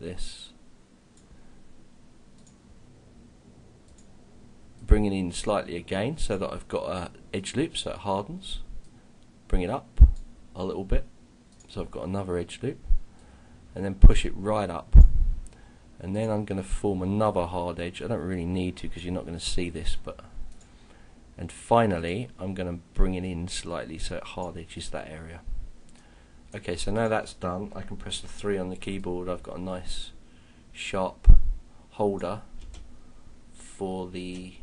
this, bring it in slightly again so that I've got a edge loop so it hardens, bring it up a little bit so I've got another edge loop, and then push it right up, and then I'm going to form another hard edge. I don't really need to because you're not going to see this, and finally I'm going to bring it in slightly so it hard edges that area. Okay, so now that's done, I can press the 3 on the keyboard. I've got a nice sharp holder for the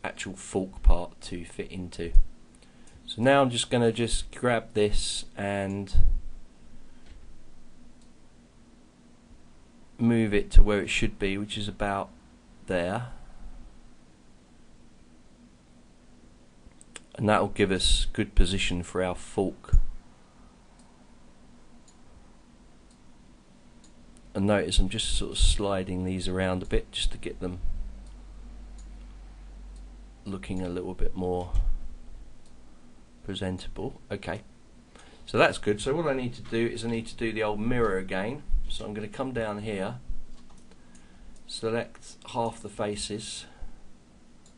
actual fork part to fit into. So now I'm just going to grab this and move it to where it should be, which is about there, and that will give us good position for our fork. And notice I'm just sort of sliding these around a bit just to get them looking a little bit more presentable. Okay, so that's good. So what I need to do is I need to do the old mirror again. So I'm going to come down here, select half the faces,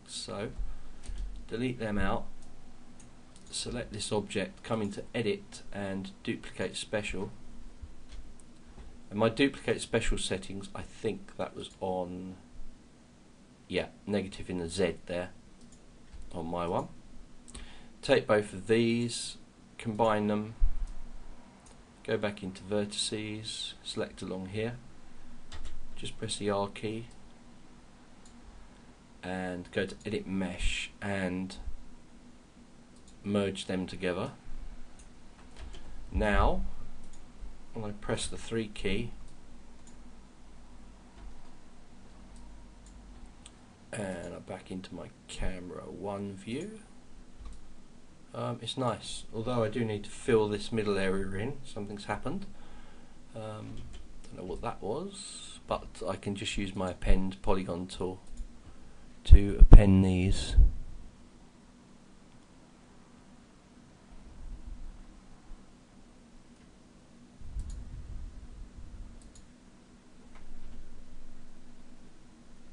so delete them out, select this object, come into edit and duplicate special, and my duplicate special settings, I think that was on, yeah, negative in the Z there on my one. Take both of these, combine them, go back into vertices, select along here, just press the R key and go to edit mesh and merge them together. Now when I press the 3 key and I'm back into my camera 1 view, it's nice, although I do need to fill this middle area in. Something's happened. Don't know what that was, but I can just use my append polygon tool to append these.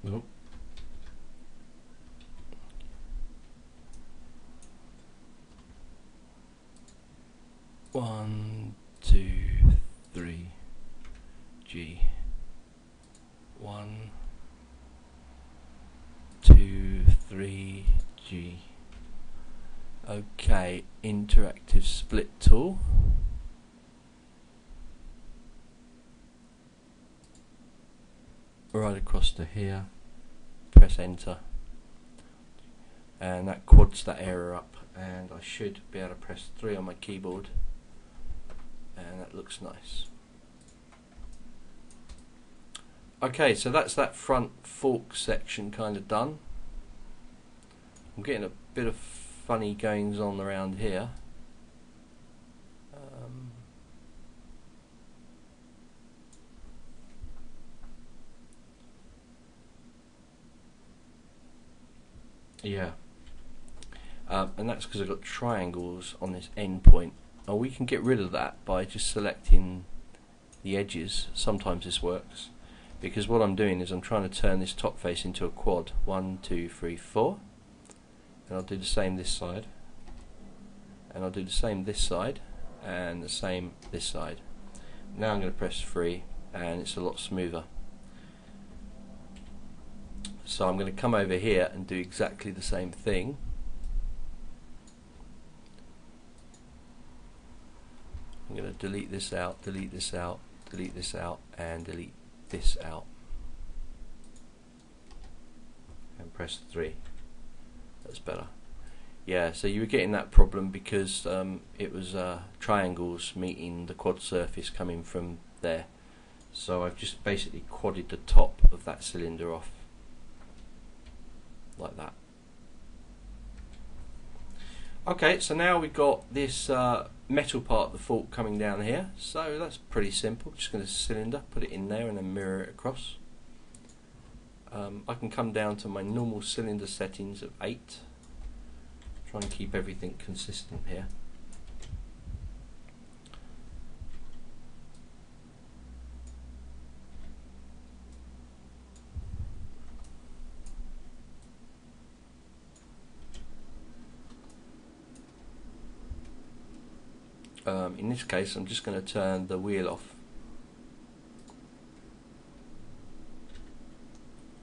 Nope. One, two, three, G. 1, 2, 3, G. Okay, interactive split tool. Right across to here, press enter, and that quads that area up, and I should be able to press 3 on my keyboard, and that looks nice. Okay, so that's that front fork section kind of done. I'm getting a bit of funny goings on around here. Yeah, and that's because I've got triangles on this end point. And we can get rid of that by just selecting the edges. Sometimes this works, because what I'm doing is I'm trying to turn this top face into a quad. 1, 2, 3, 4, and I'll do the same this side, and I'll do the same this side, and the same this side. Now I'm going to press 3, and it's a lot smoother. So I'm going to come over here and do exactly the same thing. I'm going to delete this out, delete this out, delete this out, and delete this out, and press 3. That's better. Yeah, so you were getting that problem because it was triangles meeting the quad surface coming from there. So I've just basically quadded the top of that cylinder off like that. Okay, so now we've got this metal part of the fork coming down here, so that's pretty simple. Just going to cylinder, put it in there, and then mirror it across. I can come down to my normal cylinder settings of 8. Try and keep everything consistent here. In this case I'm just going to turn the wheel off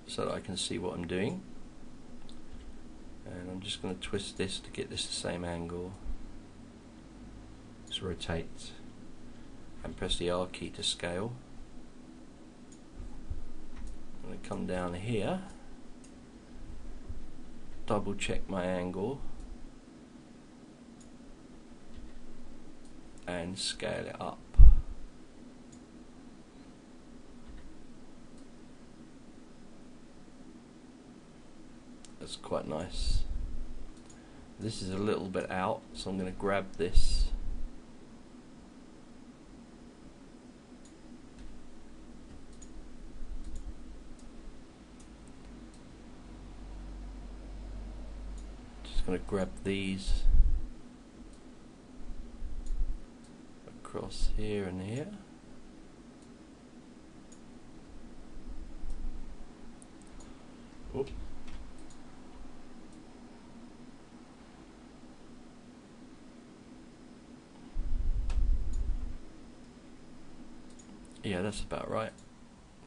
so that I can see what I'm doing, and I'm just going to twist this to get this the same angle. Just rotate and press the R key to scale. I'm going to come down here, double check my angle and scale it up. That's quite nice. This is a little bit out, so I'm going to grab this. Just going to grab these across here and here. Oop. Yeah, that's about right.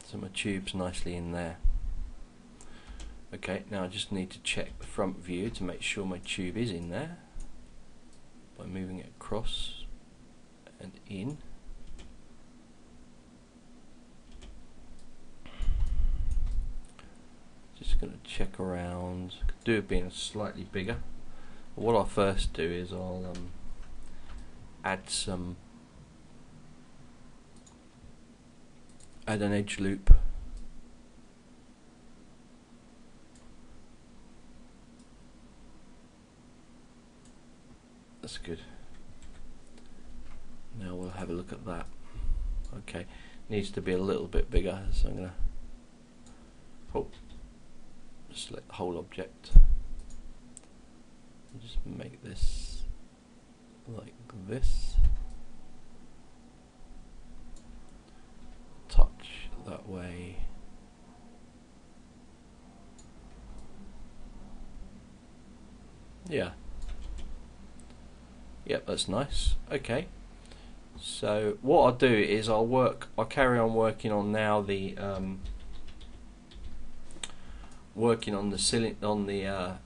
So my tube's nicely in there. Okay, now I just need to check the front view to make sure my tube is in there by moving it across and in. Just going to check around. Could do it being slightly bigger. What I'll first do is I'll add an edge loop. That's good. Now we'll have a look at that. Okay, needs to be a little bit bigger, so I'm going to select the whole object. Just make this like this. Touch that way. Yeah. Yep, that's nice. Okay. So what I'll do is I'll carry on working on now the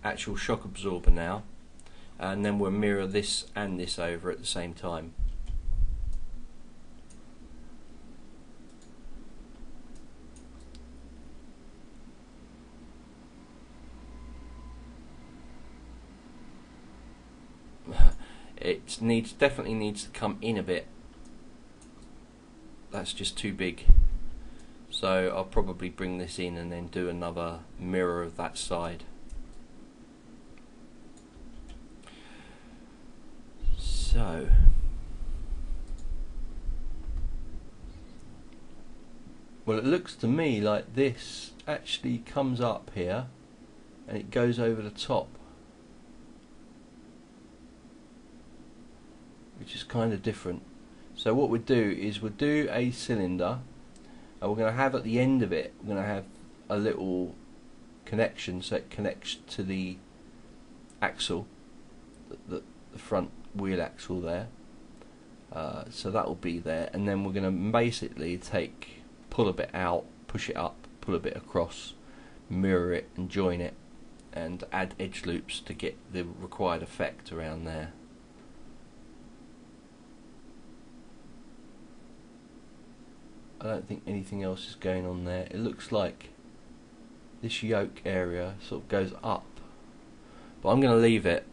actual shock absorber now, and then we'll mirror this and this over at the same time. It definitely needs to come in a bit. That's just too big. So I'll probably bring this in and then do another mirror of that side. So well, it looks to me like this actually comes up here and it goes over the top, which is kind of different. So what we'll do is we'll do a cylinder, and we're going to have at the end of it, we're going to have a little connection, so it connects to the axle, the front wheel axle there. So that will be there, and then we're going to basically pull a bit out, push it up, pull a bit across, mirror it and join it, and add edge loops to get the required effect around there. I don't think anything else is going on there. It looks like this yoke area sort of goes up, but I'm going to leave it,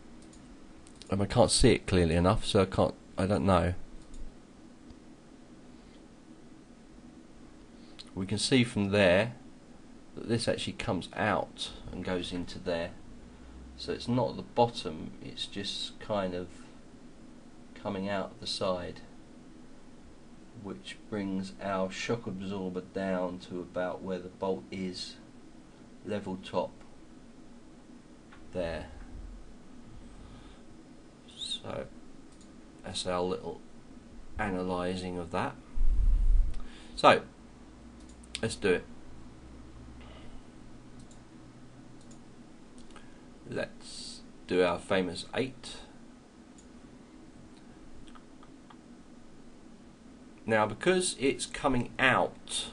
and I can't see it clearly enough, so I don't know. We can see from there that this actually comes out and goes into there, so it's not at the bottom, it's just kind of coming out the side, which brings our shock absorber down to about where the bolt is, level top there. So that's our little analysing of that. So let's do it. Let's do our famous 8. Now because it's coming out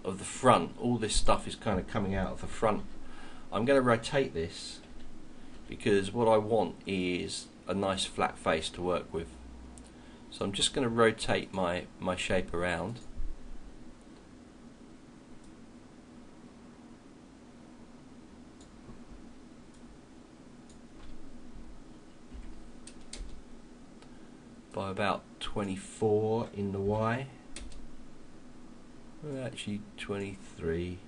of the front, all this stuff is kind of coming out of the front, I'm going to rotate this because what I want is a nice flat face to work with. So I'm just going to rotate my shape around. By about 24 in the Y. Well, actually 23.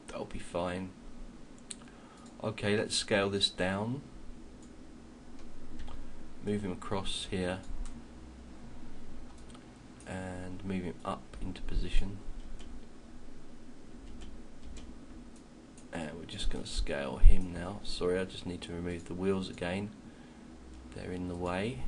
That'll be fine. Okay, let's scale this down. Move him across here and move him up into position. And we're just going to scale him now. Sorry, I just need to remove the wheels again. They're in the way.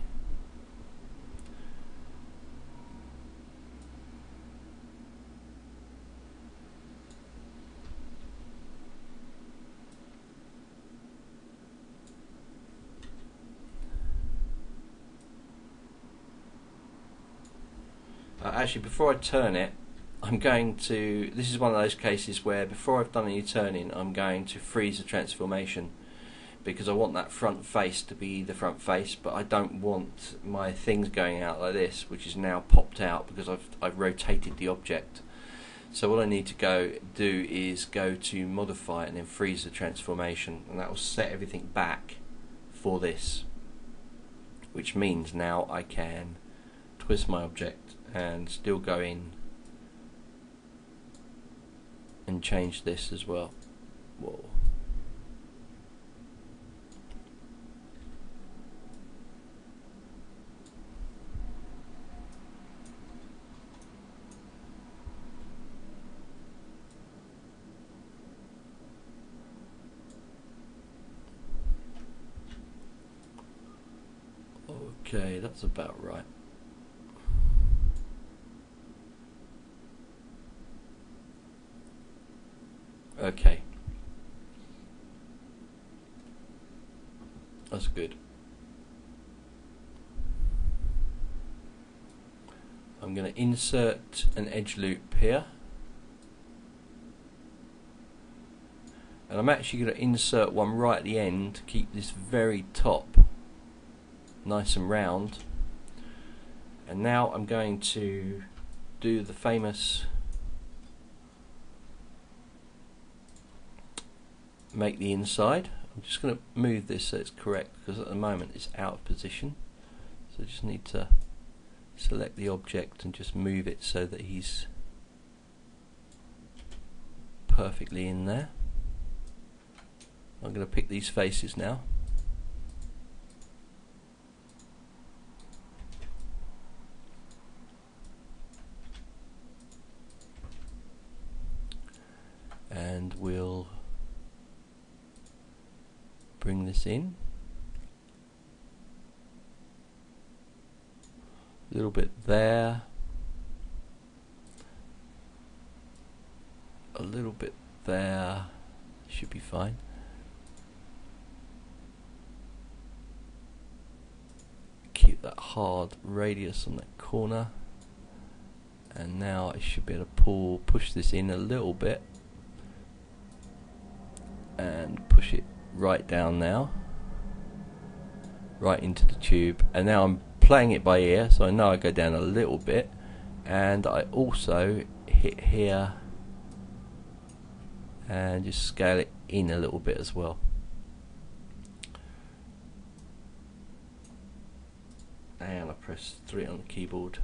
Actually, before I turn it, I'm going to, this is one of those cases where before I've done any turning, I'm going to freeze the transformation because I want that front face to be the front face, but I don't want my things going out like this, which is now popped out because I've rotated the object. So what I need to do is go to modify and then freeze the transformation, and that will set everything back for this, which means now I can twist my object and still go in and change this as well. Whoa. Okay, that's about right. Okay, that's good. I'm going to insert an edge loop here, and I'm actually going to insert one right at the end to keep this very top nice and round. And now I'm going to do the famous make the inside. I'm just going to move this so it's correct because at the moment it's out of position, so I just need to select the object and just move it so that he's perfectly in there. I'm going to pick these faces now. And we'll bring this in a little bit there, a little bit there, should be fine. Keep that hard radius on that corner, and now I should be able to push this in a little bit and push it right down now, right into the tube. And now I'm playing it by ear, so I know I go down a little bit, and I also hit here and just scale it in a little bit as well. And I press 3 on the keyboard.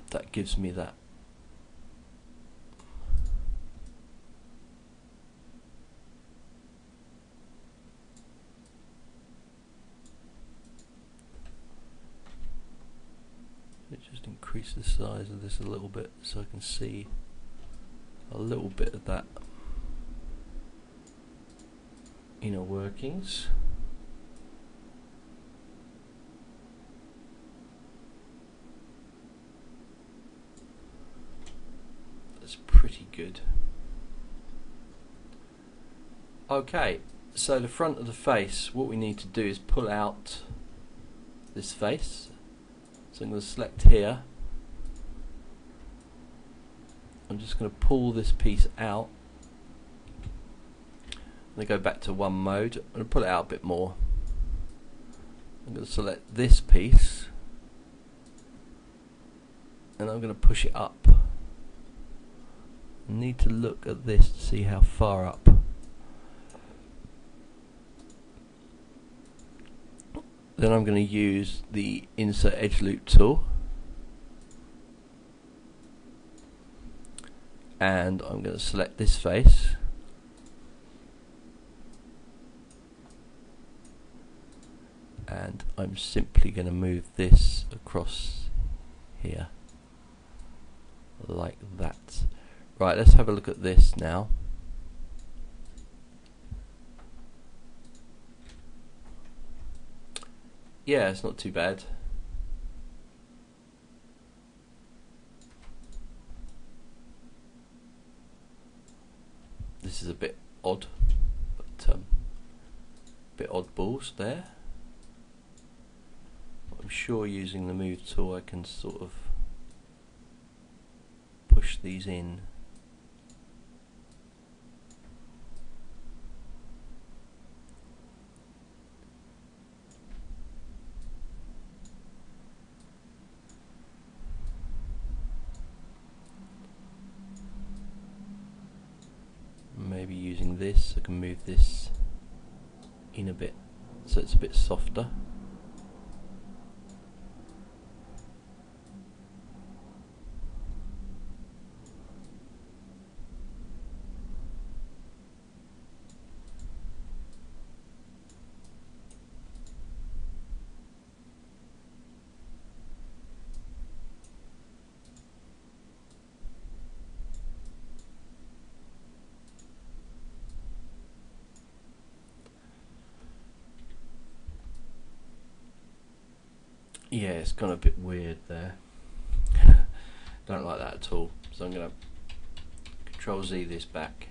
That gives me that. Just increase the size of this a little bit so I can see a little bit of that inner workings. That's pretty good. Okay, so the front of the face, what we need to do is pull out this face. So I'm going to select here. I'm just going to pull this piece out. I'm going to go back to one mode. I'm going to pull it out a bit more. I'm going to select this piece and I'm going to push it up. I need to look at this to see how far up. Then I'm going to use the insert edge loop tool and I'm going to select this face and I'm simply going to move this across here like that. Right, let's have a look at this now. Yeah, it's not too bad. This is a bit odd, but a bit oddballs there. I'm sure using the move tool I can sort of push these in. Maybe using this I can move this in a bit so it's a bit softer. Yeah, it's gone a bit weird there. Don't like that at all. So I'm going to Control Z this back.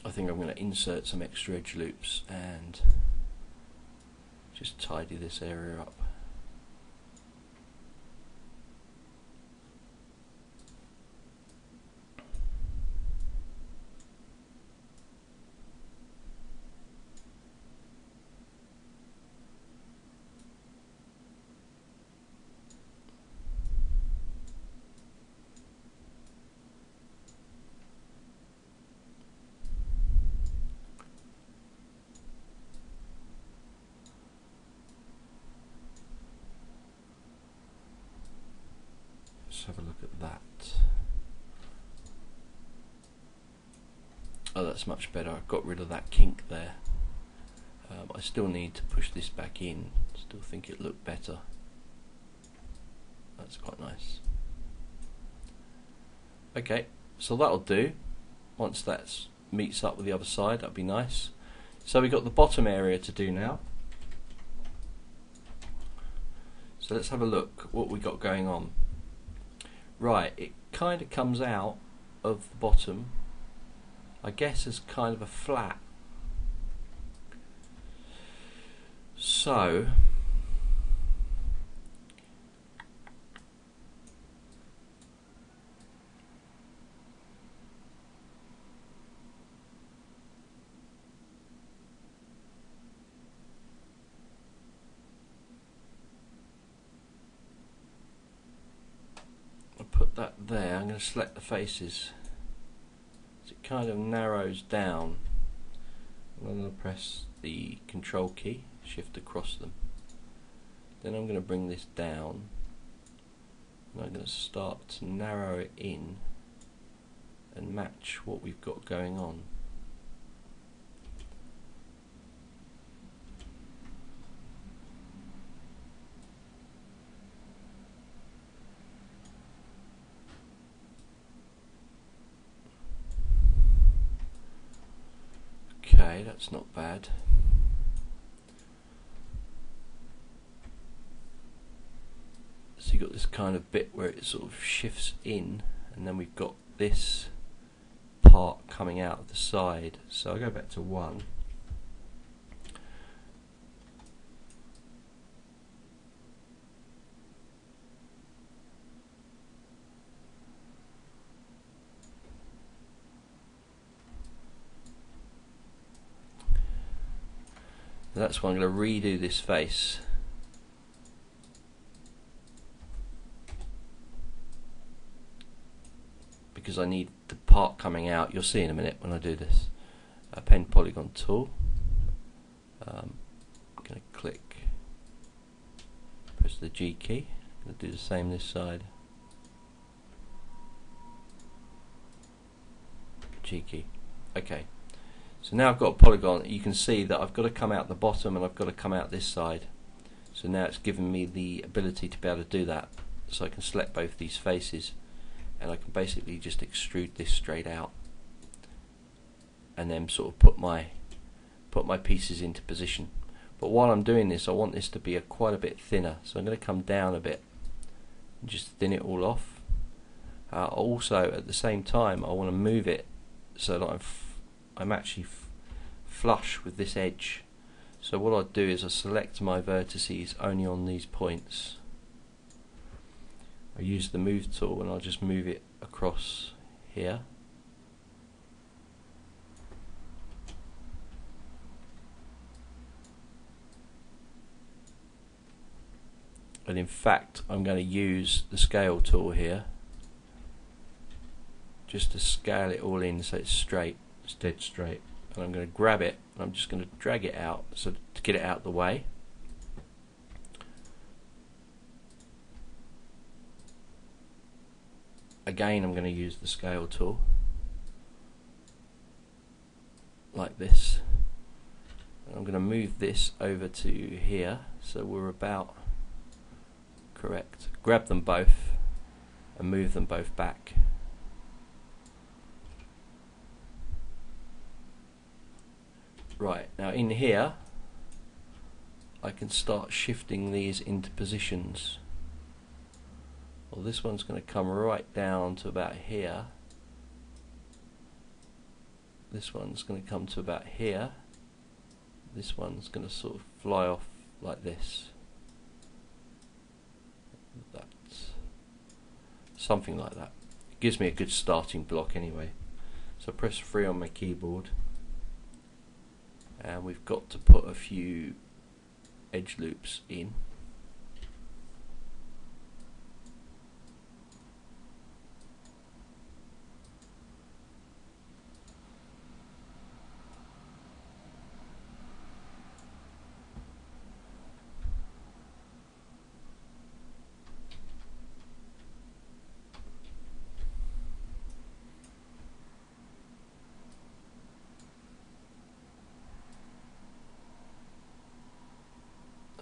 I think I'm going to insert some extra edge loops and just tidy this area up. Let's have a look at that. Oh, that's much better. I've got rid of that kink there. I still need to push this back in. Still think it looked better. That's quite nice. Okay, so that'll do. Once that meets up with the other side, that'll be nice. So we've got the bottom area to do now. So let's have a look what we got going on. Right, it kind of comes out of the bottom, I guess, as kind of a flat. So put that there. I'm going to select the faces so it kind of narrows down. I'm going to press the Control key, shift across them. Then I'm going to bring this down and I'm going to start to narrow it in and match what we've got going on. Okay, that's not bad. So you've got this kind of bit where it sort of shifts in, and then we've got this part coming out of the side. So I'll go back to 1. That's why I'm going to redo this face. Because I need the part coming out. You'll see in a minute when I do this. Pen Polygon tool. I'm going to click, press the G key. I'm going to do the same this side. G key. Okay. So now I've got a polygon. You can see that I've got to come out the bottom and I've got to come out this side. So now it's given me the ability to be able to do that. So I can select both these faces, and I can basically just extrude this straight out, and then sort of put my pieces into position. But while I'm doing this, I want this to be quite a bit thinner. So I'm going to come down a bit and just thin it all off. Also, at the same time, I want to move it so that I'm actually flush with this edge. So what I'll do is I select my vertices only on these points. I use the move tool and I'll just move it across here. And in fact, I'm going to use the scale tool here just to scale it all in so it's straight. It's dead straight, and I'm going to grab it and I'm just going to drag it out so to get it out of the way. Again, I'm going to use the scale tool like this, and I'm going to move this over to here so we're about correct. Grab them both and move them both back. Right, now in here I can start shifting these into positions. Well, this one's going to come right down to about here. This one's going to come to about here. This one's going to sort of fly off like this. That's something like that. It gives me a good starting block anyway. So press 3 on my keyboard, and we've got to put a few edge loops in.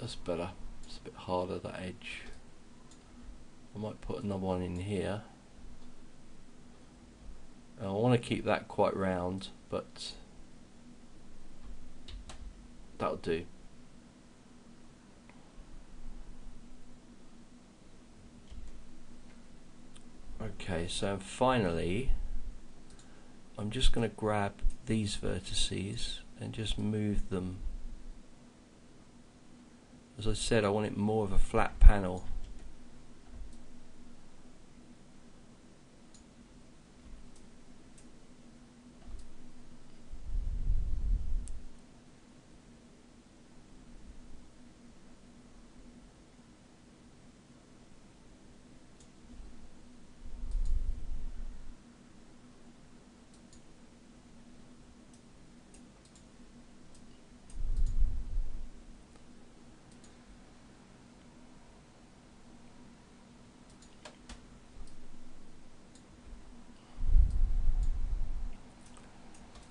That's better. It's a bit harder, that edge. I might put another one in here. I want to keep that quite round, but that'll do. Okay, so finally I'm just going to grab these vertices and just move them. As I said, I want it more of a flat panel.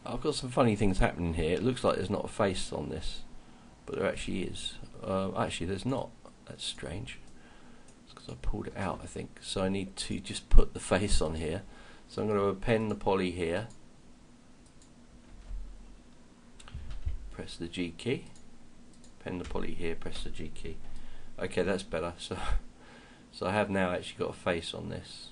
I've got some funny things happening here. It looks like there's not a face on this, but there actually is. Actually there's not. That's strange. It's because I pulled it out, I think. So I need to just put the face on here. So I'm going to append the poly here. Press the G key. Append the poly here, press the G key. Okay, that's better. So So I have now actually got a face on this.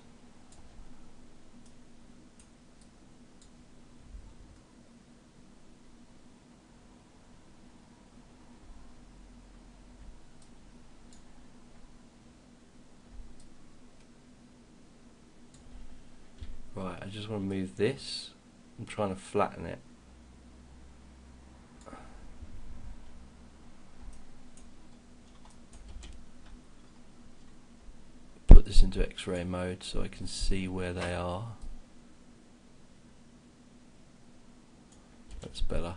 Right, I just want to move this. I'm trying to flatten it. Put this into X-ray mode so I can see where they are. That's better.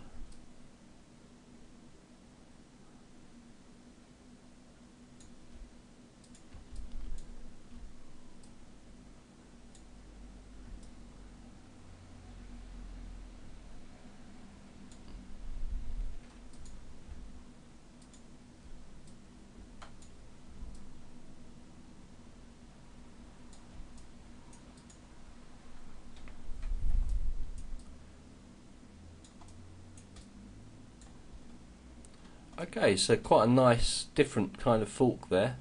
Okay, so quite a nice different kind of fork there.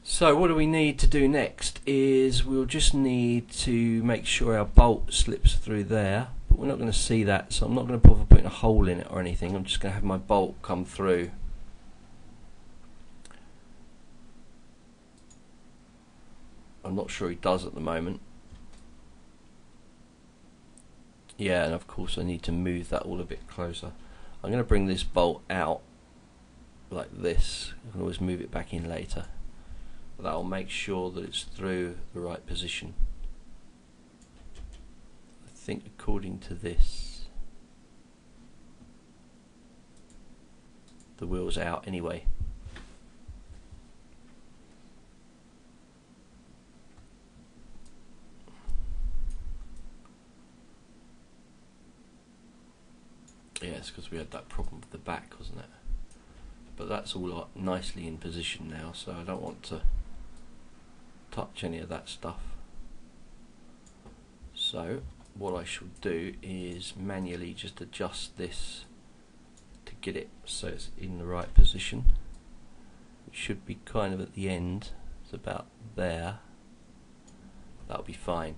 So what do we need to do next is we'll just need to make sure our bolt slips through there, but we're not going to see that, so I'm not going to bother putting a hole in it or anything. I'm just going to have my bolt come through. I'm not sure he does at the moment. Yeah, and of course I need to move that all a bit closer. I'm going to bring this bolt out like this. I can always move it back in later. That'll make sure that it's through the right position. I think according to this, the wheel's out anyway. Yeah, it's because we had that problem with the back, wasn't it? But that's all nicely in position now, so I don't want to touch any of that stuff. So what I shall do is manually just adjust this to get it so it's in the right position. It should be kind of at the end. It's about there. That'll be fine.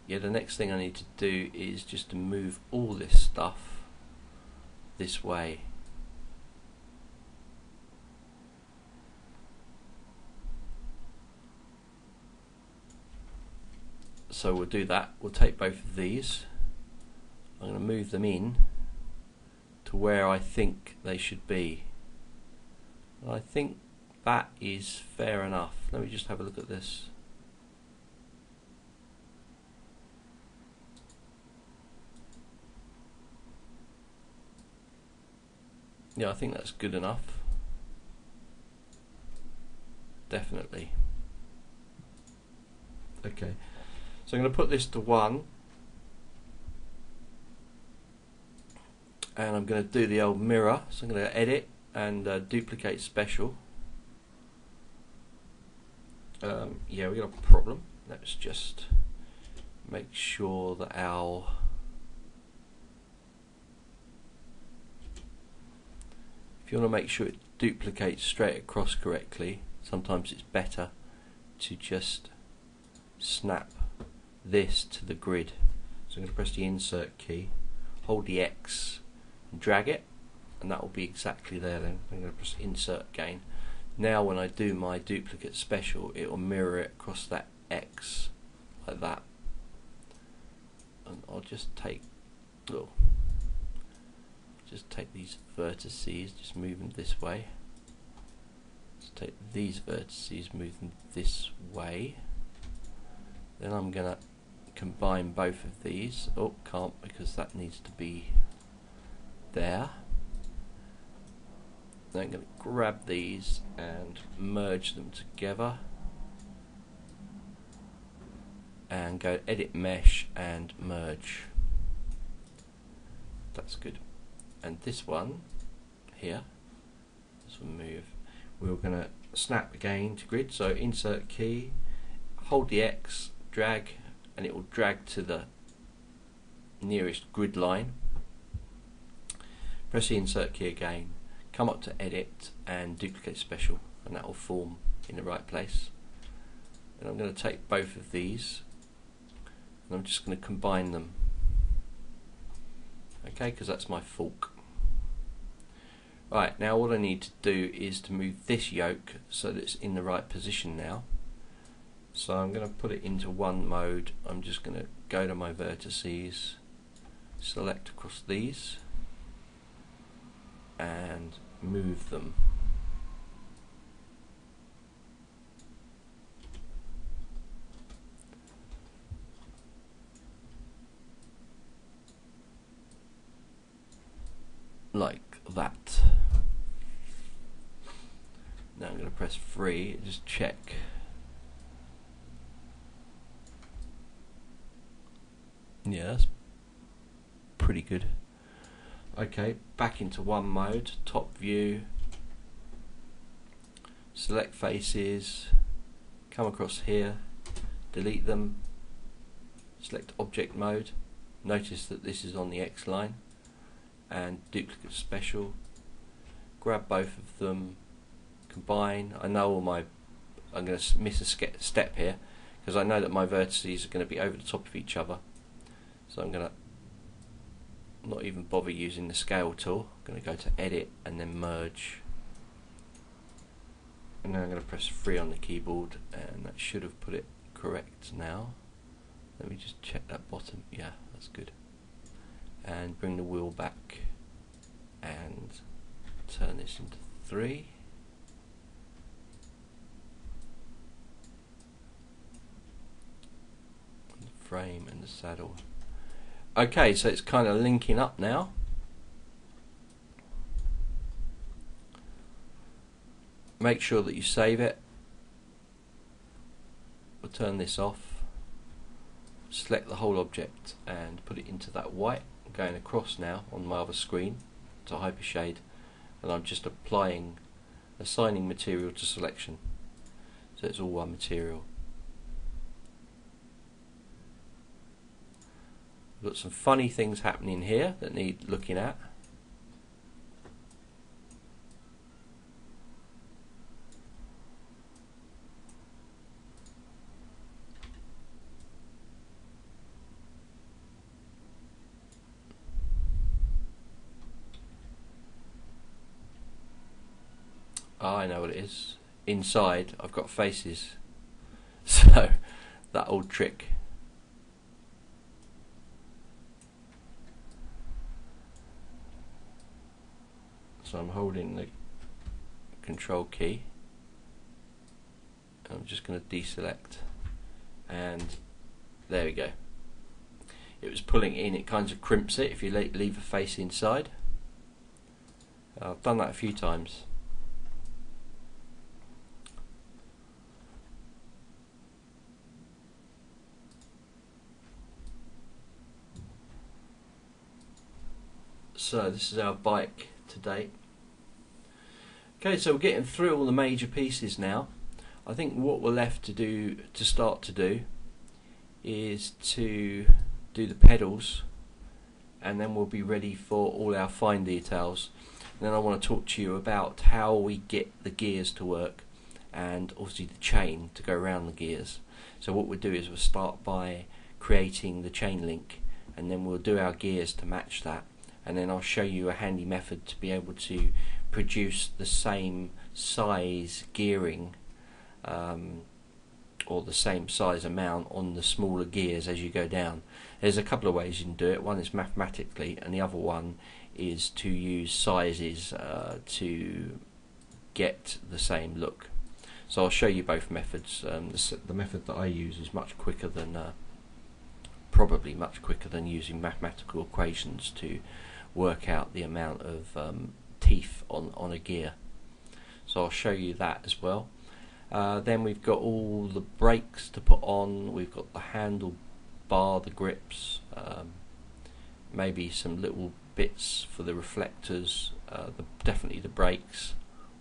Yeah, the next thing I need to do is just to move all this stuff this way. So we'll do that. We'll take both of these. I'm going to move them in to where I think they should be. And I think that is fair enough. Let me just have a look at this. Yeah, I think that's good enough. Definitely. Okay, so I'm going to put this to 1, and I'm going to do the old mirror. So I'm going to edit and duplicate special. Yeah, we got a problem. Let's just make sure that our if you want to make sure it duplicates straight across correctly, sometimes it's better to just snap this to the grid. So I'm going to press the insert key, hold the X and drag it, and that will be exactly there then. I'm going to press insert again. Now when I do my duplicate special, it will mirror it across that X like that. And I'll just take these vertices, just move them this way. Just take these vertices, move them this way. Then I'm going to combine both of these. Oh, can't, because that needs to be there. Then I'm going to grab these and merge them together. And go edit mesh and merge. That's good. And this one here, this will move. We're going to snap again to grid. So insert key, hold the X, drag, and it will drag to the nearest grid line. Press the insert key again, come up to edit and duplicate special, and that will form in the right place. And I'm going to take both of these and I'm just going to combine them, okay, because that's my fork. Right, now what I need to do is to move this yoke so that it's in the right position now. So I'm going to put it into one mode. I'm just going to go to my vertices, select across these and move them. Like that. Now I'm going to press free, just check. Yeah, that's pretty good. Okay, back into one mode, top view, select faces, come across here, delete them, select object mode, notice that this is on the X line, and duplicate special, grab both of them, combine. I know I'm going to miss a step here because I know that my vertices are going to be over the top of each other, so I'm going to not even bother using the scale tool. I'm going to go to edit and then merge, and now I'm going to press 3 on the keyboard, and that should have put it correct now. Let me just check that bottom. Yeah, that's good. And bring the wheel back and turn this into 3. And the frame and the saddle. Okay, so it's kind of linking up now. Make sure that you save it. We'll turn this off. Select the whole object and put it into that white. I'm going across now on my other screen to hypershade, and I'm just assigning material to selection, so it's all one material. We've got some funny things happening here that need looking at. Oh, I know what it is. Inside I've got faces, so that old trick. So I'm holding the control key, I'm just going to deselect, and there we go. It was pulling in, it kind of crimps it if you leave a face inside. I've done that a few times. So this is our bike to date. Okay, so we're getting through all the major pieces now. I think what we're left to start to do is to do the pedals, and then we'll be ready for all our fine details. And then I want to talk to you about how we get the gears to work, and obviously the chain to go around the gears. So what we'll do is we'll start by creating the chain link, and then we'll do our gears to match that, and then I'll show you a handy method to be able to produce the same size gearing or the same size amount on the smaller gears as you go down. There's a couple of ways you can do it. One is mathematically, and the other one is to use sizes to get the same look. So I'll show you both methods. The method that I use is much quicker than probably much quicker than using mathematical equations to work out the amount of teeth on a gear. So I'll show you that as well. Then we've got all the brakes to put on. We've got the handle bar, the grips, maybe some little bits for the reflectors, definitely the brakes,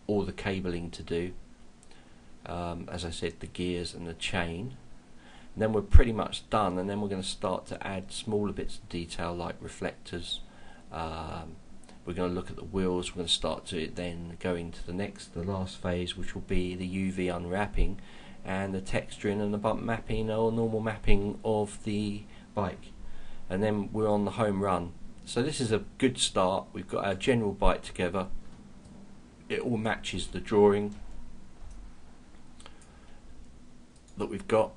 all the cabling to do. As I said, the gears and the chain. And then we're pretty much done, and then we're going to start to add smaller bits of detail like reflectors, We're going to look at the wheels. We're going to start to then go into the last phase, which will be the UV unwrapping and the texturing and the bump mapping or normal mapping of the bike. And then we're on the home run. So this is a good start. We've got our general bike together. It all matches the drawing that we've got,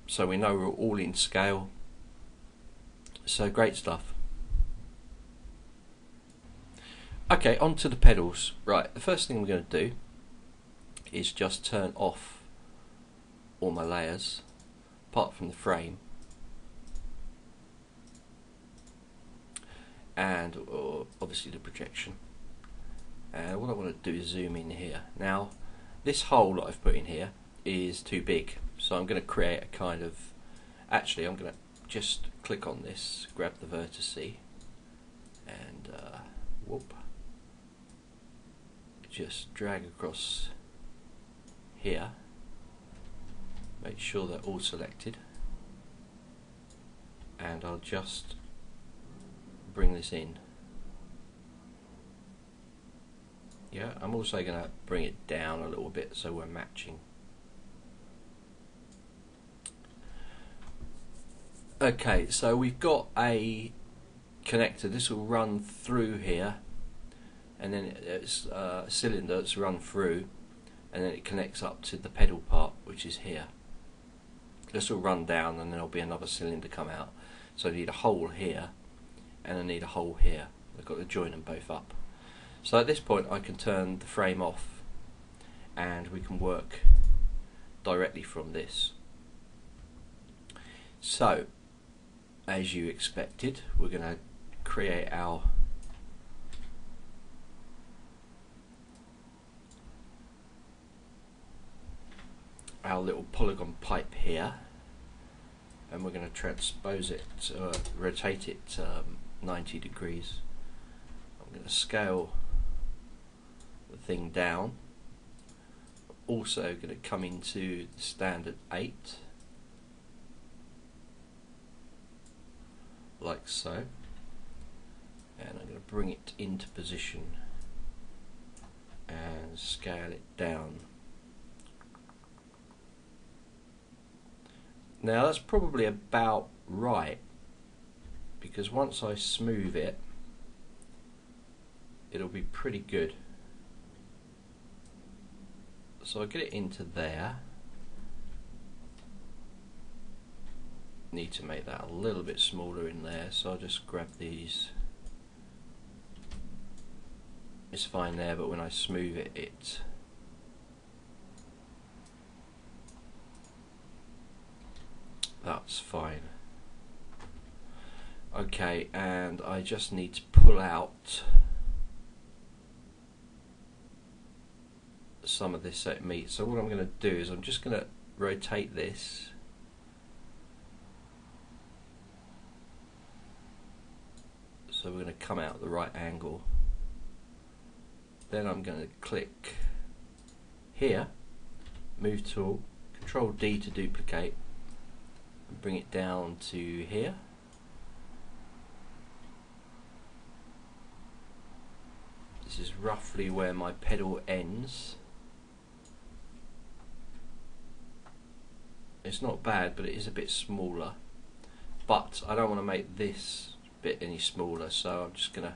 so we know we're all in scale. So great stuff. Okay, on to the pedals. Right, the first thing we're going to do is just turn off all my layers apart from the frame and obviously the projection. And what I want to do is zoom in here. Now this hole that I've put in here is too big, so I'm going to create a kind of, actually I'm going to just click on this, grab the vertice and whoop, just drag across here, make sure they're all selected, and I'll just bring this in. Yeah, I'm also going to bring it down a little bit so we're matching. Okay, so we've got a connector. This will run through here, and then it's a cylinder that's run through, and then it connects up to the pedal part, which is here. This will run down, and then there'll be another cylinder come out. So I need a hole here, and I need a hole here. I've got to join them both up. So at this point I can turn the frame off, and we can work directly from this. So as you expected, we're going to create our little polygon pipe here, and we're going to transpose it, rotate it 90 degrees. I'm going to scale the thing down. Also going to come into the standard 8, like so, and I'm going to bring it into position and scale it down. Now that's probably about right, because once I smooth it, it'll be pretty good. So I get it into there. Need to make that a little bit smaller in there, so I'll just grab these. It's fine there, but when I smooth it, that's fine. Okay, and I just need to pull out some of this so it meets. So what I'm going to do is I'm just going to rotate this so we're going to come out at the right angle. Then I'm going to click here, move tool, Control D to duplicate, and bring it down to here. This is roughly where my pedal ends. It's not bad, but it is a bit smaller. But I don't want to make this bit any smaller, so I'm just going to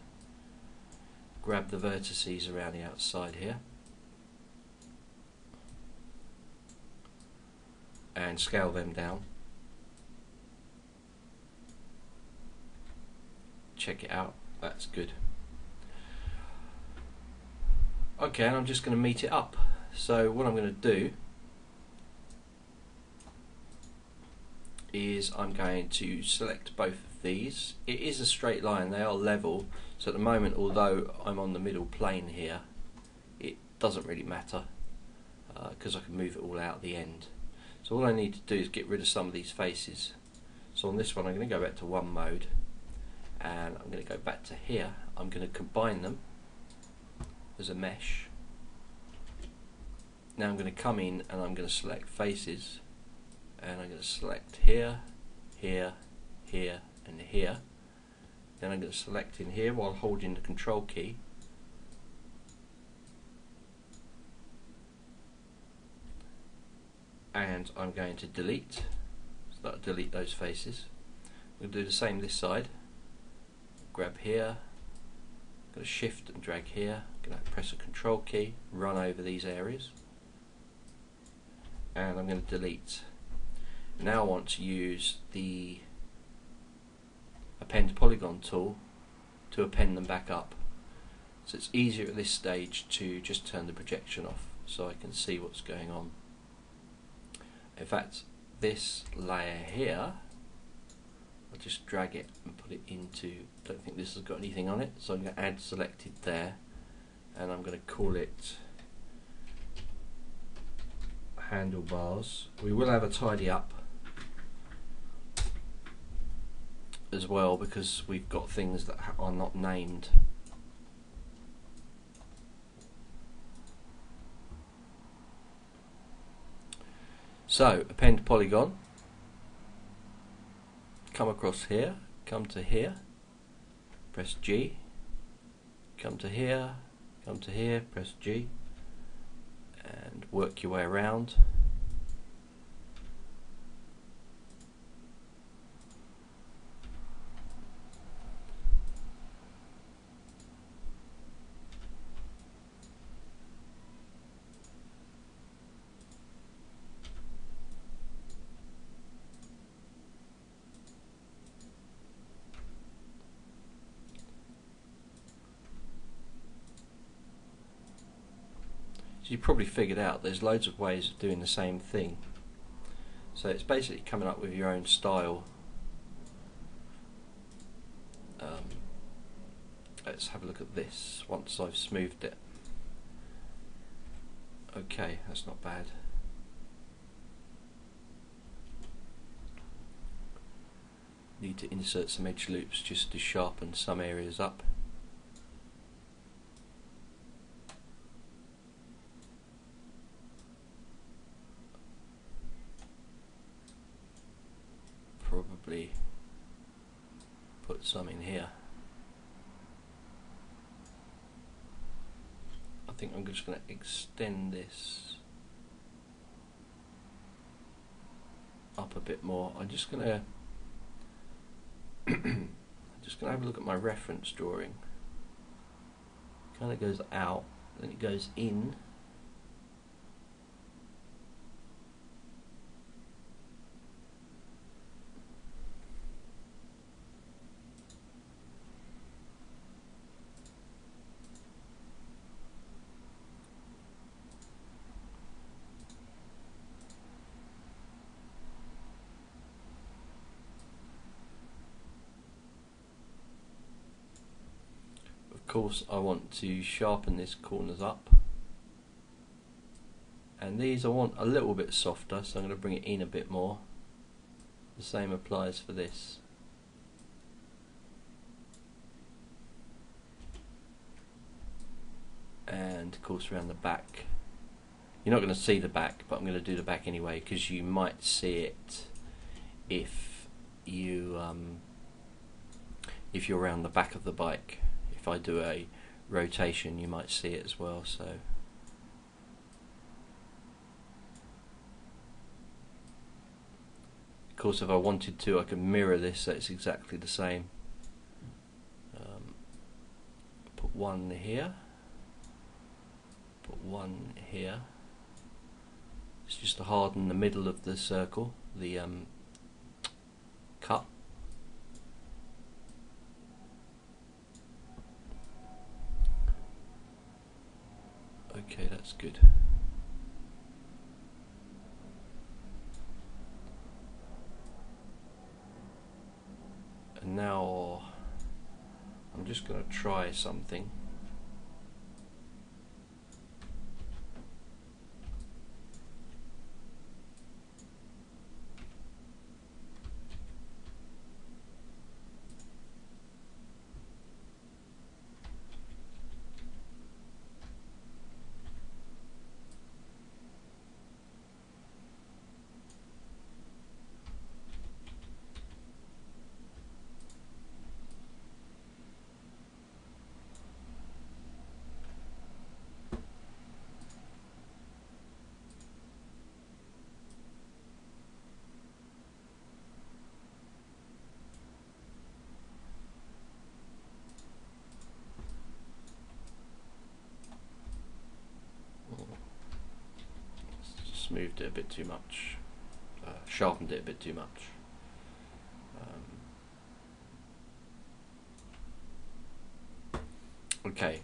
grab the vertices around the outside here and scale them down. Check it out, that's good. Okay, and I'm just going to meet it up. So what I'm going to do is I'm going to select both of these. It is a straight line, they are level, so at the moment, although I'm on the middle plane here, it doesn't really matter because I can move it all out at the end. So all I need to do is get rid of some of these faces. So on this one I'm going to go back to one mode, and I'm going to go back to here. I'm going to combine them as a mesh. Now I'm going to come in and I'm going to select faces, and I'm going to select here, here, here and here. then I'm going to select in here while holding the control key, and I'm going to delete, so that'll delete those faces. We'll do the same this side. Grab here, I'm going to shift and drag here, I'm going to press a control key, run over these areas, and I'm going to delete. Now I want to use the append polygon tool to append them back up. So it's easier at this stage to just turn the projection off so I can see what's going on. In fact, this layer here, I'll just drag it and put it into, don't think this has got anything on it, so I'm going to add selected there, and I'm going to call it handlebars. We will have a tidy up as well because we've got things that are not named. So append polygon, come across here, come to here, press G, come to here, press G, and work your way around. So you probably figured out there's loads of ways of doing the same thing. So it's basically coming up with your own style. Let's have a look at this once I've smoothed it. Okay, that's not bad. Need to insert some edge loops just to sharpen some areas up. Probably put some in here. I think I'm just going to extend this up a bit more. I'm just going to have a look at my reference drawing. Kind of goes out, then it goes in. Of course I want to sharpen these corners up, and these I want a little bit softer, so I'm going to bring it in a bit more. The same applies for this. And of course around the back, you're not going to see the back, but I'm going to do the back anyway because you might see it if you're around the back of the bike. If I do a rotation, you might see it as well. So of course if I wanted to, I could mirror this so it's exactly the same. Put one here, put one here. It's just to harden the middle of the circle, the cut. Okay, that's good. And now I'm just going to try something. smoothed it a bit too much, sharpened it a bit too much. Okay.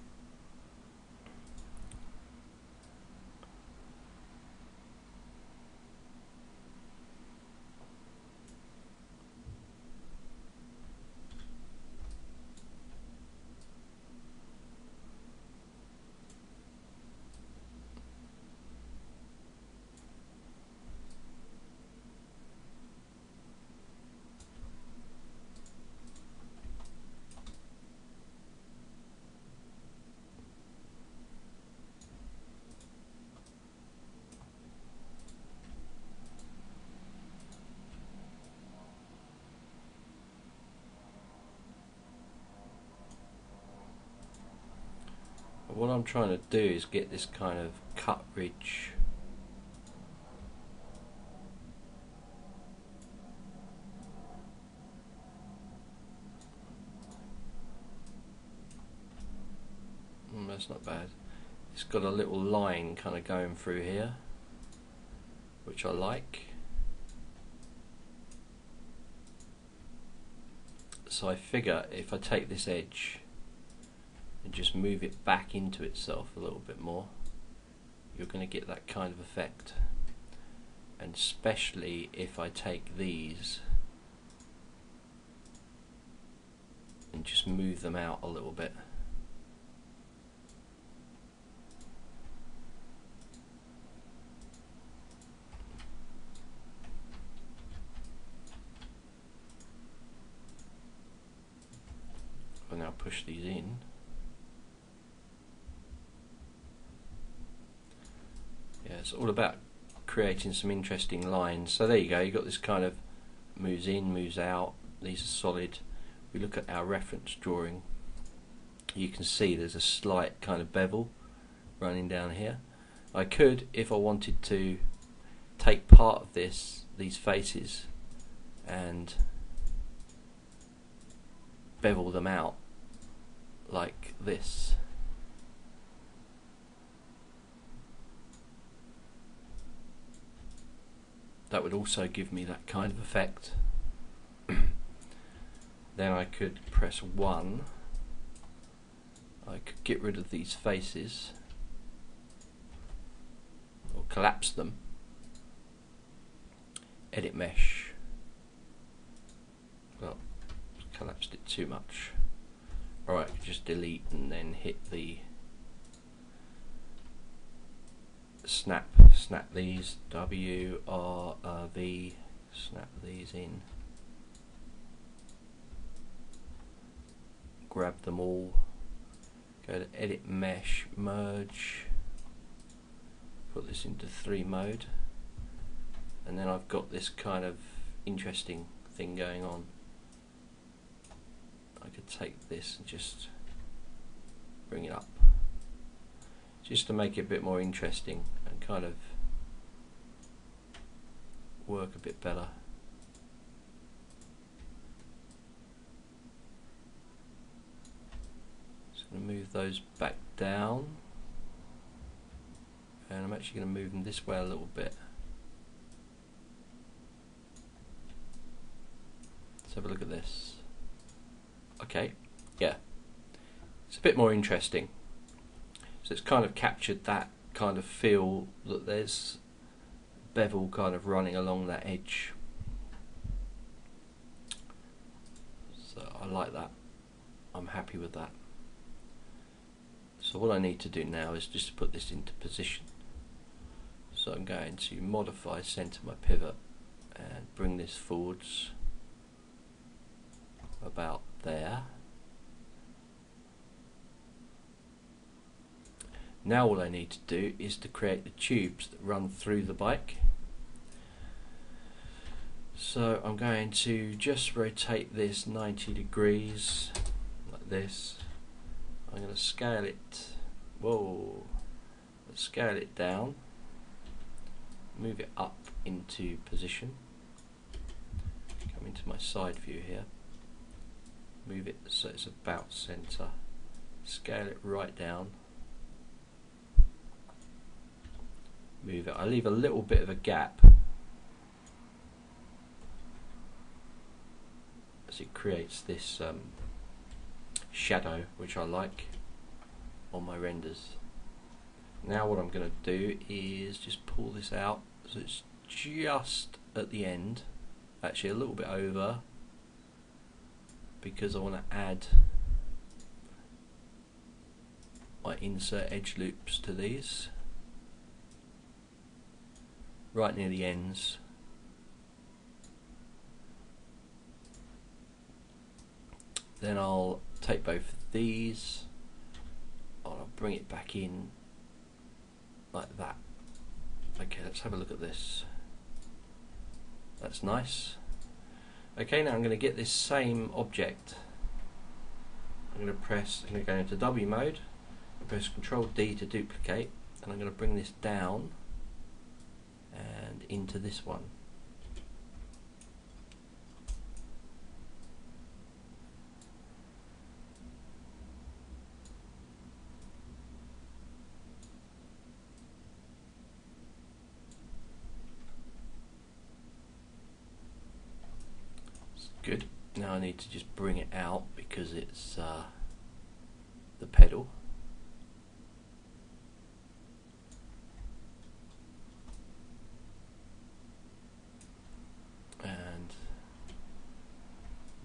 What I'm trying to do is get this kind of cut ridge that's not bad. It's got a little line kind of going through here, which I like. So I figure if I take this edge and just move it back into itself a little bit more, you're going to get that kind of effect. And especially if I take these and just move them out a little bit. I'll now push these in. Yeah, it's all about creating some interesting lines. So there you go, you've got this kind of moves in, moves out, these are solid. We look at our reference drawing, you can see there's a slight kind of bevel running down here. I could, if I wanted to, take part of these faces and bevel them out like this. That would also give me that kind of effect. Then I could press 1. I could get rid of these faces or collapse them. Edit mesh. Well, collapsed it too much. Alright, just delete and then hit the snap these, W, R, V, snap these in, grab them all, go to edit mesh, merge, put this into 3 mode, and then I've got this kind of interesting thing going on. I could take this and just bring it up, just to make it a bit more interesting and kind of work a bit better. Just going to move those back down, and I'm actually going to move them this way a little bit. Let's have a look at this. Okay, yeah, it's a bit more interesting. So it's kind of captured that kind of feel that there's bevel kind of running along that edge. So I like that. I'm happy with that. So what I need to do now is just put this into position. So I'm going to modify center my pivot and bring this forwards about there. Now all I need to do is to create the tubes that run through the bike. So I'm going to just rotate this 90 degrees like this. I'm going to scale it, whoa, scale it down, move it up into position, come into my side view here, move it so it's about center, scale it right down, move it. I leave a little bit of a gap as it creates this shadow, which I like on my renders. Now what I'm going to do is just pull this out so it's just at the end, actually a little bit over, because I want to add my insert edge loops to these right near the ends. Then I'll take both of these, I'll bring it back in like that. Okay, let's have a look at this. That's nice. Okay, now I'm going to get this same object. I'm going to go into W mode, press Control D to duplicate, and I'm going to bring this down and into this one. Good. Now I need to just bring it out because it's the pedal. And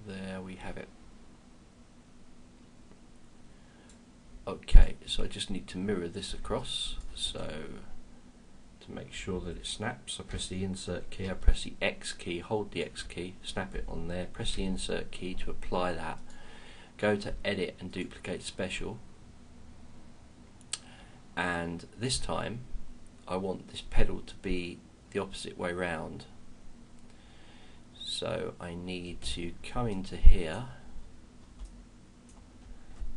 there we have it. Okay, so I just need to mirror this across. So to make sure that it snaps, I press the insert key, I press the X key, hold the X key, snap it on there, press the insert key to apply that, go to edit and duplicate special, and this time I want this pedal to be the opposite way round. So I need to come into here,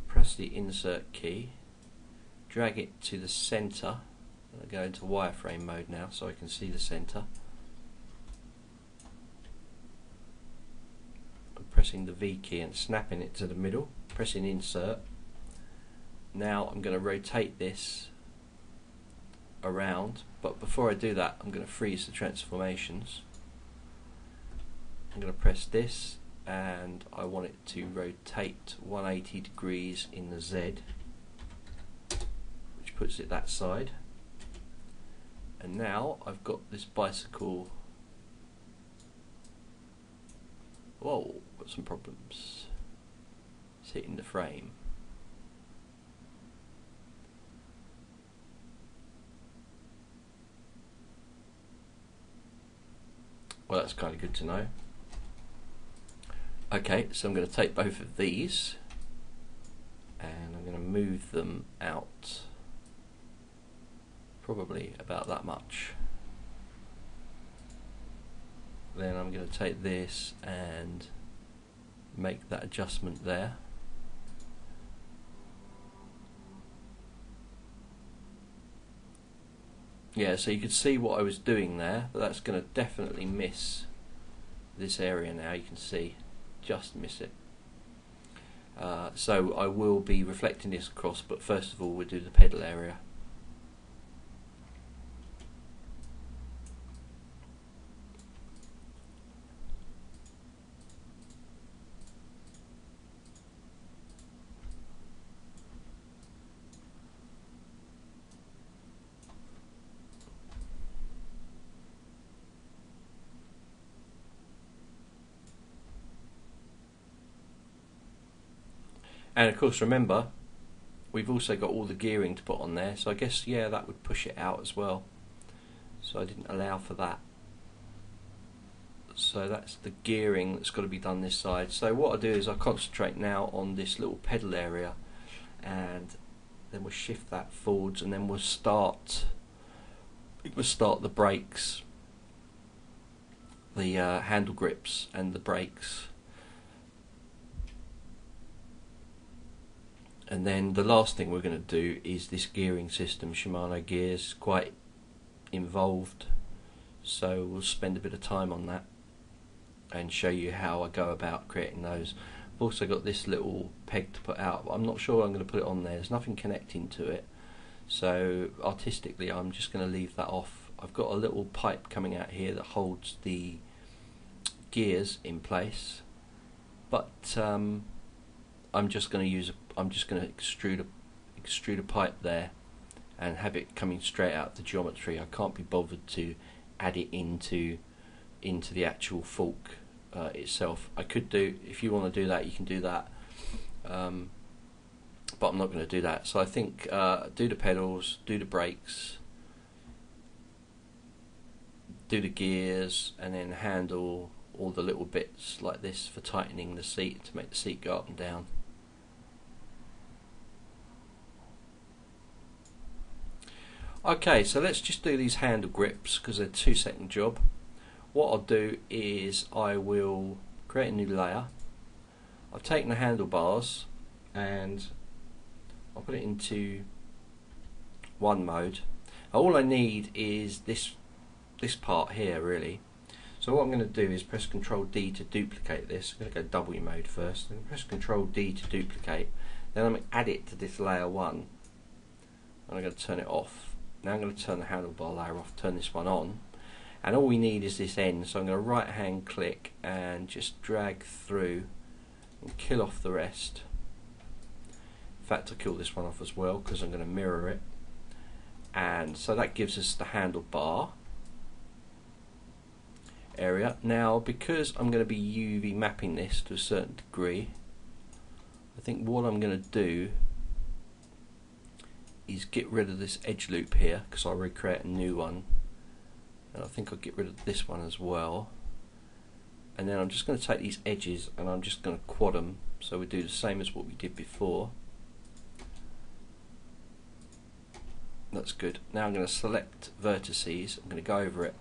press the insert key, drag it to the center. I'm going to go into wireframe mode now so I can see the center. I'm pressing the V key and snapping it to the middle, pressing insert. Now I'm going to rotate this around, but before I do that I'm going to freeze the transformations. I'm going to press this and I want it to rotate 180 degrees in the Z, which puts it that side. And now I've got this bicycle. Whoa, got some problems. It's hitting the frame. Well, that's kind of good to know. Okay, so I'm going to take both of these and I'm going to move them out. Probably about that much. Then I'm going to take this and make that adjustment there. Yeah, so you could see what I was doing there, but that's going to definitely miss this area now. You can see, just miss it. So I will be reflecting this across, but first of all we'll do the pedal area. And of course, remember, we've also got all the gearing to put on there, so I guess, yeah, that would push it out as well. So I didn't allow for that. So that's the gearing that's got to be done this side. So what I'll do is I'll concentrate now on this little pedal area, and then we'll shift that forwards, and then we'll start the brakes, the handle grips and the brakes. And then the last thing we're going to do is this gearing system. Shimano gears, quite involved, so we'll spend a bit of time on that and show you how I go about creating those. I've also got this little peg to put out, but I'm not sure I'm going to put it on there. There's nothing connecting to it, So artistically I'm just going to leave that off. I've got a little pipe coming out here that holds the gears in place, but I'm just going to extrude a pipe there and have it coming straight out the geometry. I can't be bothered to add it into the actual fork itself. I could do, if you want to do that, you can do that, but I'm not going to do that. So I think do the pedals, do the brakes, do the gears, and then handle all the little bits like this for tightening the seat to make the seat go up and down. Okay, so let's just do these handle grips because they're a 2-second job. What I'll do is I will create a new layer. I've taken the handlebars and I'll put it into one mode. All I need is this part here really. So what I'm going to do is press Ctrl D to duplicate this. I'm going to go W mode first, then press Ctrl D to duplicate. Then I'm going to add it to this layer 1 and I'm going to turn it off. Now I'm going to turn the handlebar layer off, turn this one on, and all we need is this end. So I'm going to right hand click and just drag through and kill off the rest. In fact, I'll kill this one off as well because I'm going to mirror it, and so that gives us the handlebar area. Now because I'm going to be UV mapping this to a certain degree, I think what I'm going to do is get rid of this edge loop here because I'll recreate a new one, and I think I'll get rid of this one as well, and then I'm just going to take these edges and I'm just going to quad them, so we do the same as what we did before. That's good. Now I'm going to select vertices, I'm going to go over it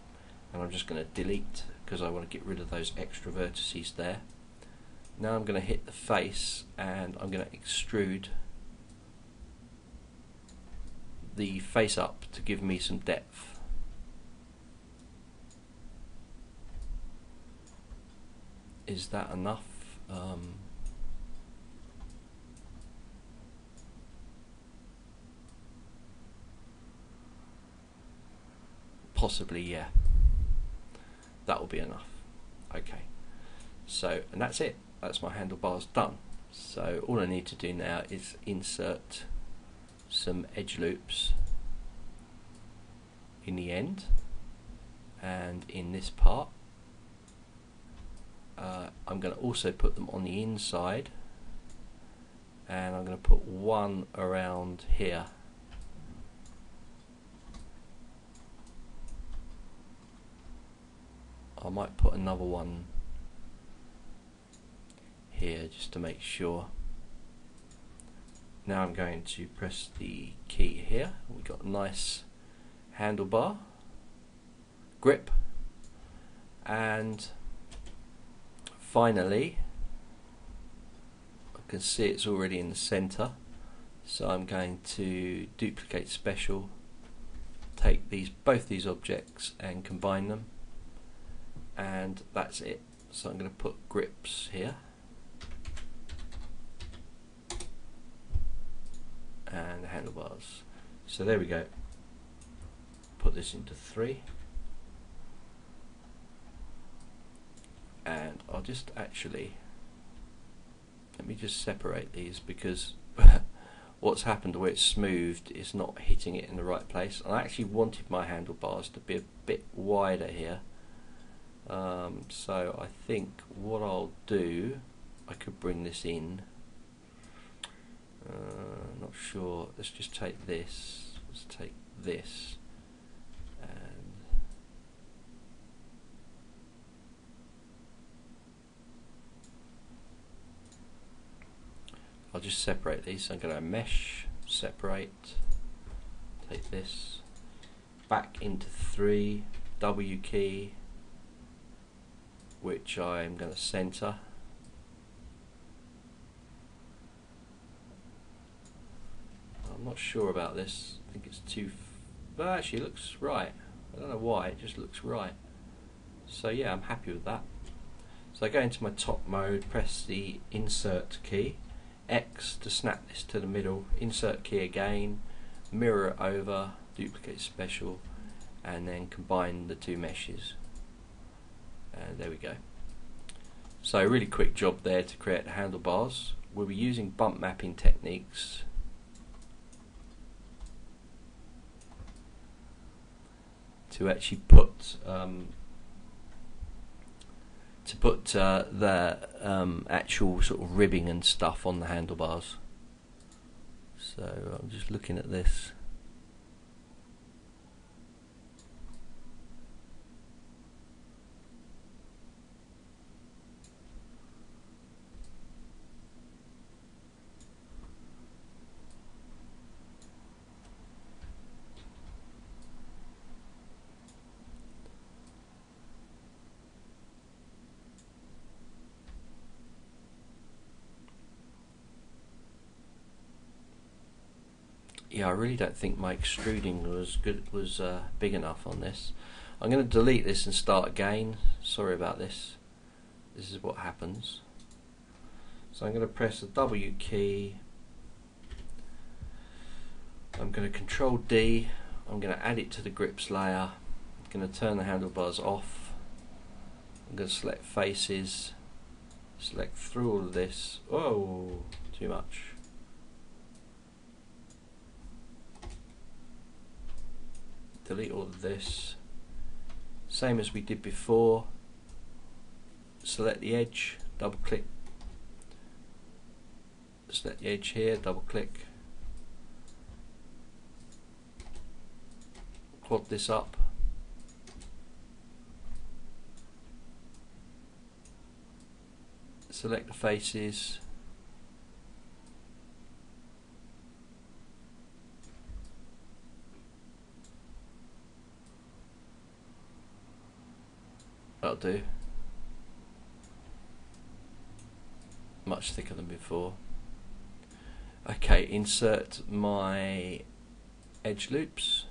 and I'm just going to delete because I want to get rid of those extra vertices there. Now I'm going to hit the face and I'm going to extrude the face up to give me some depth. Is that enough? Possibly, yeah. That will be enough. Okay. So, and that's it. That's my handlebars done. So all I need to do now is insert some edge loops in the end and in this part. I'm going to also put them on the inside, and I'm going to put one around here. I might put another one here just to make sure. Now I'm going to press the key here. We've got a nice handlebar grip, and finally I can see it's already in the center, so I'm going to duplicate special, take both these objects and combine them, and that's it. So I'm going to put grips here and the handlebars. So there we go. Put this into 3, and I'll just actually, let me just separate these because what's happened where it's smoothed is not hitting it in the right place. I actually wanted my handlebars to be a bit wider here, so I think what I'll do, I could bring this in. Not sure. Let's just take this. Let's take this, and I'll just separate these. So I'm going to mesh, separate, take this back into 3, W key, which I'm going to center. I'm not sure about this. I think it's too. Well, actually, it looks right. I don't know why. It just looks right. So yeah, I'm happy with that. So I go into my top mode, press the insert key, X to snap this to the middle, insert key again, mirror it over, duplicate special, and then combine the two meshes. And there we go. So really quick job there to create the handlebars. We'll be using bump mapping techniques to actually put the actual sort of ribbing and stuff on the handlebars. So I'm just looking at this. Yeah, I really don't think my extruding was big enough on this. I'm going to delete this and start again. Sorry about this. This is what happens. So I'm going to press the W key. I'm going to Control D. I'm going to add it to the grips layer. I'm going to turn the handlebars off. I'm going to select faces. Select through all of this. Oh, too much. Delete all of this. Same as we did before. Select the edge, double click. Select the edge here, double click. Quad this up. Select the faces. That'll do. Much thicker than before. Okay, insert my edge loops.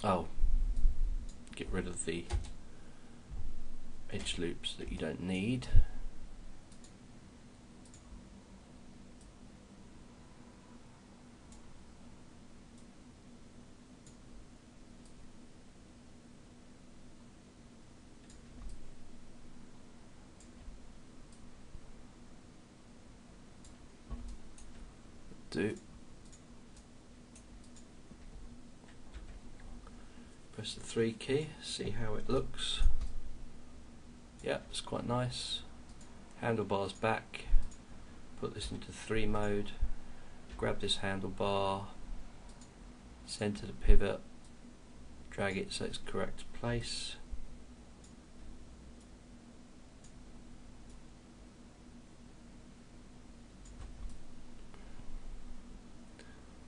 Oh, get rid of the edge loops that you don't need. Do. Press the 3 key, see how it looks. Yeah, it's quite nice. Handlebars back. Put this into 3 mode. Grab this handlebar. Center the pivot. Drag it so it's correct place.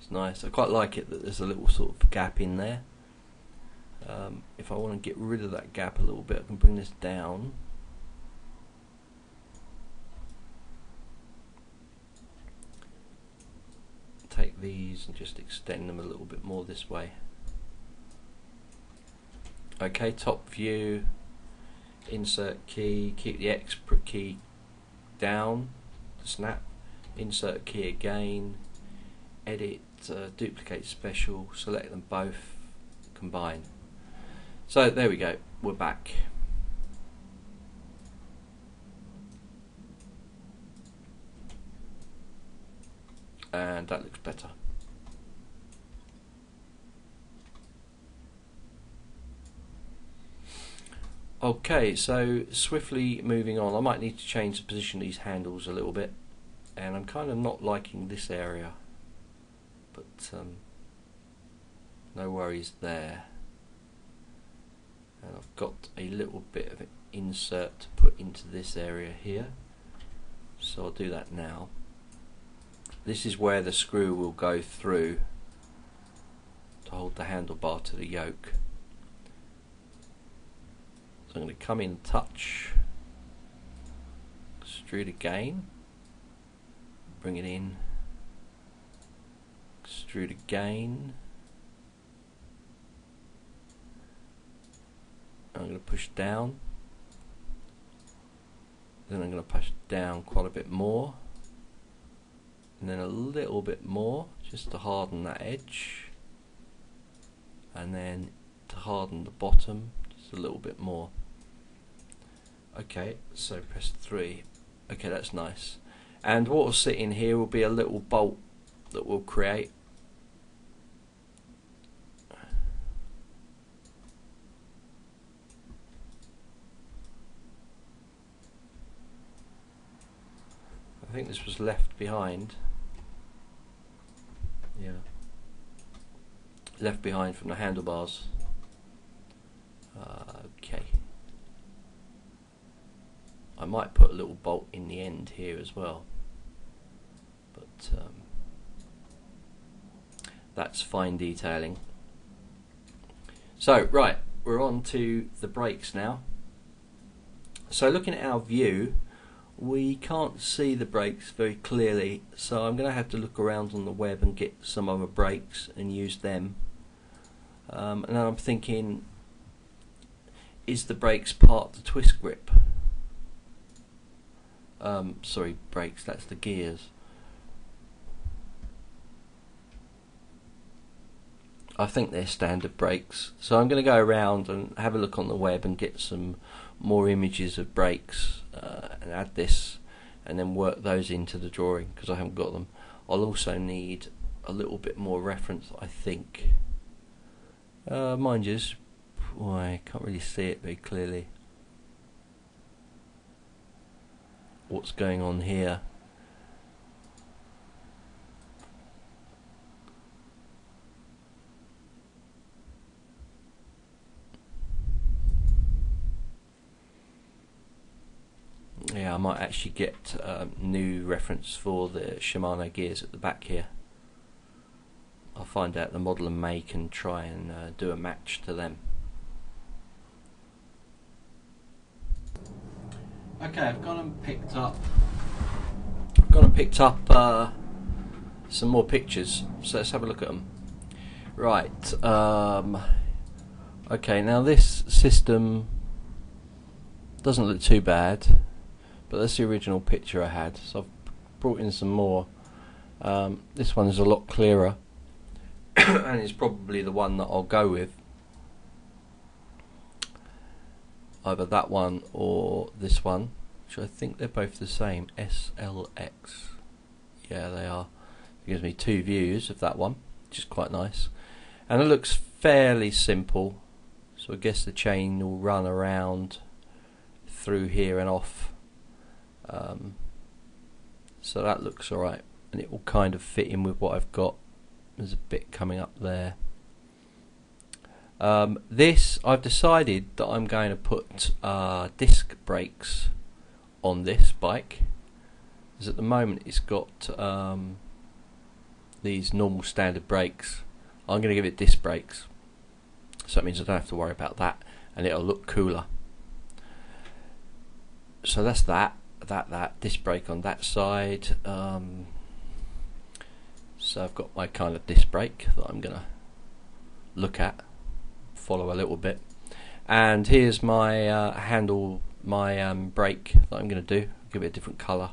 It's nice. I quite like it that there's a little sort of gap in there. If I want to get rid of that gap a little bit, I can bring this down. Take these and just extend them a little bit more this way. Okay, top view, insert key, keep the X key down to snap, insert key again, edit, duplicate special, select them both, combine. So there we go, we're back. And that looks better. Okay, so swiftly moving on, I might need to change the position of these handles a little bit, and I'm kind of not liking this area, but no worries there. And I've got a little bit of an insert to put into this area here, so I'll do that now. This is where the screw will go through to hold the handlebar to the yoke. So I'm going to come in and touch, extrude again, bring it in, extrude again. I'm going to push down, then I'm going to push down quite a bit more, and then a little bit more just to harden that edge, and then to harden the bottom just a little bit more. Okay, so press 3. Okay, that's nice. And what will sit in here will be a little bolt that we'll create. I think this was left behind. Yeah. Left behind from the handlebars. Okay. I might put a little bolt in the end here as well, but that's fine detailing. So right, we're on to the brakes now. So looking at our view, we can't see the brakes very clearly, so I'm going to have to look around on the web and get some other brakes and use them. And then I'm thinking, is the brakes part the twist grip? Sorry, brakes, that's the gears. I think they're standard brakes, so I'm going to go around and have a look on the web and get some more images of brakes and add this and then work those into the drawing because I haven't got them. I'll also need a little bit more reference, I think. Mind you, I can't really see it very clearly. What's going on here? Yeah, I might actually get new reference for the Shimano gears at the back here. I'll find out the model and make and try and do a match to them. Okay, I've gone and picked up some more pictures, so let's have a look at them. Right, okay, now this system doesn't look too bad, but that's the original picture I had, so I've brought in some more. This one is a lot clearer and it's probably the one that I'll go with. Either that one or this one, which I think they're both the same, SLX. Yeah, they are. It gives me two views of that one, which is quite nice. And it looks fairly simple, so I guess the chain will run around through here and off. So that looks alright, and it will kind of fit in with what I've got. There's a bit coming up there. This, I've decided that I'm going to put disc brakes on this bike, because at the moment it's got these normal standard brakes. I'm going to give it disc brakes, so that means I don't have to worry about that, and it'll look cooler. So that's that disc brake on that side. So I've got my kind of disc brake that I'm going to look at, follow a little bit, and here's my handle, my brake that I'm going to do. Give it a different colour,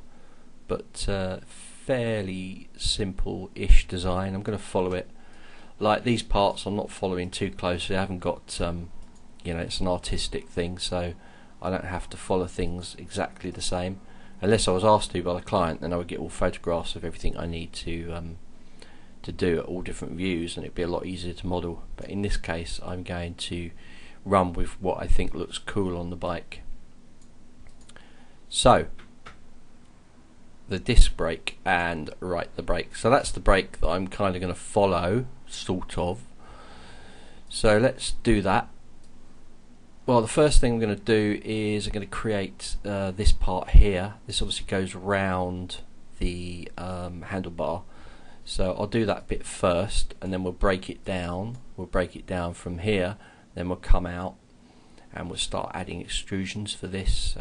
but fairly simple-ish design. I'm going to follow it. Like these parts, I'm not following too closely. I haven't got, you know, it's an artistic thing, so I don't have to follow things exactly the same. Unless I was asked to by the client, then I would get all photographs of everything I need to do at all different views, and it'd be a lot easier to model. But in this case, I'm going to run with what I think looks cool on the bike. So the disc brake and the brake. So that's the brake that I'm kind of going to follow, sort of. So let's do that. Well, the first thing I'm going to do is I'm going to create this part here. This obviously goes round the handlebar. So I'll do that bit first, and then we'll break it down. We'll break it down from here, then we'll come out, and we'll start adding extrusions for this,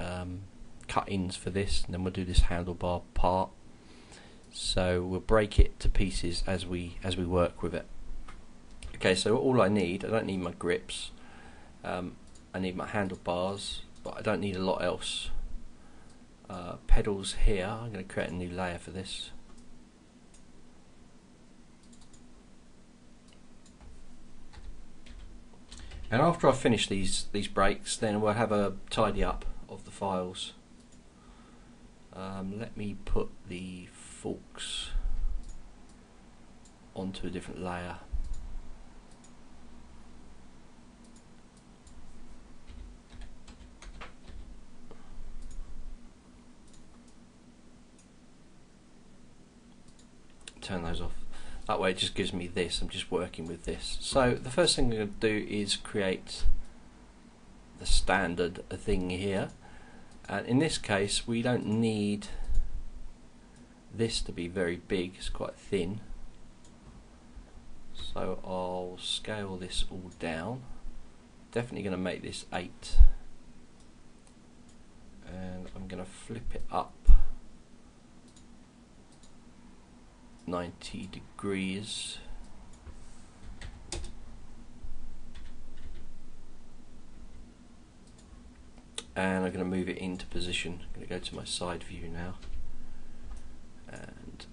cut-ins for this, and then we'll do this handlebar part. So we'll break it to pieces as we work with it. Okay, so all I don't need my grips, I need my handlebars, but I don't need a lot else. Pedals here, I'm going to create a new layer for this. And after I finish these brakes, then we'll have a tidy up of the files. Let me put the forks onto a different layer. Turn those off. That way it just gives me this, I'm just working with this. So the first thing I'm going to do is create the standard thing here. And in this case we don't need this to be very big, it's quite thin. So I'll scale this all down. Definitely going to make this 8. And I'm going to flip it up 90 degrees. And I'm going to move it into position. I'm going to go to my side view now and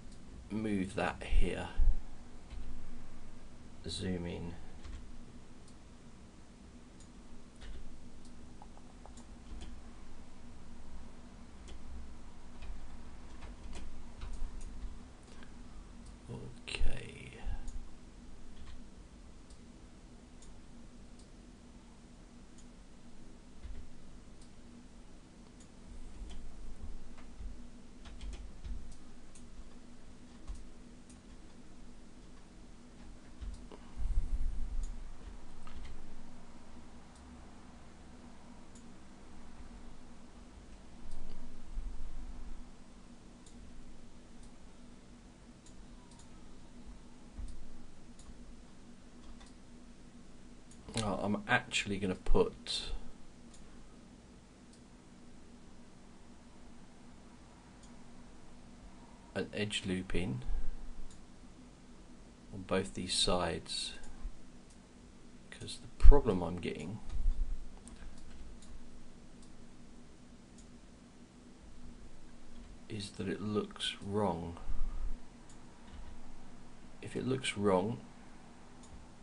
move that here. Zoom in. Okay. I'm actually going to put an edge loop in on both these sides, because the problem I'm getting is that it looks wrong. If it looks wrong,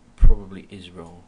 it probably is wrong.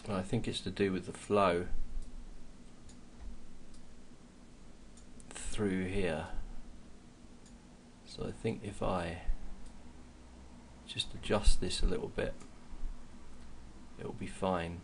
I think it's to do with the flow through here. So I think if I just adjust this a little bit, it will be fine.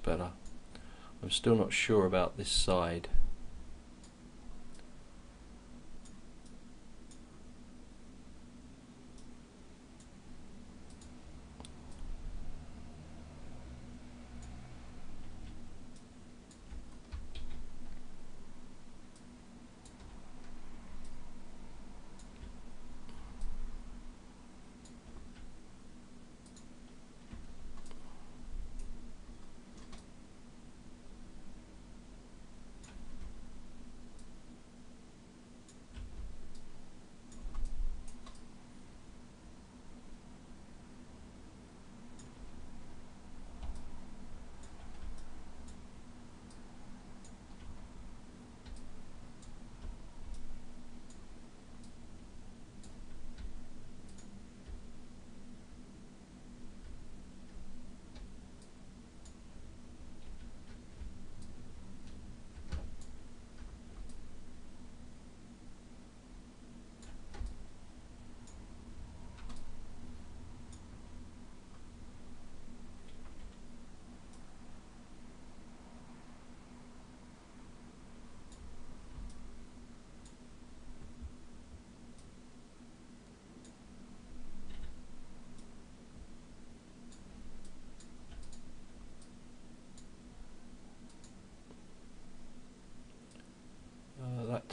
Better. I'm still not sure about this side.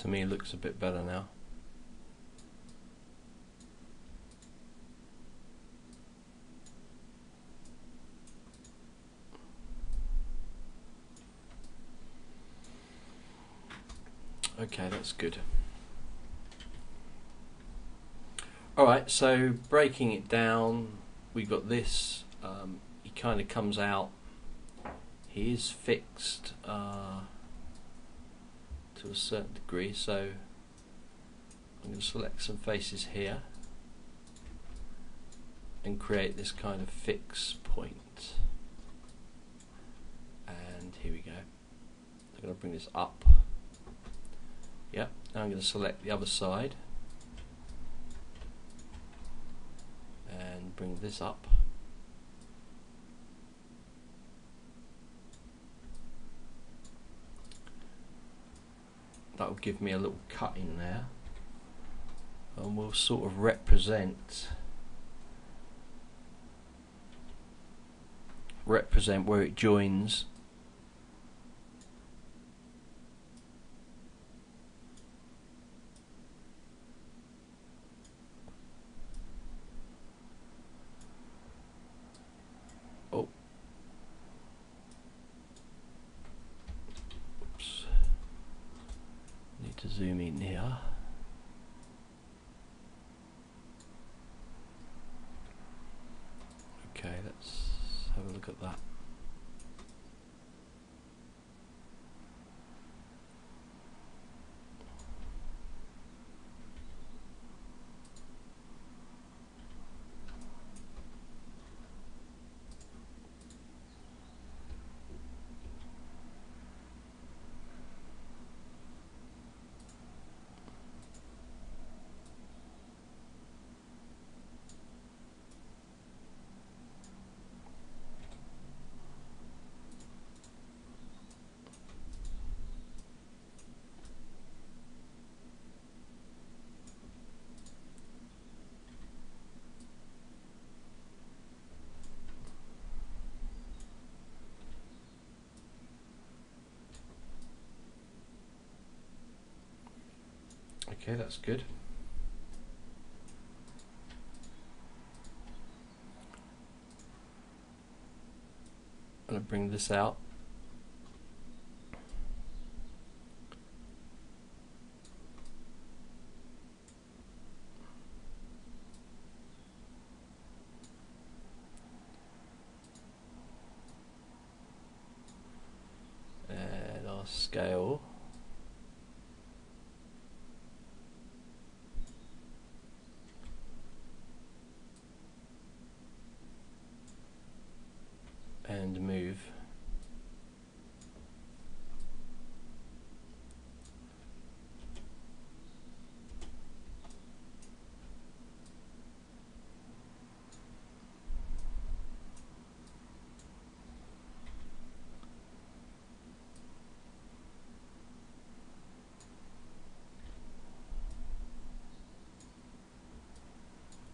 to me looks a bit better now. Okay, that's good. Alright, so breaking it down, we've got this, he kind of comes out, he is fixed to a certain degree, so I'm going to select some faces here and create this kind of fix point. And here we go. I'm going to bring this up. Yep, now I'm going to select the other side and bring this up. That will give me a little cut in there, and we'll sort of represent where it joins. Oh, oops. Need to zoom in here. Okay, let's have a look at that. Okay, that's good. I'm going to bring this out. And our scale. And move.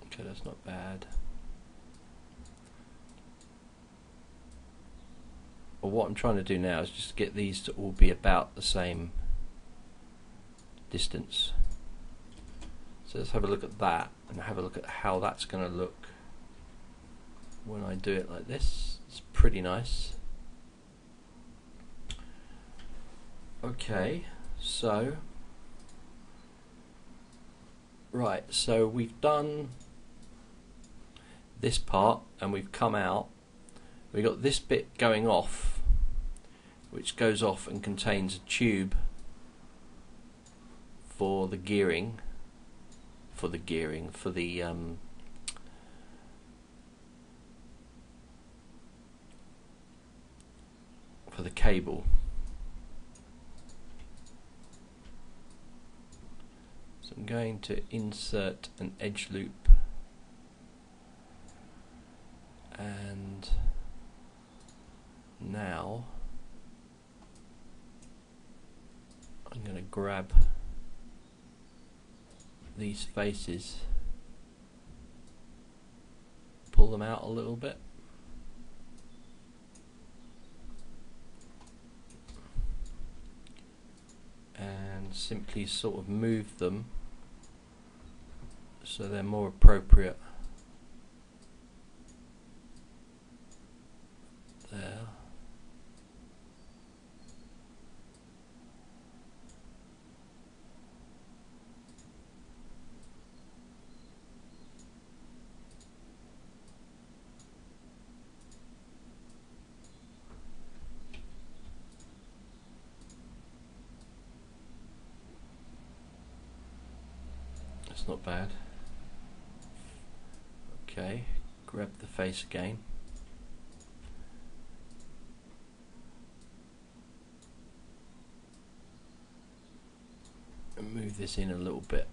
Okay, that's not bad. But what I'm trying to do now is just get these to all be about the same distance. So let's have a look at that and have a look at how that's going to look when I do it like this. It's pretty nice. Okay, so right, so we've done this part and we've come out. We've got this bit going off, which goes off and contains a tube for the gearing, for the cable. So I'm going to insert an edge loop and now I'm going to grab these faces, pull them out a little bit, and can simply sort of move them so they're more appropriate there. That's not bad. Okay, grab the face again. And move this in a little bit.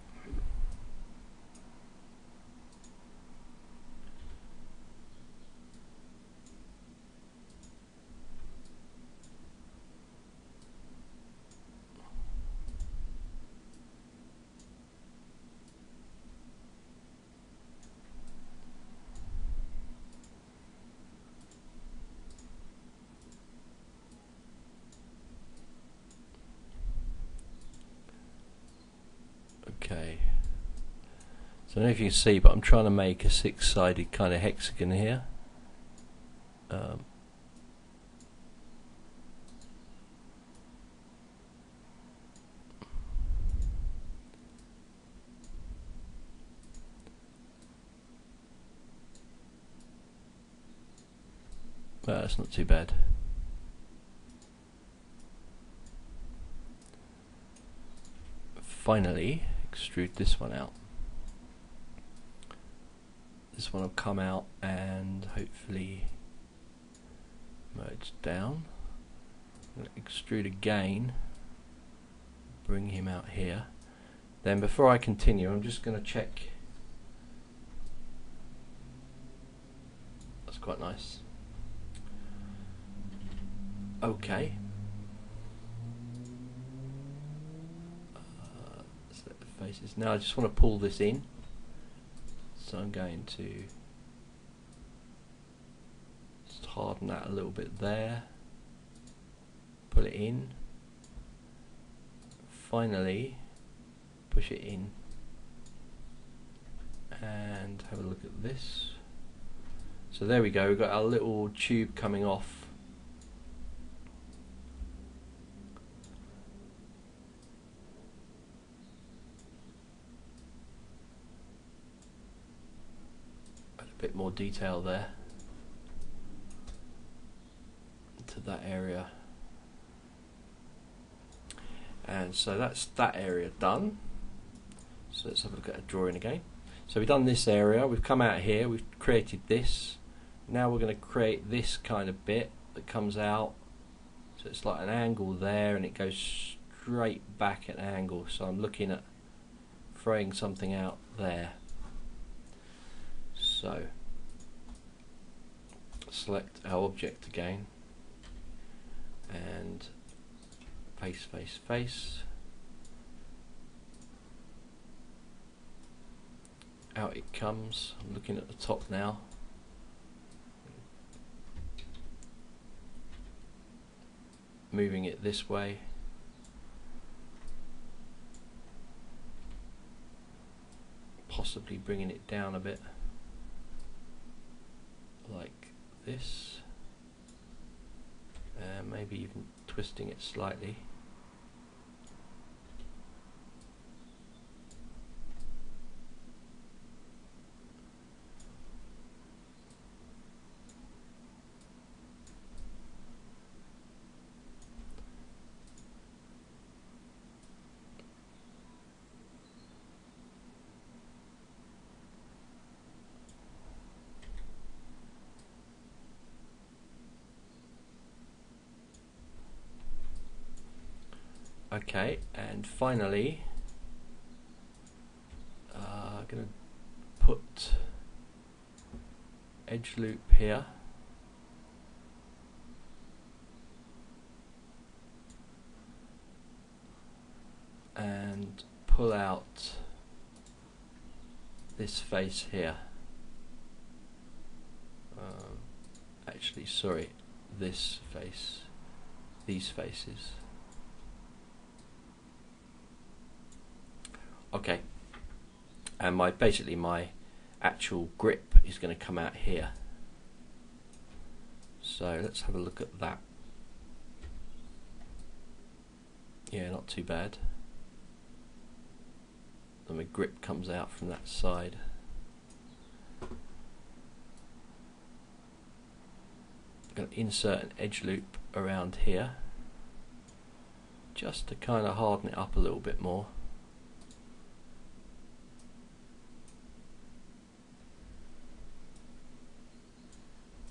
Okay, so I don't know if you can see, but I'm trying to make a six-sided kind of hexagon here. Well, that's not too bad. Finally, extrude this one out. This one will come out and hopefully merge down. I'm going to extrude again, bring him out here. Then before I continue, I'm just going to check. That's quite nice. Okay. Select the faces. Now I just want to pull this in. So I'm going to just harden that a little bit there. Pull it in. Finally, push it in. And have a look at this. So there we go, we've got our little tube coming off. Bit more detail there to that area, and so that's that area done. So let's have a look at a drawing again. So we've done this area, we've come out here, we've created this. Now we're going to create this kind of bit that comes out, so it's like an angle there and it goes straight back at an angle, so I'm looking at throwing something out there. So select our object again and face, face, face. Out it comes. I'm looking at the top now. Moving it this way. Possibly bringing it down a bit. Like this, maybe even twisting it slightly. Okay, and finally I'm going to put edge loop here, and pull out this face here. Actually, sorry, this face, these faces. Okay, and basically my actual grip is going to come out here. So let's have a look at that. Yeah, not too bad. And my grip comes out from that side. I'm going to insert an edge loop around here just to kind of harden it up a little bit more.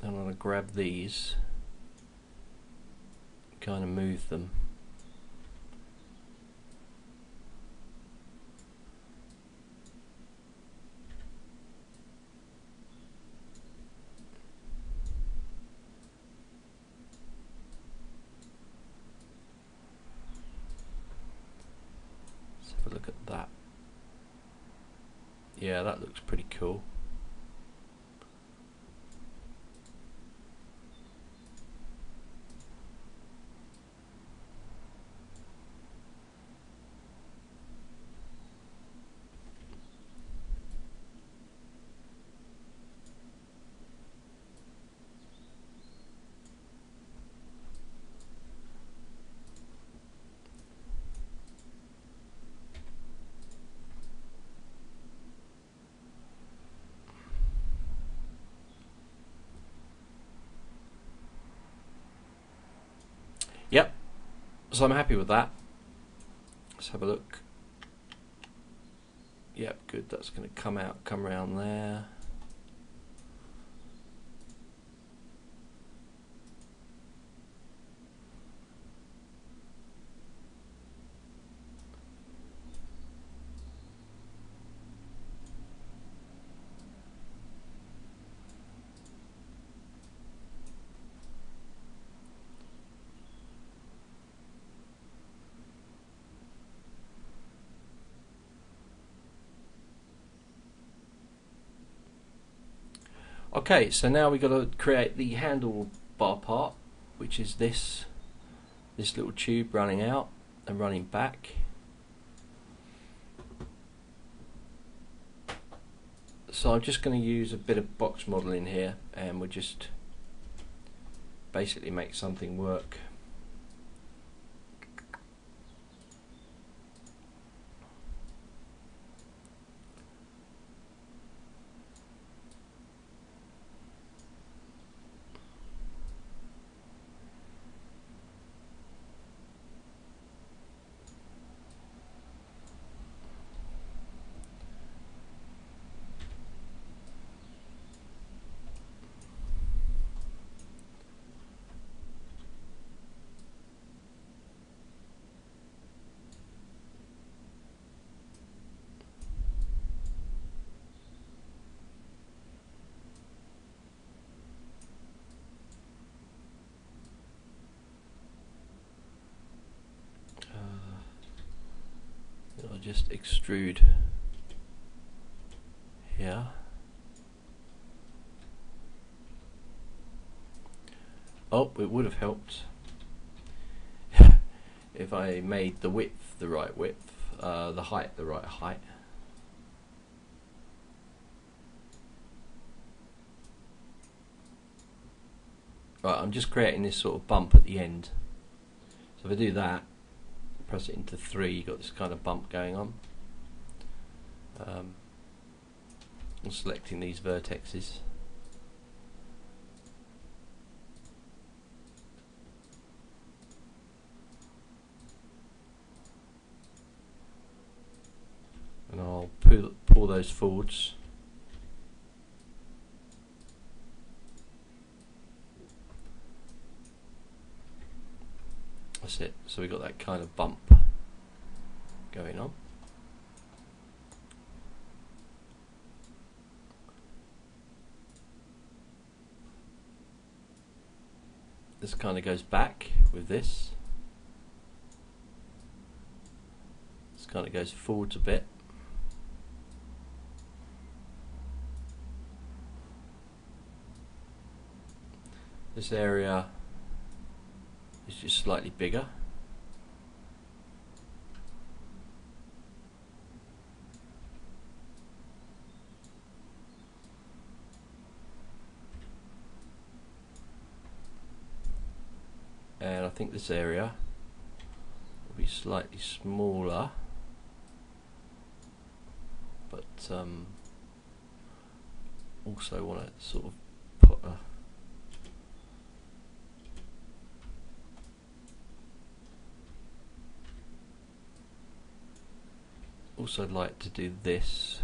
And I'm going to grab these, kind of move them. Let's have a look at that. Yeah, that looks pretty cool. Yep, so I'm happy with that. Let's have a look. Yep, good, that's going to come around there. Okay, so now we've got to create the handlebar part, which is this little tube running out and running back. So I'm just going to use a bit of box modeling here, and we'll just basically make something work. I'll just extrude here. Oh, it would have helped if I made the width the right width, the height the right height. Right, I'm just creating this sort of bump at the end. So if I do that, press it into 3, you've got this kind of bump going on. I'm selecting these vertexes. And I'll pull those forwards. That's it. So we've got that kind of bump going on. This kind of goes back with this. This kind of goes forwards a bit. This area is just slightly bigger. think this area will be slightly smaller, but also want to sort of put a also like to do this,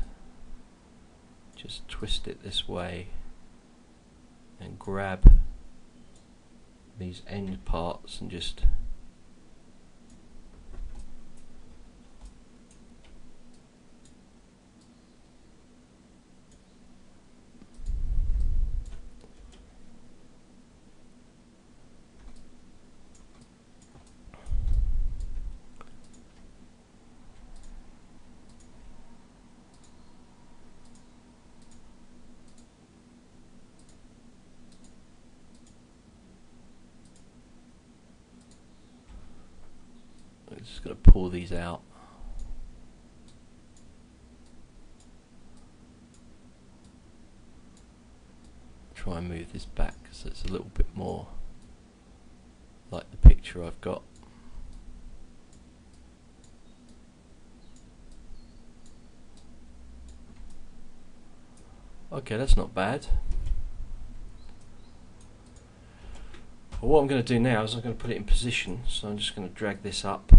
just twist it this way and grab these end parts and just just going to pull these out. Try and move this back so it's a little bit more like the picture I've got. Okay, that's not bad. Well, what I'm going to do now is I'm going to put it in position, so I'm just going to drag this up.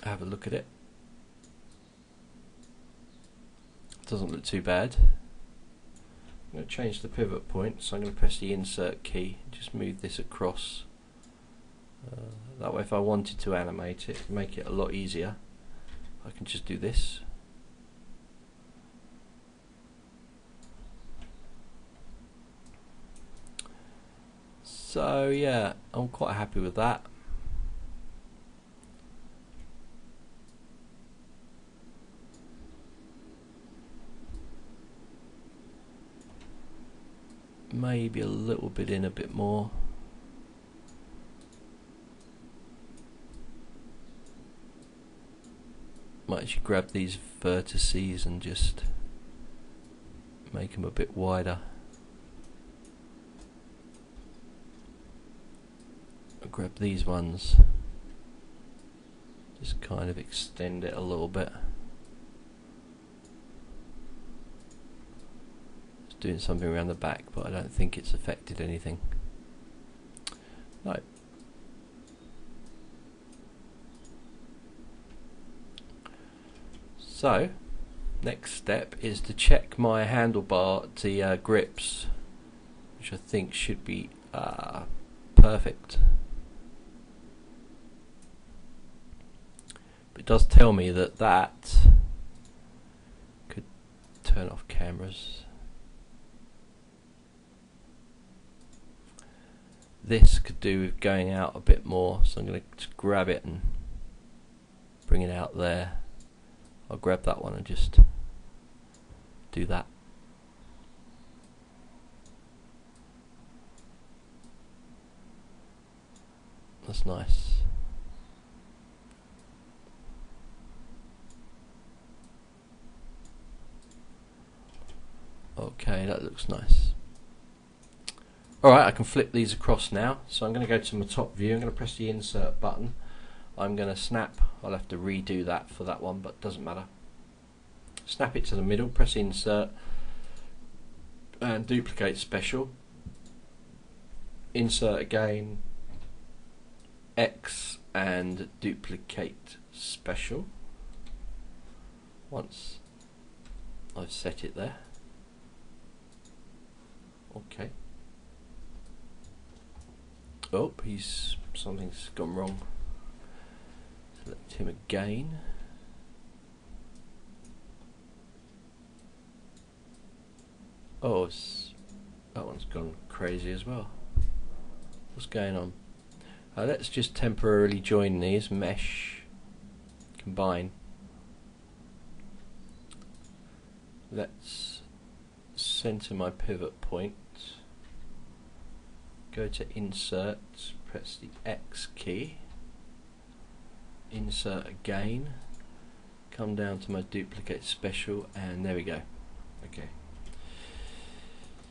Have a look at it. Doesn't look too bad. I'm going to change the pivot point, so I'm going to press the insert key, just move this across. That way if I wanted to animate it, make it a lot easier, I can just do this. So yeah, I'm quite happy with that. Maybe a little bit in a bit more. Might actually grab these vertices and just make them a bit wider. I'll grab these ones, just kind of extend it a little bit. Doing something around the back, but I don't think it's affected anything. No. So, next step is to check my handlebar, the grips, which I think should be perfect. But it does tell me that that could turn off cameras. This could do with going out a bit more, so I'm going to grab it and bring it out there. I'll grab that one and just do that. That's nice. Okay, that looks nice. Alright, I can flip these across now, so I'm going to go to my top view. I'm going to press the insert button. I'm going to snap, I'll have to redo that for that one, but it doesn't matter. Snap it to the middle, press insert and duplicate special. Insert again, X and duplicate special. Once I've set it there. Okay. Oh, something's gone wrong. Select him again. Oh, that one's gone crazy as well. What's going on? Let's just temporarily join these. Mesh, combine. Let's center my pivot point. Go to insert, press the X key, insert again, come down to my duplicate special, and there we go. Okay,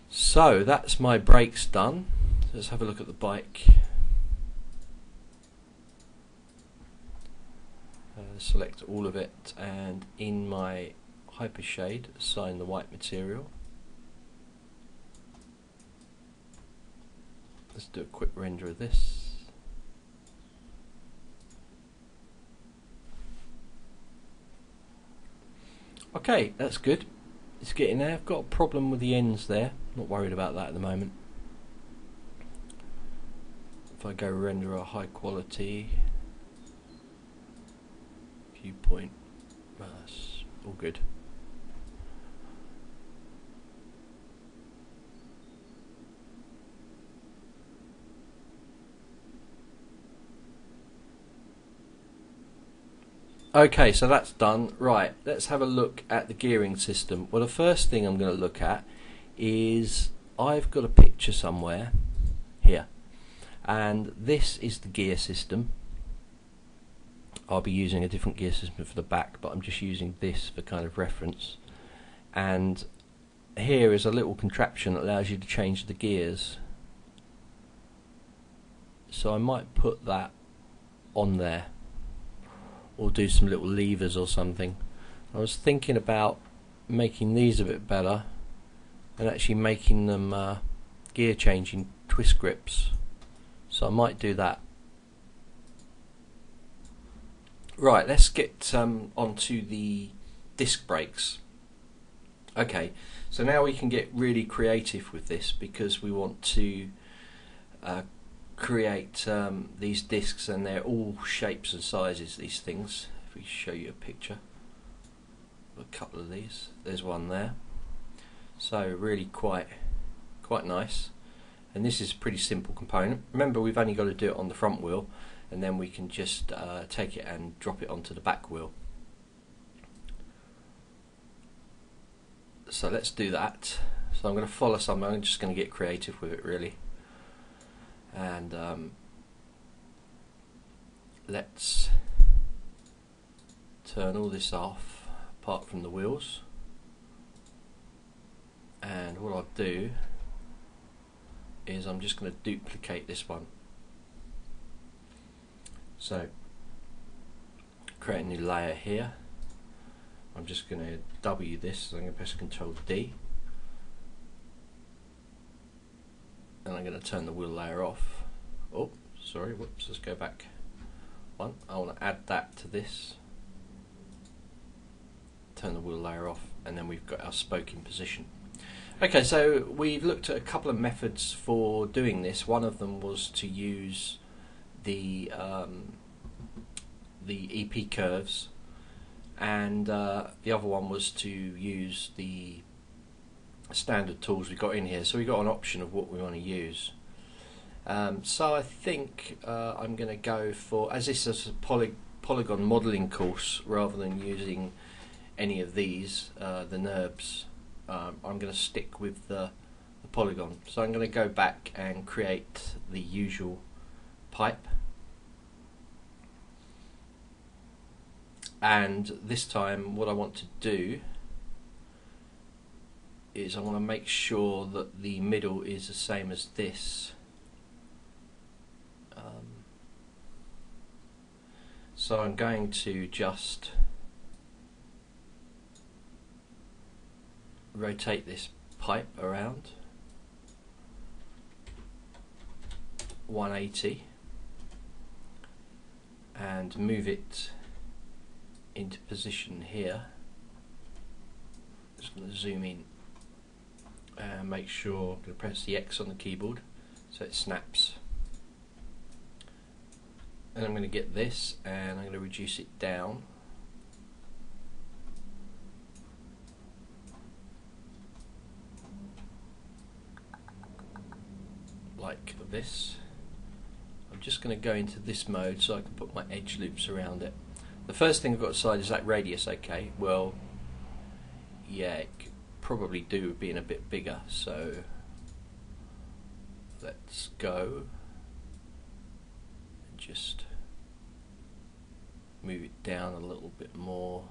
so that's my brakes done. Let's have a look at the bike. Select all of it, and in my hypershade assign the white material. Let's do a quick render of this. Okay, that's good. It's getting there. I've got a problem with the ends there. Not worried about that at the moment. If I go render a high quality viewpoint, that's all good. Okay, so that's done. Right, let's have a look at the gearing system. Well, the first thing I'm going to look at is I've got a picture somewhere here, and this is the gear system. I'll be using a different gear system for the back, but I'm just using this for kind of reference. And here is a little contraption that allows you to change the gears. So I might put that on there, or do some little levers or something. I was thinking about making these a bit better and actually making them gear changing twist grips, so I might do that. Right, let's get onto the disc brakes. Okay, so now we can get really creative with this, because we want to create these discs, and they're all shapes and sizes, these things. If we show you a picture of a couple of these, there's one there. So really quite nice, and this is a pretty simple component. Remember, we've only got to do it on the front wheel, and then we can just take it and drop it onto the back wheel. So let's do that. So I'm going to follow something. I'm just going to get creative with it, really. And let's turn all this off apart from the wheels, and what I'll do is I'm just going to duplicate this one. So create a new layer here. I'm just going to W this, so I'm going to press Ctrl D, and I'm going to turn the wheel layer off. Oh, sorry, whoops, let's go back one. I want to add that to this, turn the wheel layer off, and then we've got our spoke in position. Okay, so we've looked at a couple of methods for doing this. One of them was to use the EP curves, and the other one was to use the standard tools we got in here. So we got an option of what we want to use. So I think I'm going to go for, as this is a Polygon modelling course, rather than using any of these, the NURBS, I'm going to stick with the Polygon. So I'm going to go back and create the usual pipe, and this time what I want to do is I want to make sure that the middle is the same as this. So I'm going to just rotate this pipe around 180 and move it into position here. Just going to zoom in and make sure, I'm going to press the X on the keyboard so it snaps. And I'm going to get this, and I'm going to reduce it down. Like this. I'm just going to go into this mode so I can put my edge loops around it. The first thing I've got to decide, is that radius okay? Well, yeah, it could probably do with being a bit bigger, so let's go and just move it down a little bit more.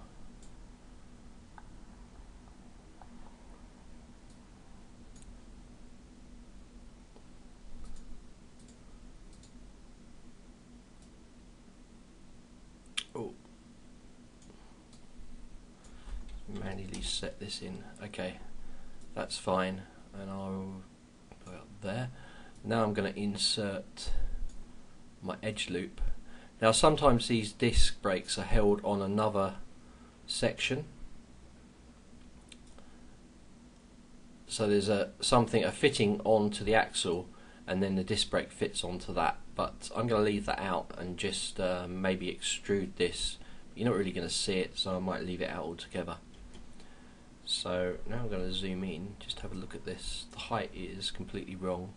manually set this in. Okay, that's fine, and I'll put it up there. Now I'm going to insert my edge loop. Now sometimes these disc brakes are held on another section, so there's a fitting onto the axle, and then the disc brake fits onto that, but I'm going to leave that out and just maybe extrude this. You're not really going to see it, so I might leave it out altogether. So now I'm going to zoom in, just have a look at this. The height is completely wrong.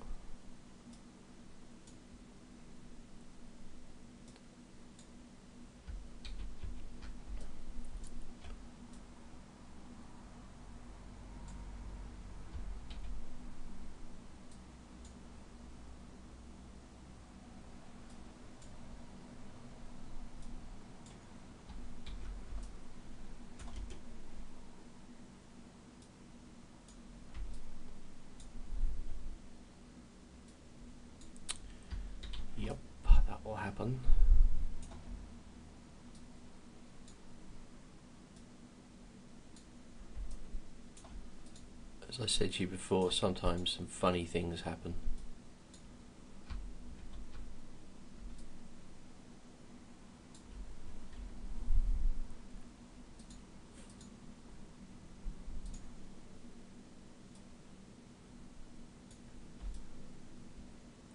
Yep, that will happen. As I said to you before, sometimes some funny things happen.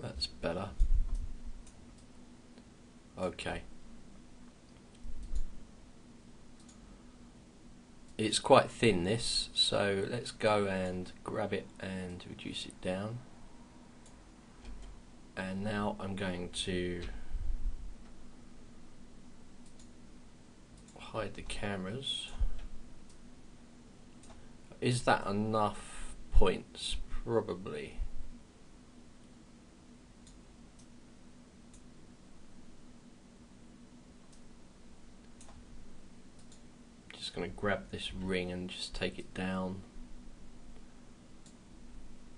That's better. Okay. It's quite thin, this, so let's go and grab it and reduce it down. And now I'm going to hide the cameras. Is that enough points? Probably. Just going to grab this ring and just take it down.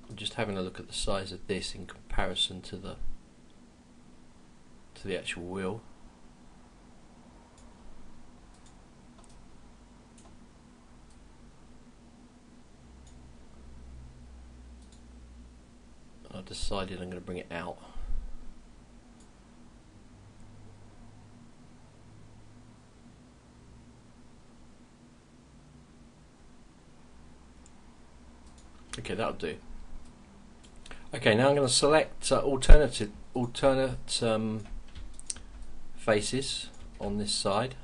I'm just having a look at the size of this in comparison to the actual wheel. I've decided I'm going to bring it out. Okay, that'll do. Okay, now I'm going to select alternate faces on this side.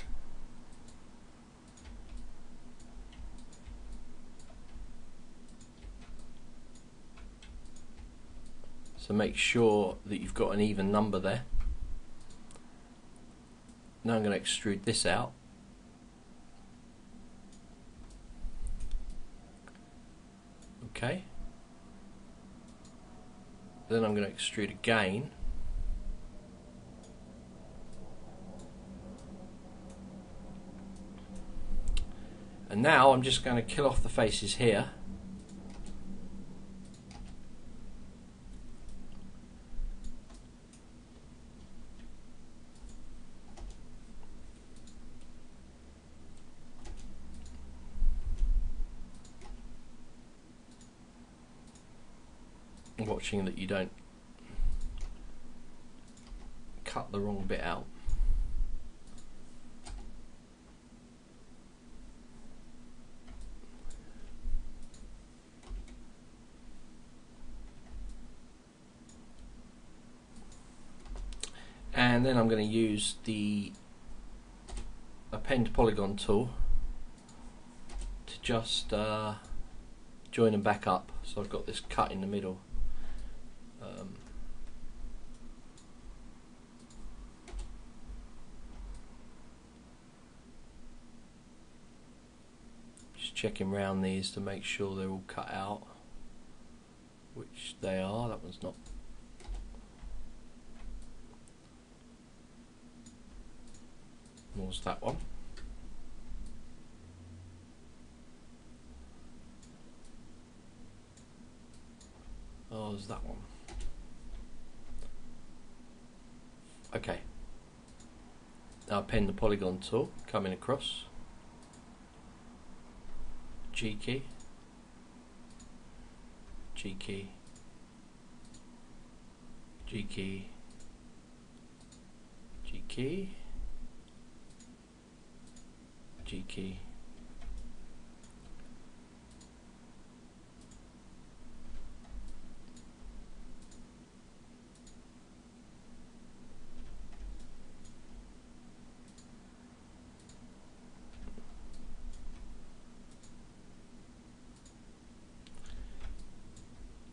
So make sure that you've got an even number there. Now I'm going to extrude this out. Okay. Then I'm going to extrude again. And now I'm just going to kill off the faces here. Watching that you don't cut the wrong bit out. And then I'm going to use the append polygon tool to just join them back up. So I've got this cut in the middle. Just checking round these to make sure they're all cut out, which they are. That one's not. What's that one? Oh, there's that one. Okay. Now append the polygon tool, coming across. G key, G key, G key, G key, G key.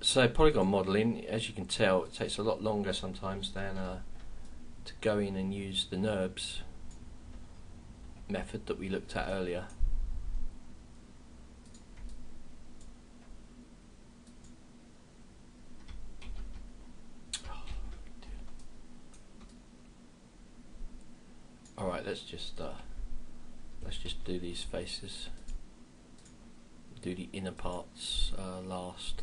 So polygon modelling, as you can tell, it takes a lot longer sometimes than to go in and use the NURBS method that we looked at earlier. Alright, let's just do these faces. Do the inner parts last.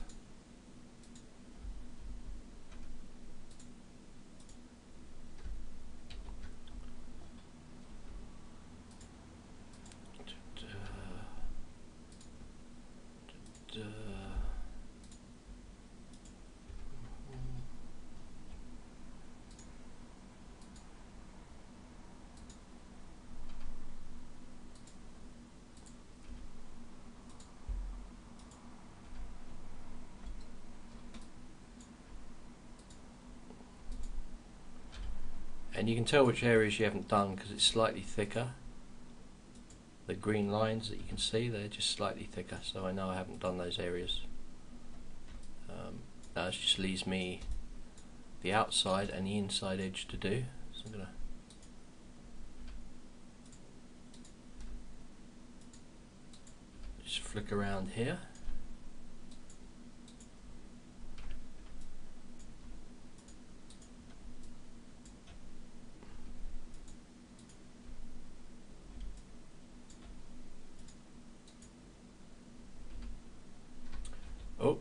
And you can tell which areas you haven't done because it's slightly thicker. The green lines that you can see, they're just slightly thicker, so I know I haven't done those areas. Now it just leaves me the outside and the inside edge to do. So I'm going to just flick around here. Oh.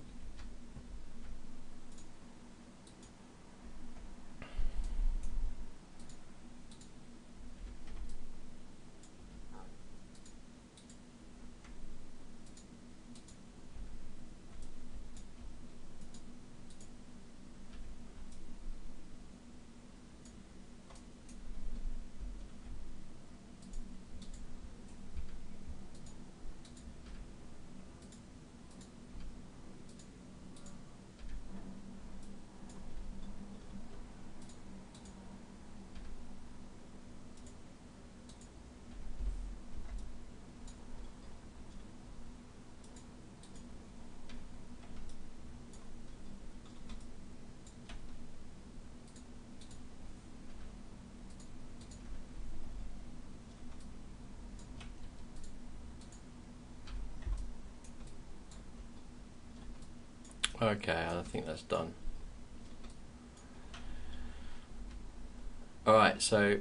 Okay, I think that's done. Alright, so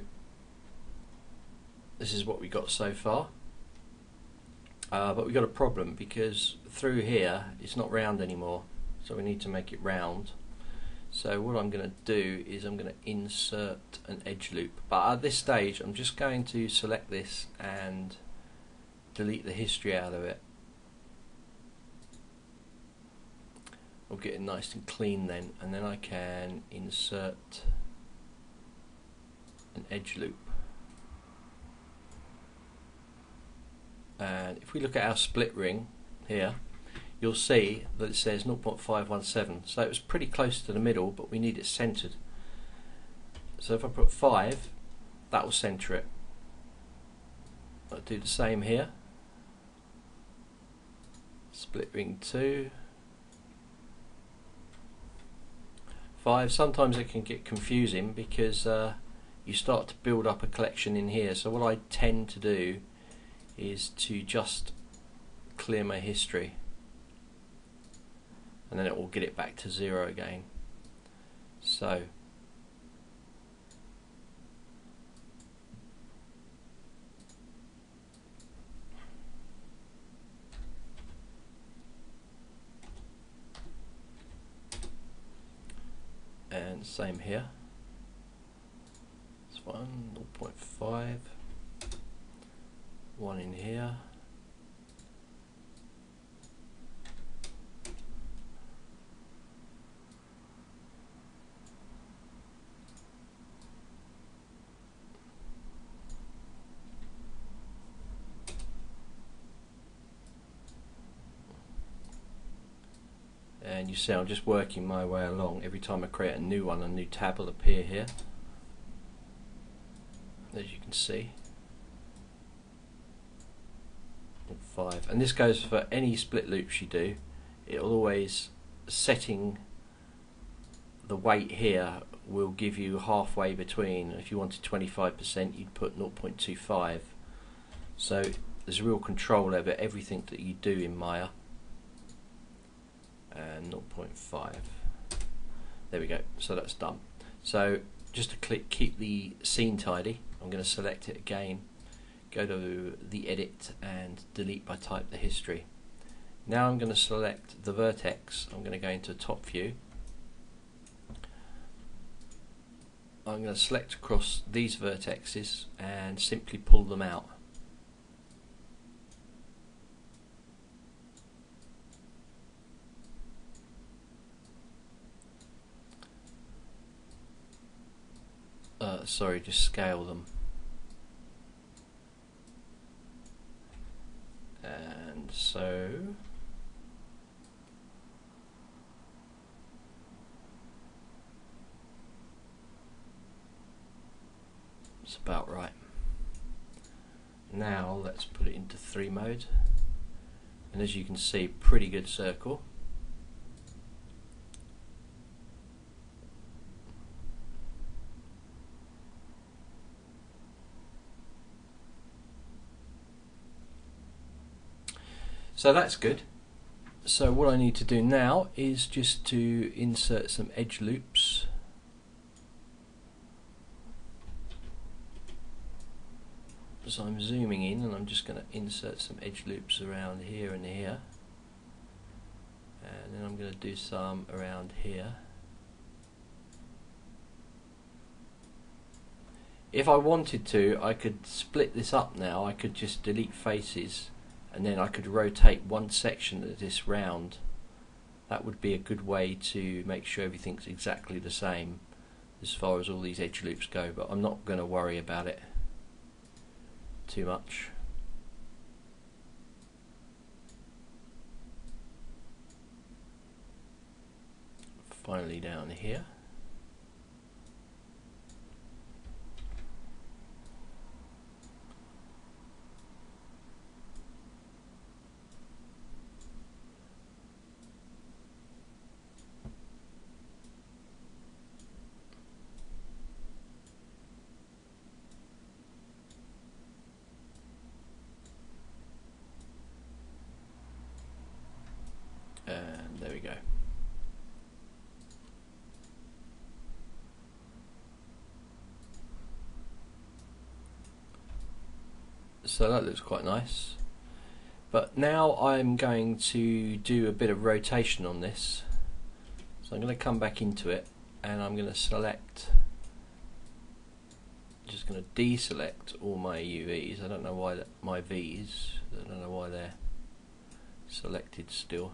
this is what we got so far. But we got a problem because through here it's not round anymore, so we need to make it round. So what I'm going to do is I'm going to insert an edge loop, but at this stage I'm just going to select this and delete the history out of it. We'll get it nice and clean then, and then I can insert an edge loop. And if we look at our split ring here, you'll see that it says 0.517, so it was pretty close to the middle, but we need it centered. So if I put 5, that will center it. I'll do the same here. Split ring 2, 5. Sometimes it can get confusing because you start to build up a collection in here, so what I tend to do is to just clear my history, and then it will get it back to 0 again. So and same here. This one, 0.5, one in here, and you see I'm just working my way along. Every time I create a new one, a new tab will appear here, as you can see. 5, and this goes for any split loops you do. It'll always, setting the weight here will give you halfway between. If you wanted 25%, you'd put 0.25. So there's real control over everything that you do in Maya. And 0.5. There we go. So that's done. So just to keep the scene tidy, I'm going to select it again. Go to the edit and delete by type the history. Now I'm going to select the vertex. I'm going to go into top view. I'm going to select across these vertexes and simply pull them out. Sorry, just scale them. And so it's about right. Now let's put it into 3 mode, and as you can see, pretty good circle. So that's good. So what I need to do now is just to insert some edge loops. So I'm zooming in and I'm just going to insert some edge loops around here and here. And then I'm going to do some around here. If I wanted to, I could split this up now. I could just delete faces, and then I could rotate one section of this round. That would be a good way to make sure everything's exactly the same as far as all these edge loops go, but I'm not going to worry about it too much. Finally down here. And there we go. So that looks quite nice. But now I'm going to do a bit of rotation on this. So I'm going to come back into it and I'm going to select, just going to deselect all my UVs. I don't know why my V's, I don't know why they're selected still.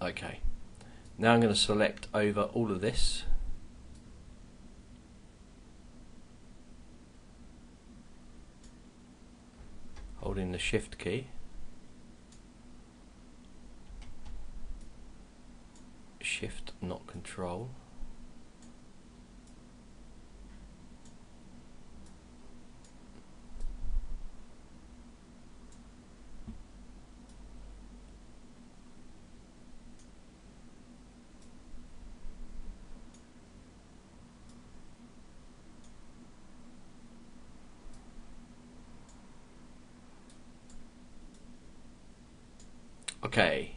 Okay, now I'm going to select over all of this. Holding the shift key. Shift, not control. Okay,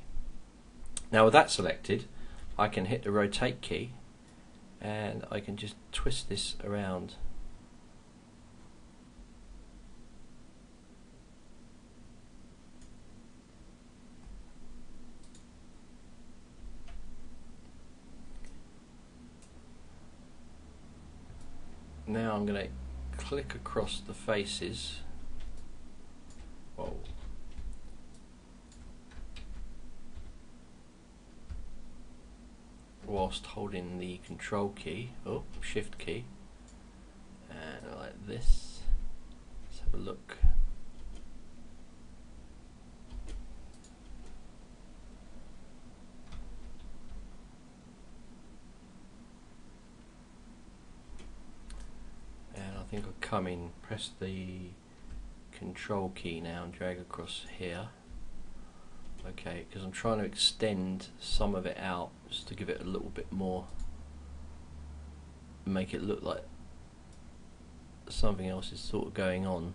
now with that selected, I can hit the rotate key and I can just twist this around. Now I'm going to click across the faces. Whoa. Whilst holding the control key, shift key. something like this. Let's have a look. And I think I'll come in, press the control key now and drag across here. Okay, because I'm trying to extend some of it out just to give it a little bit more, make it look like something else is sort of going on.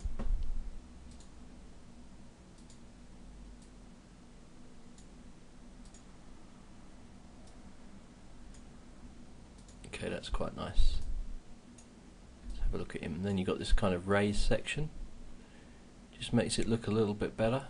Okay, that's quite nice. Let's have a look at him. And then you've got this kind of raised section. Just makes it look a little bit better.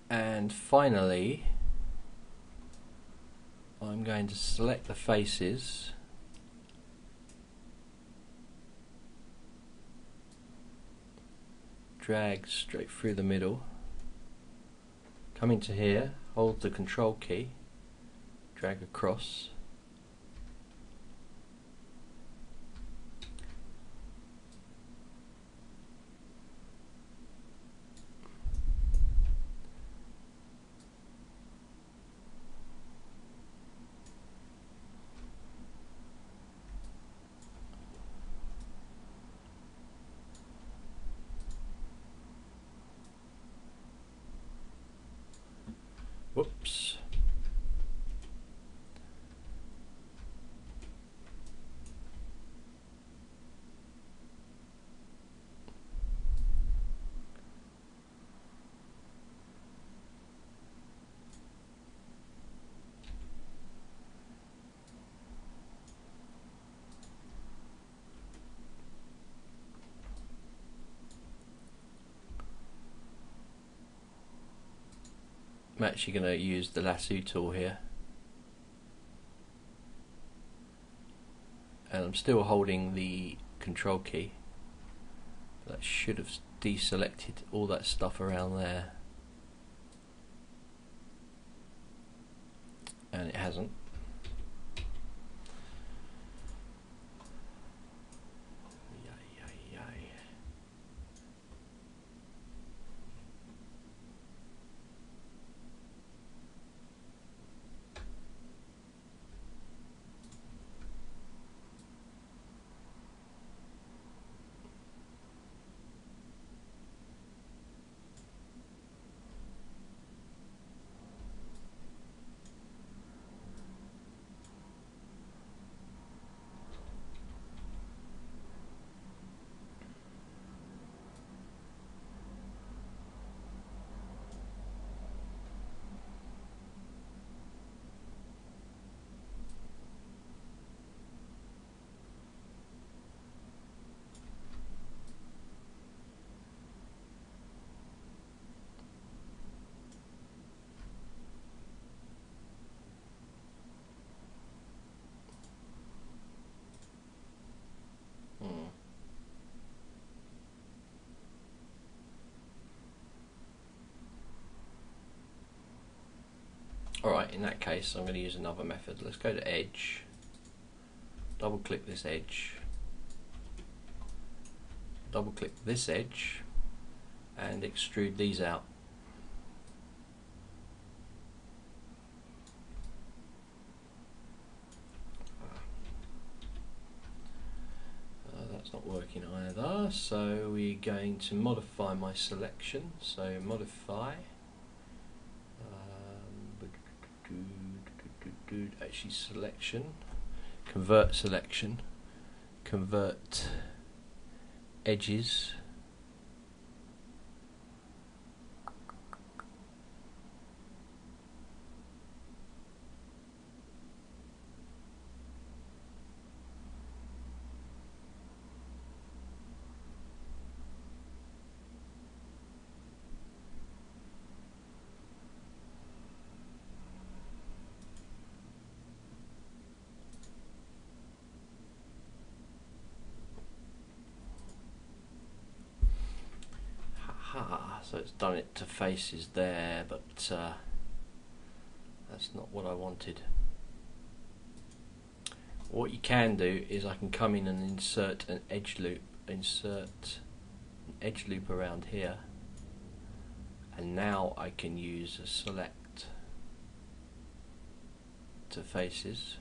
And finally, I'm going to select the faces, drag straight through the middle, come into here, hold the control key, drag across, whoops. I'm actually going to use the lasso tool here, and I'm still holding the control key. That should have deselected all that stuff around there, and it hasn't. Alright, in that case I'm going to use another method. Let's go to Edge, double click this edge, double click this edge, and extrude these out. That's not working either, so we're going to modify my selection. So modify, actually selection, convert edges, so it's done it to faces there, but that's not what I wanted. What you can do is I can come in and insert an edge loop, around here, and now I can use a select to faces.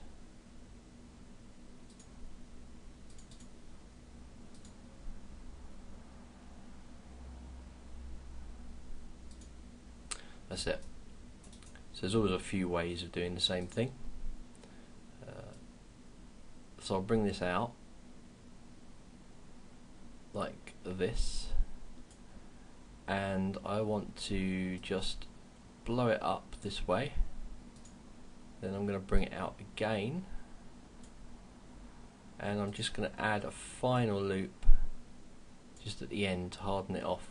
That's it. So there's always a few ways of doing the same thing. So I'll bring this out like this, and I want to just blow it up this way. Then I'm going to bring it out again, and I'm just going to add a final loop just at the end to harden it off.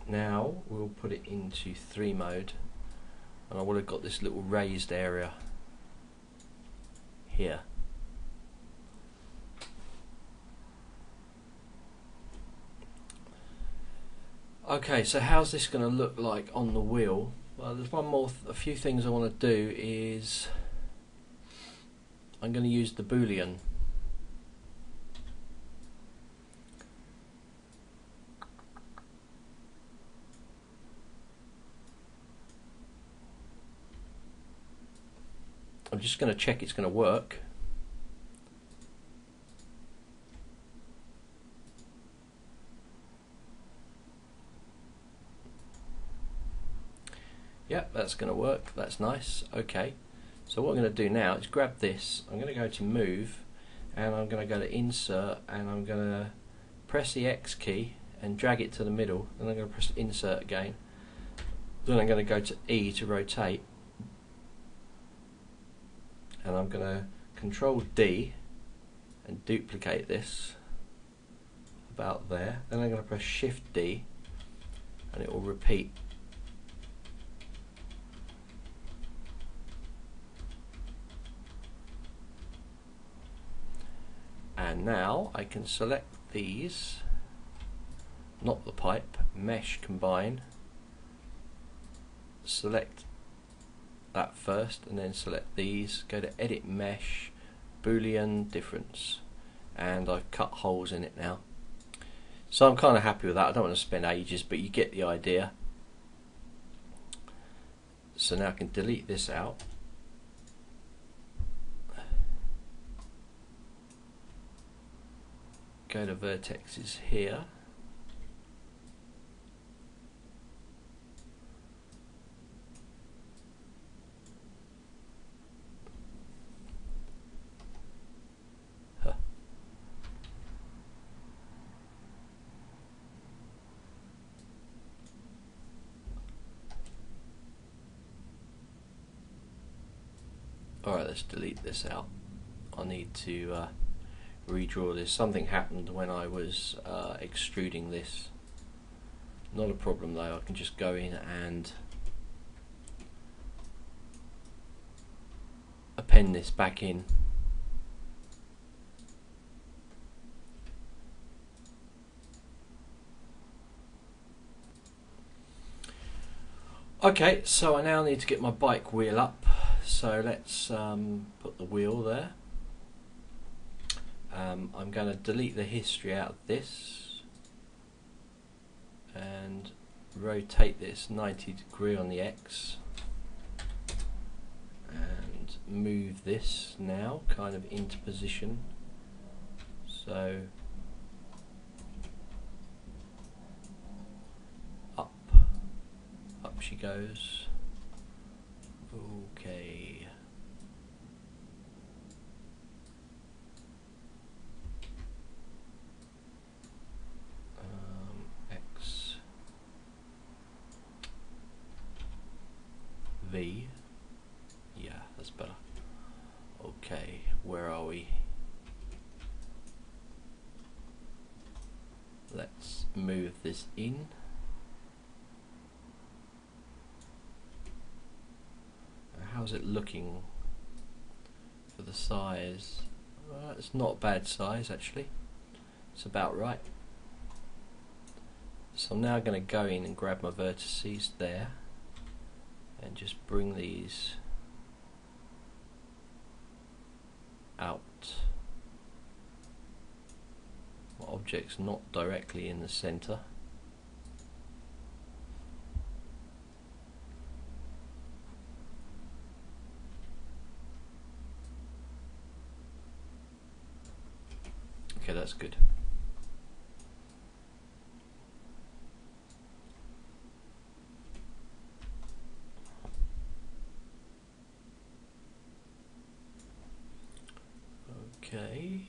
Now we'll put it into 3 mode, and I would have got this little raised area here. Okay, so how's this going to look like on the wheel? Well, there's a few things I want to do is I'm going to use the boolean. I'm just going to check it's going to work. Yep, that's going to work. That's nice. Okay, so what I'm going to do now is grab this. I'm going to go to move, and I'm going to go to insert, and I'm going to press the X key and drag it to the middle. Then I'm going to press insert again. Then I'm going to go to E to rotate, and I'm going to control D and duplicate this about there. Then I'm going to press shift D, and it will repeat. And now I can select these, not the pipe, mesh combine, select that first, and then select these, go to edit mesh, boolean difference, and I've cut holes in it now. So I'm kind of happy with that. I don't want to spend ages, but you get the idea. So now I can delete this out. Go to vertexes here. Alright, let's delete this out. I need to redraw this. Something happened when I was extruding this. Not a problem though, I can just go in and append this back in. Okay, so I now need to get my bike wheel up. So let's put the wheel there. I'm going to delete the history out of this and rotate this 90 degrees on the X and move this now kind of into position. So up she goes. Okay. X V. Yeah, that's better. Okay, where are we? Let's move this in. How's it looking for the size? It's not a bad size actually. It's about right. So I'm now going to go in and grab my vertices there and just bring these out. My object's not directly in the center. Okay, that's good. Okay.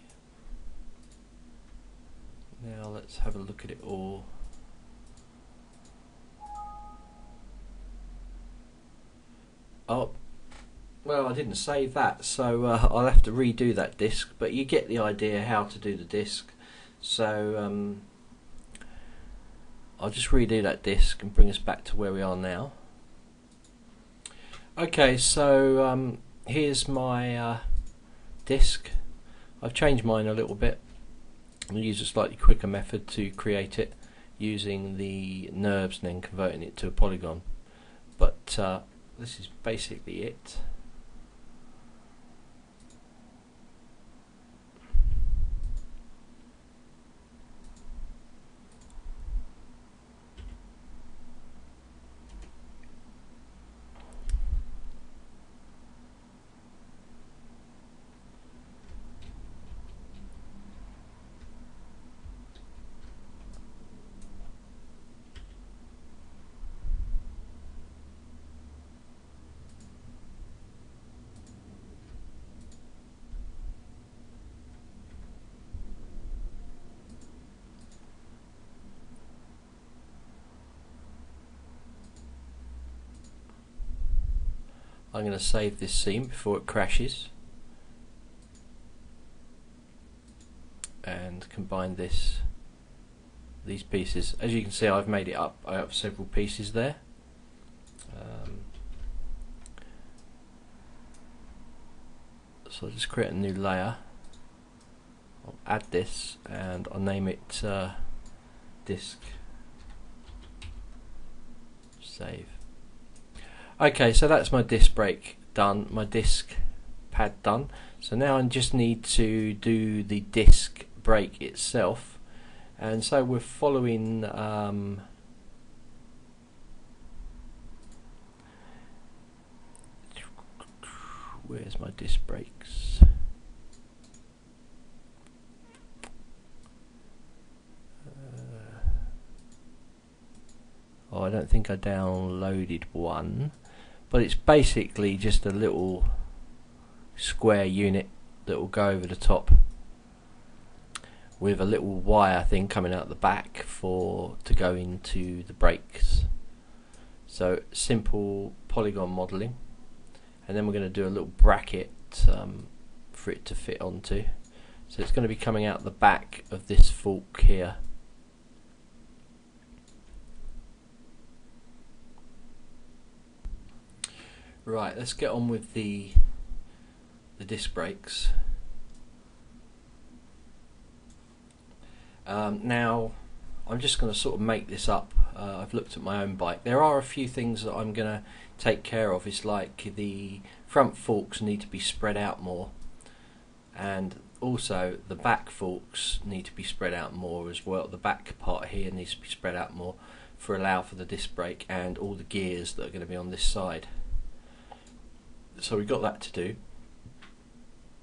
Now let's have a look at it all. Oh, well, I didn't save that, so I'll have to redo that disk, but you get the idea how to do the disk. So I'll just redo that disk and bring us back to where we are now. Okay, so here's my disk. I've changed mine a little bit. I'll use a slightly quicker method to create it using the NURBS and then converting it to a polygon. But this is basically it. I'm going to save this seam before it crashes and combine these pieces. As you can see, I've made it up. I have several pieces there. So I'll just create a new layer. I'll add this and I'll name it disk. Save. Okay, so that's my disc break done, my disc pad done. So now I just need to do the disc break itself, and so we're following where's my disc breaks? Oh, I don't think I downloaded one. But it's basically just a little square unit that will go over the top with a little wire thing coming out the back to go into the brakes. So simple polygon modelling, and then we're going to do a little bracket for it to fit onto. So it's going to be coming out the back of this fork here. Right, let's get on with the disc brakes. Now I'm just going to sort of make this up. I've looked at my own bike. There are a few things that I'm going to take care of. It's like the front forks need to be spread out more, and also the back forks need to be spread out more as well. The back part here needs to be spread out more for allow for the disc brake and all the gears that are going to be on this side. So we've got that to do,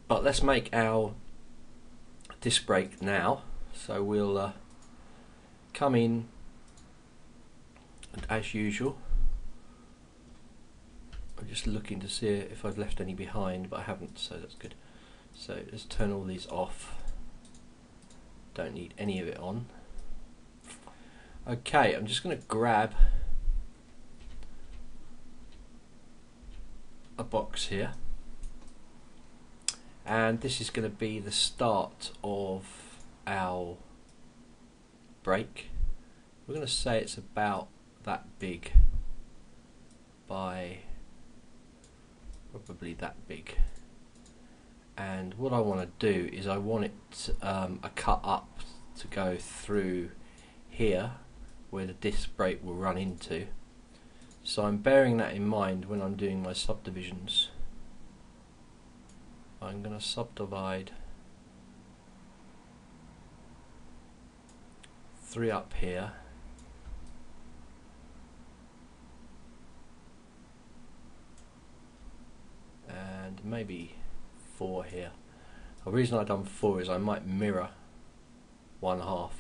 but let's make our disc brake now. So we'll come in, and as usual I'm just looking to see if I've left any behind, but I haven't, so that's good. So let's turn all these off, don't need any of it on. Okay, I'm just going to grab a box here, and this is going to be the start of our brake. We're going to say it's about that big by probably that big, and what I want to do is I want it a cut up to go through here where the disc brake will run into. So I'm bearing that in mind when I'm doing my subdivisions. I'm going to subdivide 3 up here, and maybe 4 here. The reason I've done 4 is I might mirror 1/2.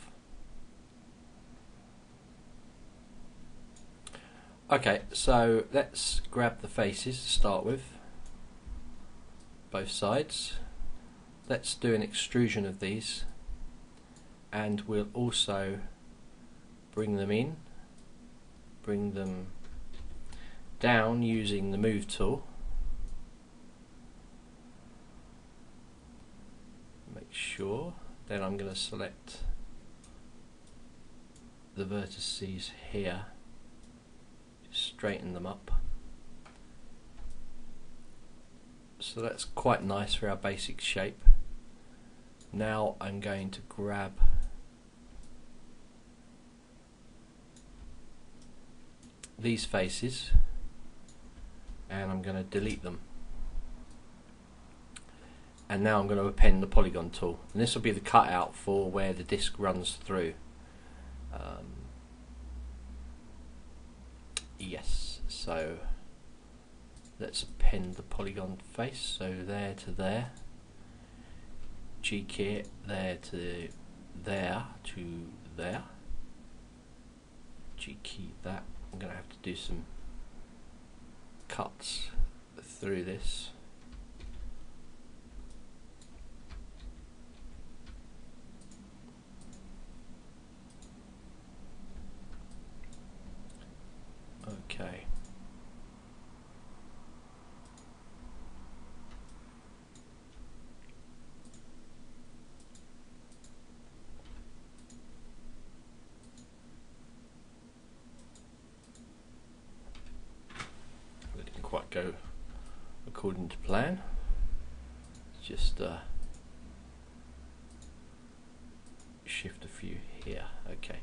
Okay, so let's grab the faces to start with, both sides. Let's do an extrusion of these, and we'll also bring them in, bring them down using the move tool. Make sure. Then I'm going to select the vertices here, straighten them up. So that's quite nice for our basic shape. Now I'm going to grab these faces and I'm going to delete them. And now I'm going to append the polygon tool, and this will be the cutout for where the disc runs through. Yes, so let's append the polygon face, so there to there, G key there to there to there, G key that. I'm going to have to do some cuts through this. Okay. That didn't quite go according to plan. Just shift a few here. Okay.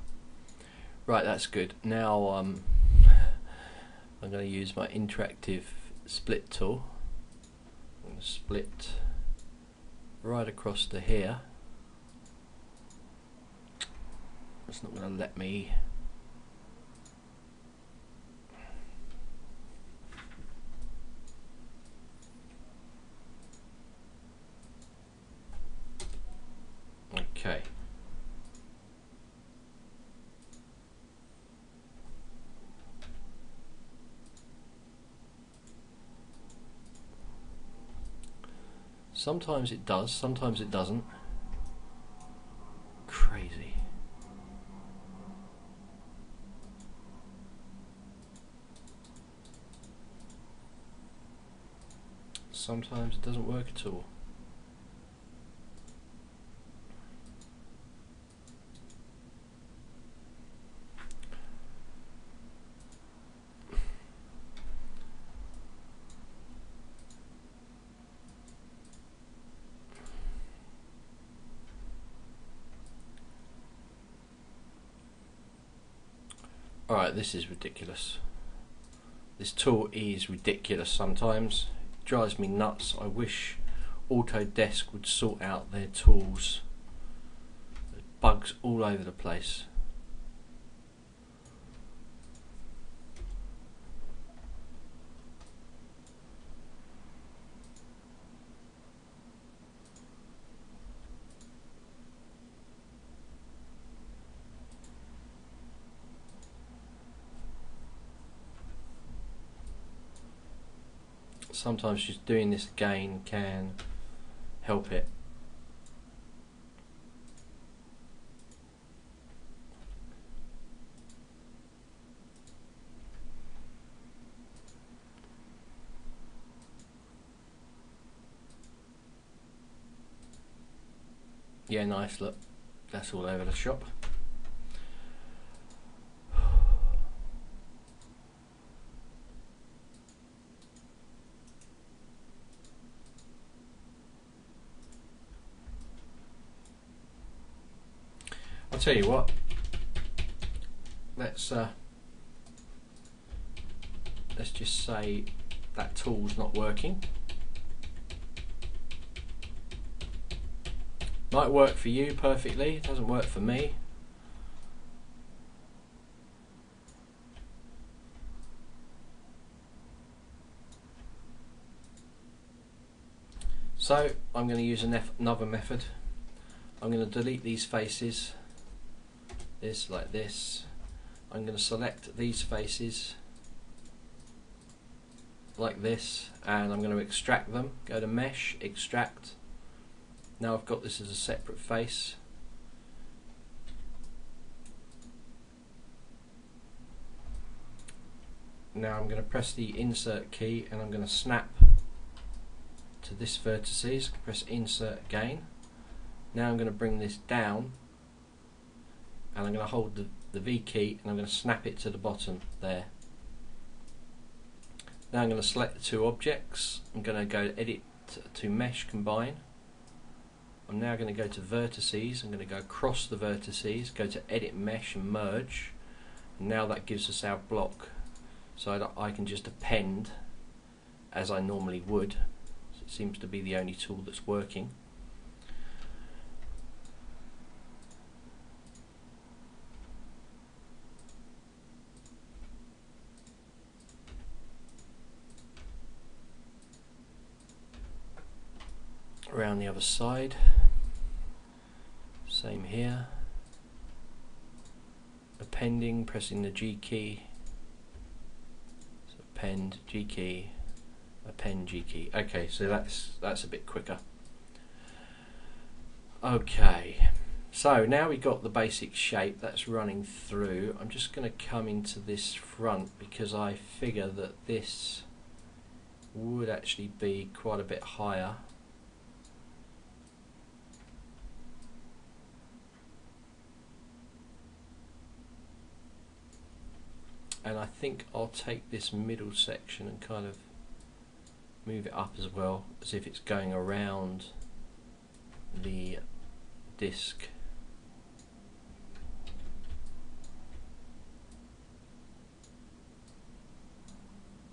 Right, that's good. Now I'm going to use my interactive split tool. I'm going to split right across to here. It's not going to let me. Okay. Sometimes it does, sometimes it doesn't. Crazy. Sometimes it doesn't work at all. Alright, this is ridiculous. This tool is ridiculous sometimes. It drives me nuts. I wish Autodesk would sort out their tools. There's bugs all over the place. Sometimes just doing this again can help it. Yeah, nice, look, that's all over the shop. I'll tell you what, let's just say that tool's not working. Might work for you perfectly, it doesn't work for me. So I'm going to use another method. I'm going to delete these faces, this like this. I'm going to select these faces like this, and I'm going to extract them. Go to Mesh, Extract. Now I've got this as a separate face. Now I'm going to press the Insert key and I'm going to snap to this vertices. Press Insert again. Now I'm going to bring this down and I'm going to hold the V key and I'm going to snap it to the bottom there. Now I'm going to select the two objects. I'm going to go to Edit to Mesh, Combine. I'm now going to go to Vertices. I'm going to go across the vertices, go to Edit Mesh and Merge. And now that gives us our block, so that I can just append as I normally would. So it seems to be the only tool that's working. Around the other side, same here. Appending, pressing the G key. So append, G key, append, G key. Okay, so that's a bit quicker. Okay, so now we've got the basic shape that's running through. I'm just going to come into this front because I figure that this would actually be quite a bit higher. And I think I'll take this middle section and kind of move it up as well, as if it's going around the disc.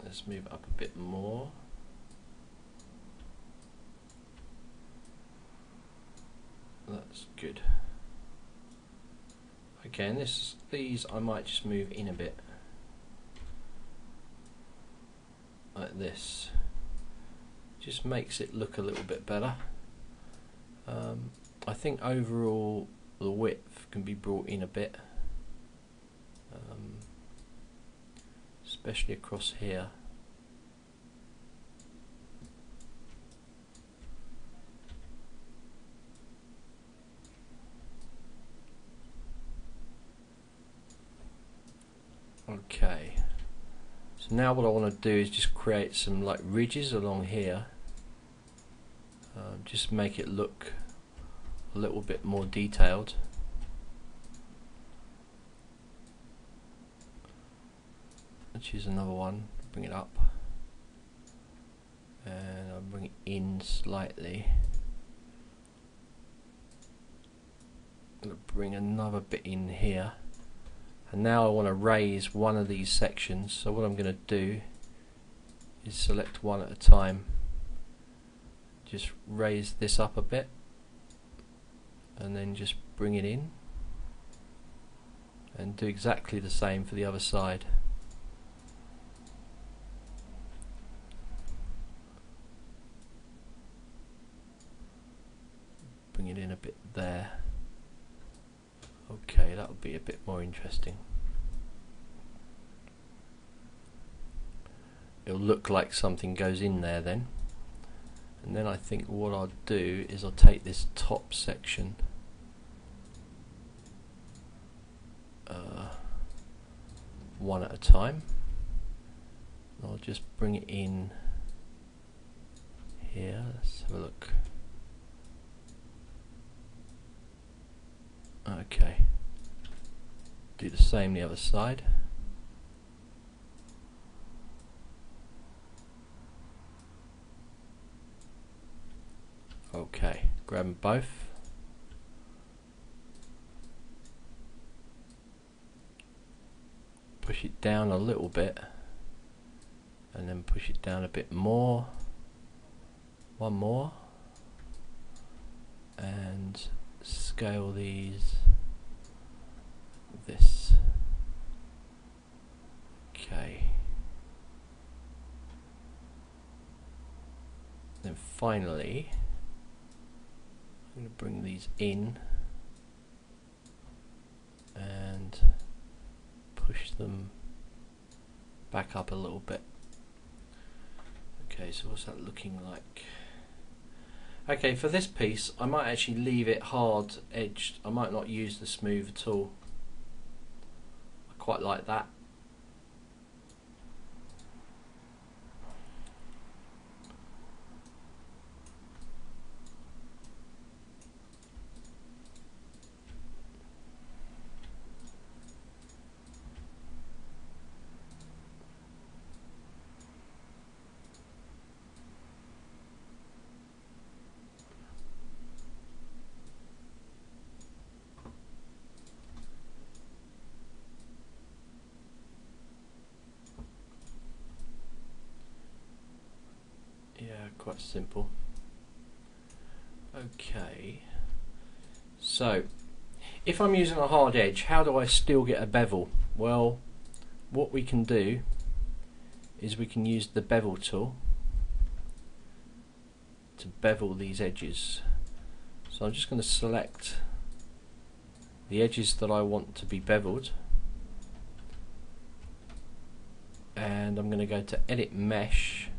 Let's move it up a bit more. That's good. Okay, and these I might just move in a bit. Like this, just makes it look a little bit better. I think overall the width can be brought in a bit, especially across here. Okay. So now what I want to do is just create some like ridges along here, just make it look a little bit more detailed. Let's choose another one, bring it up, and I'll bring it in slightly. I'm going to bring another bit in here. And now I want to raise one of these sections, so what I'm going to do is select one at a time. Just raise this up a bit and then just bring it in, and do exactly the same for the other side. Bring it in a bit there. Okay, that would be a bit more interesting. It'll look like something goes in there then. And then I think what I'll do is I'll take this top section, one at a time. I'll just bring it in here. Let's have a look. Okay, do the same the other side. Okay, grab them both. push it down a little bit, and then push it down a bit more. One more, and scale these this. Okay. Then finally, I'm going to bring these in and push them back up a little bit. Okay, so what's that looking like? Okay, for this piece I might actually leave it hard edged. I might not use the smooth at all. I quite like that. Yeah, quite simple. Okay, so if I'm using a hard edge, how do I still get a bevel? Well, what we can do is we can use the bevel tool to bevel these edges. So I'm just going to select the edges that I want to be beveled, and I'm going to go to Edit Mesh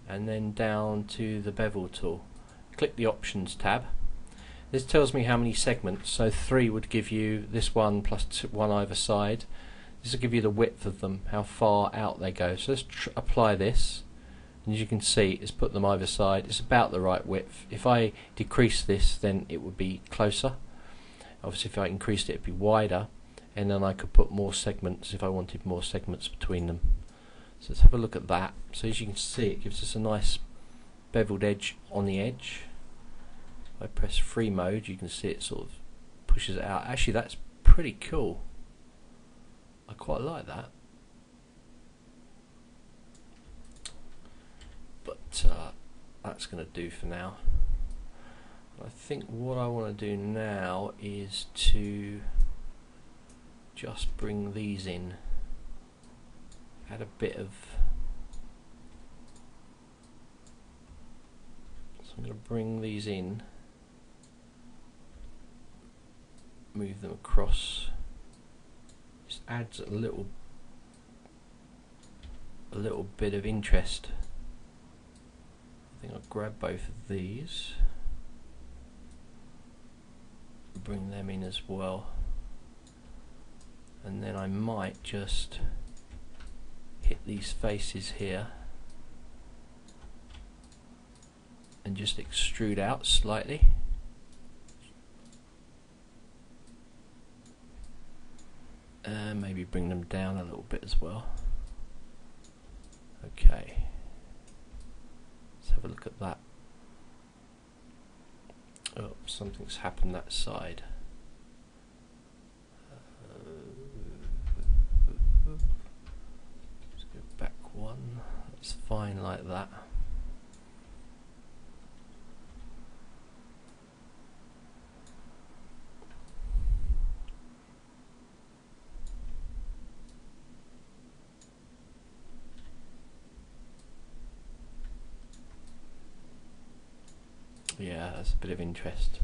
and then down to the bevel tool. Click the Options tab. This tells me how many segments, so 3 would give you this one plus one either side. This will give you the width of them, how far out they go. So let's apply this, and as you can see it's put them either side. It's about the right width. If I decrease this, then it would be closer. Obviously if I increased it, it'd be wider, and then I could put more segments if I wanted more segments between them. So let's have a look at that. So as you can see, it gives us a nice beveled edge on the edge. If I press free mode, you can see it sort of pushes it out. Actually, that's pretty cool. I quite like that. But that's going to do for now. I think what I want to do now is to just bring these in. Add a bit of, so I'm going to bring these in, move them across. Just adds a little bit of interest. I think I'll grab both of these, bring them in as well, and then I might just hit these faces here and just extrude out slightly. And maybe bring them down a little bit as well. Okay, let's have a look at that. Oh, something's happened that side. Let's go back one. That's fine like that. Yeah, that's a bit of interest.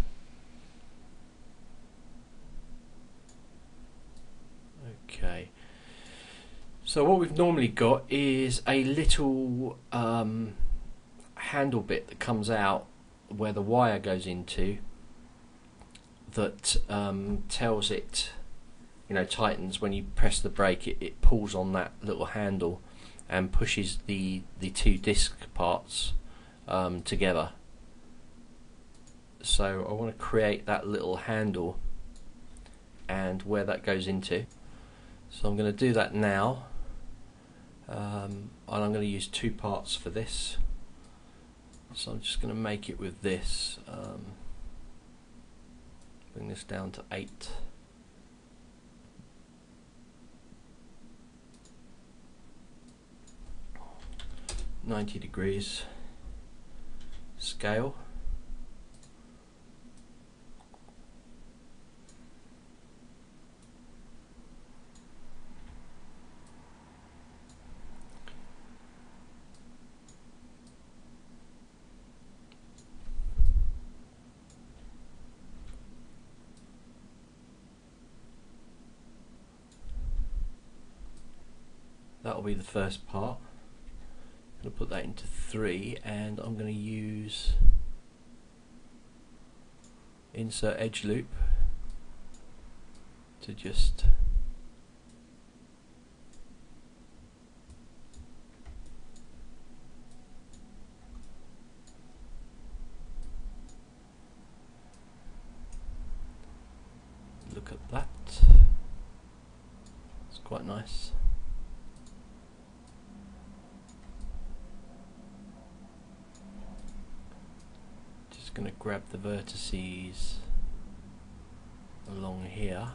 Okay, so what we've normally got is a little handle bit that comes out where the wire goes into, that tells it, you know, tightens when you press the brake. It pulls on that little handle and pushes the two disc parts together. So I want to create that little handle and where that goes into. So I'm going to do that now, and I'm going to use 2 parts for this. So I'm just going to make it with this. Bring this down to 8. 90 degrees scale. That'll be the first part. I'm going to put that into 3, and I'm going to use insert edge loop to just look at that. It's quite nice. Going to grab the vertices along here,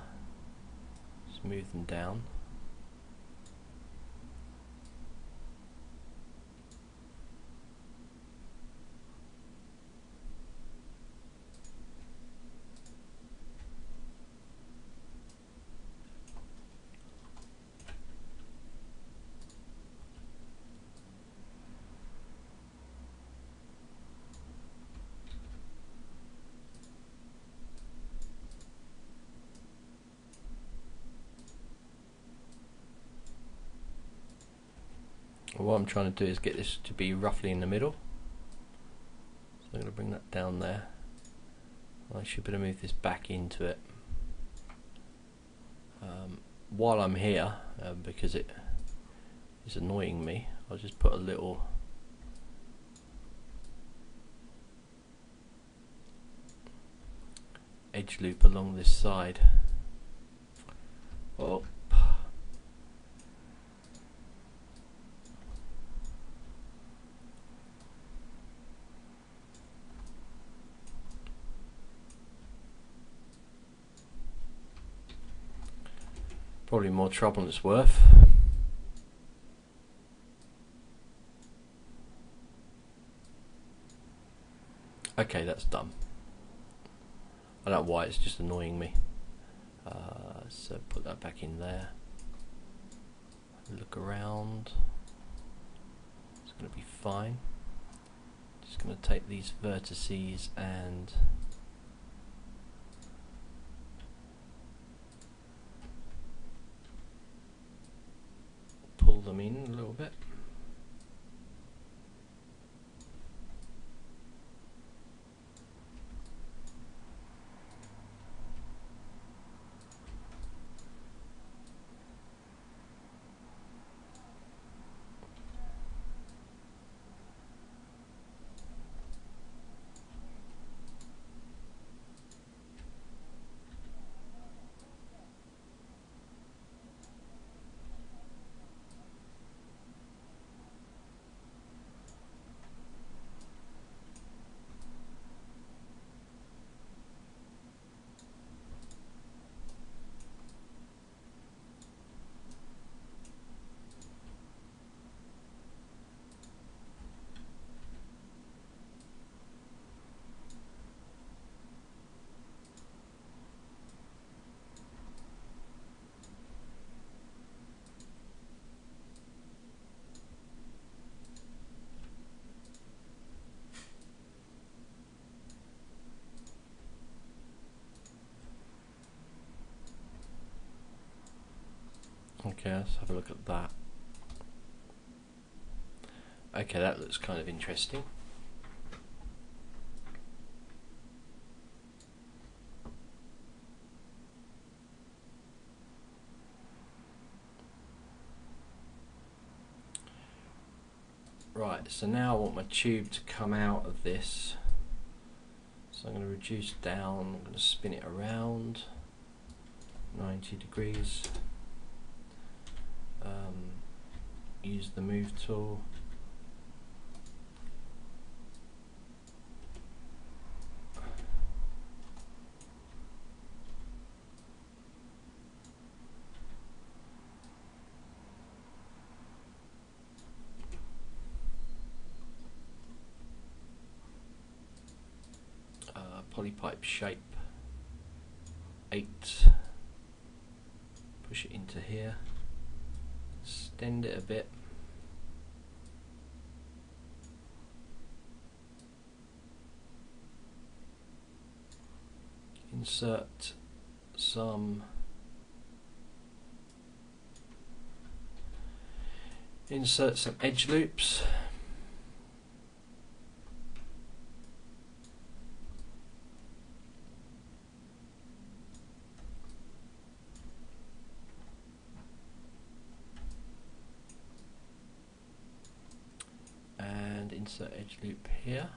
smooth them down. What I'm trying to do is get this to be roughly in the middle, so I'm going to bring that down there. I should better move this back into it while I'm here, because it is annoying me. I'll just put a little edge loop along this side. Oh. Probably more trouble than it's worth. Okay, that's done. I don't know why, it's just annoying me. So put that back in there. Look around. It's going to be fine. Just going to take these vertices and pull them in a little bit. Okay, let's have a look at that. Okay, that looks kind of interesting. Right, so now I want my tube to come out of this. So I'm going to reduce down, I'm going to spin it around 90 degrees. Use the move tool. polypipe shape 8, push it into here, extend it a bit, insert some edge loops, and insert edge loop here.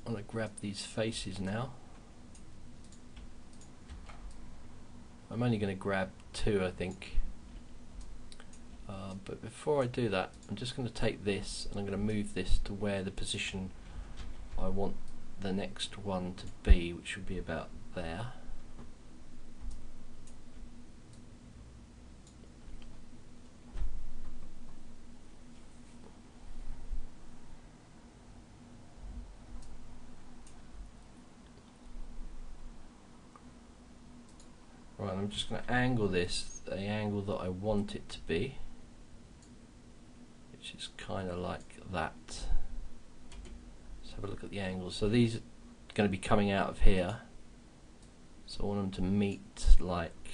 I'm going to grab these faces now. I'm only going to grab 2, I think. But before I do that, I'm just going to take this and I'm going to move this to where the position I want the next one to be, which would be about there. Right, I'm just going to angle this the angle that I want it to be, which is kind of like that. Let's have a look at the angles. So these are going to be coming out of here, so I want them to meet like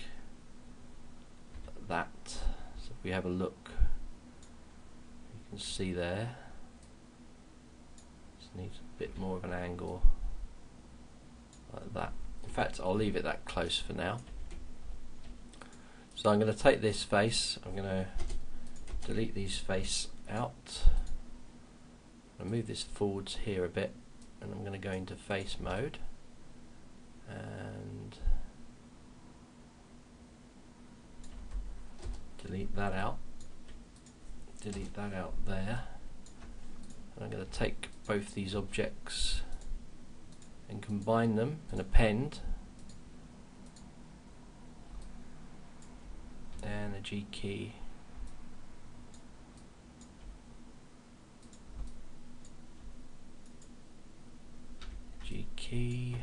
that. So if we have a look, you can see there, this needs a bit more of an angle like that. In fact, I'll leave it that close for now. So I'm going to take this face, I'm going to delete these face out, I'm going to move this forwards here a bit, and I'm going to go into face mode, and delete that out there, and I'm going to take both these objects and combine them and append, and a G key, G key,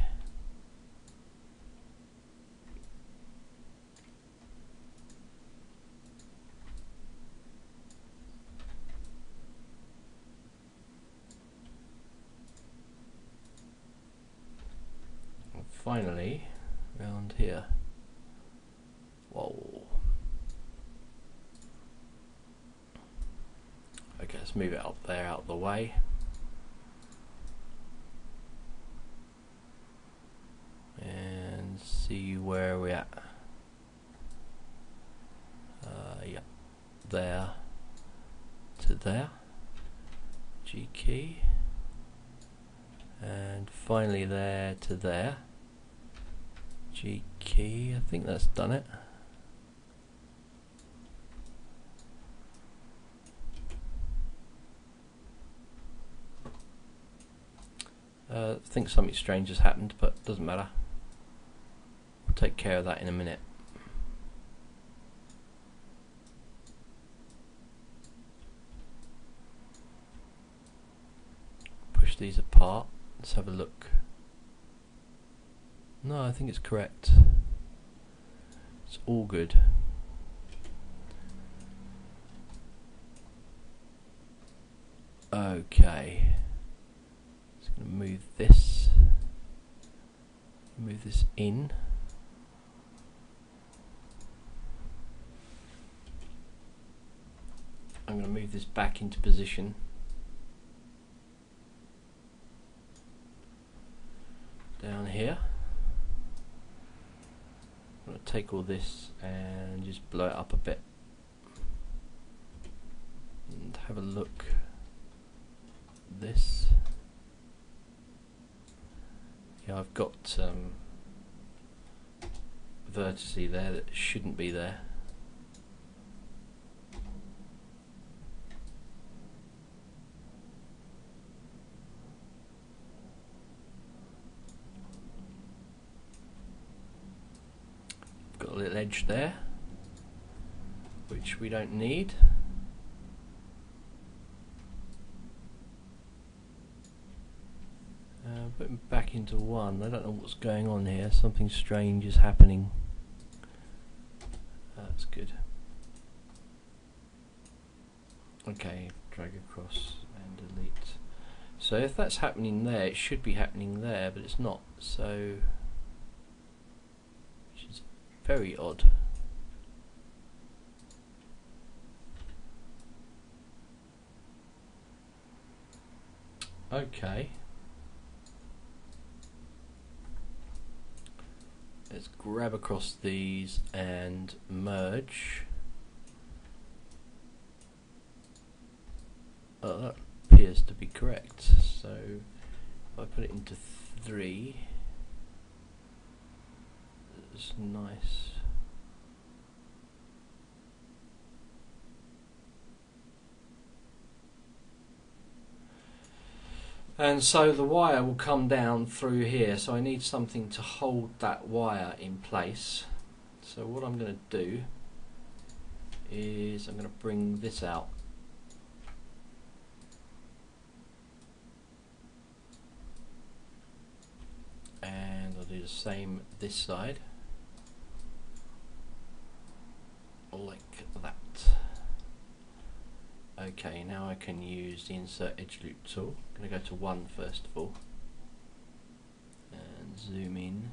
and finally around here. Whoa. Okay, let's move it up there out of the way. And see where we're at. Yeah, there to there. G key. And finally there to there. G key, I think that's done it. I think something strange has happened, but doesn't matter. We'll take care of that in a minute. Push these apart. Let's have a look. No, I think it's correct. It's all good. Okay. Move this in, I'm going to move this back into position, down here. I'm going to take all this and just blow it up a bit and have a look at this. I've got vertices there that shouldn't be there. Got a little edge there, which we don't need. put him back into 1. I don't know what's going on here. Something strange is happening. That's good. Okay, drag across and delete. So if that's happening there, it should be happening there, but it's not. So, which is very odd. Okay. Let's grab across these and merge. Oh, that appears to be correct. So if I put it into 3, it's nice. And so the wire will come down through here, so I need something to hold that wire in place. So what I'm going to do is I'm going to bring this out. And I'll do the same this side, like that. Okay, now I can use the insert edge loop tool. I'm going to go to 1 first of all and zoom in.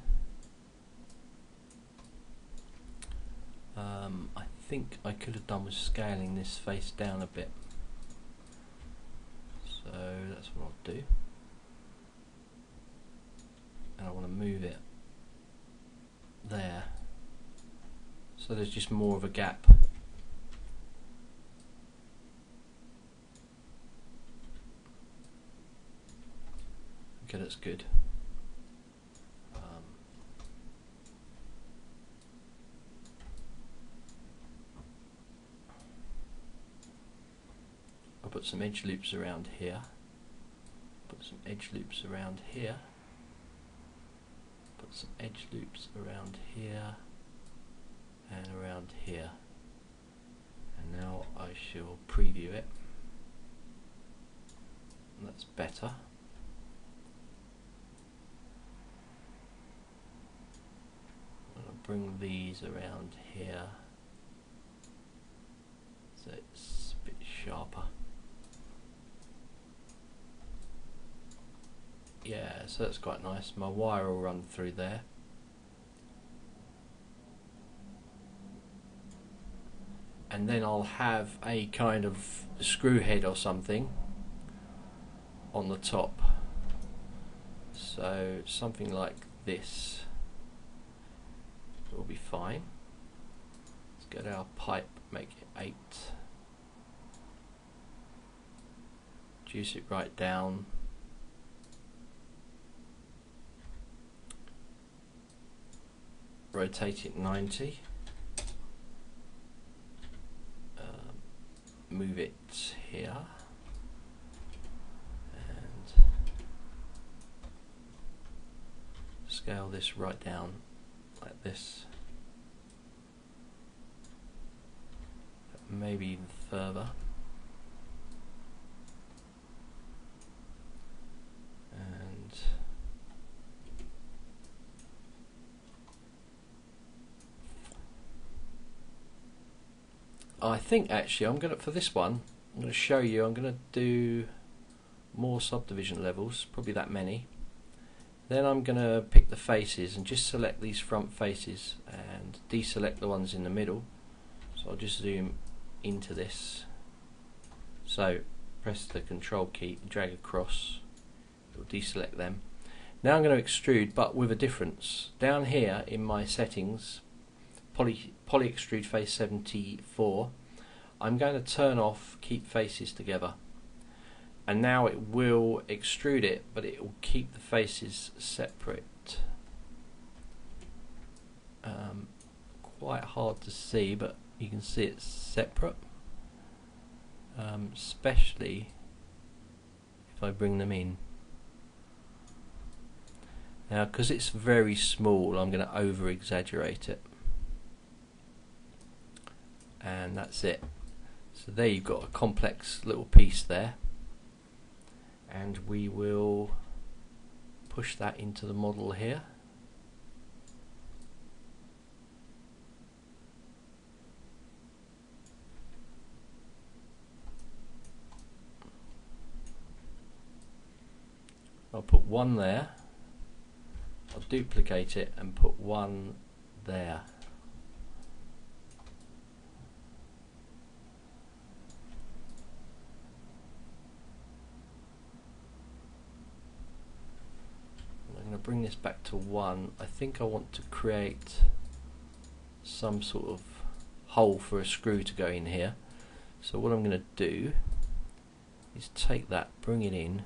I think I could have done with scaling this face down a bit, so that's what I'll do. And I want to move it there, so there's just more of a gap. Okay, that's good. I'll put some edge loops around here. Put some edge loops around here. Put some edge loops around here and around here. And now I shall preview it. And that's better. Bring these around here so it's a bit sharper. Yeah, so that's quite nice. My wire will run through there. And then I'll have a kind of screw head or something on the top. So something like this will be fine. Let's go to our pipe, make it 8. Reduce it right down. Rotate it 90. Move it here. And scale this right down like this. Maybe even further. And I think actually I'm gonna, for this one, I'm gonna show you, I'm gonna do more subdivision levels, probably that many. Then I'm gonna pick the faces and just select these front faces and deselect the ones in the middle. So I'll just zoom into this. So press the control key, drag across, it will deselect them. Now I'm going to extrude, but with a difference. Down here in my settings, poly extrude face 74, I'm going to turn off keep faces together. And now it will extrude it, but it will keep the faces separate. Quite hard to see, but you can see it's separate. Especially if I bring them in. Now, because it's very small, I'm going to over exaggerate it. And that's it. So there you've got a complex little piece there. And we will push that into the model here. I'll put one there, I'll duplicate it and put one there. I'm going to bring this back to 1. I think I want to create some sort of hole for a screw to go in here. So what I'm going to do is take that, bring it in,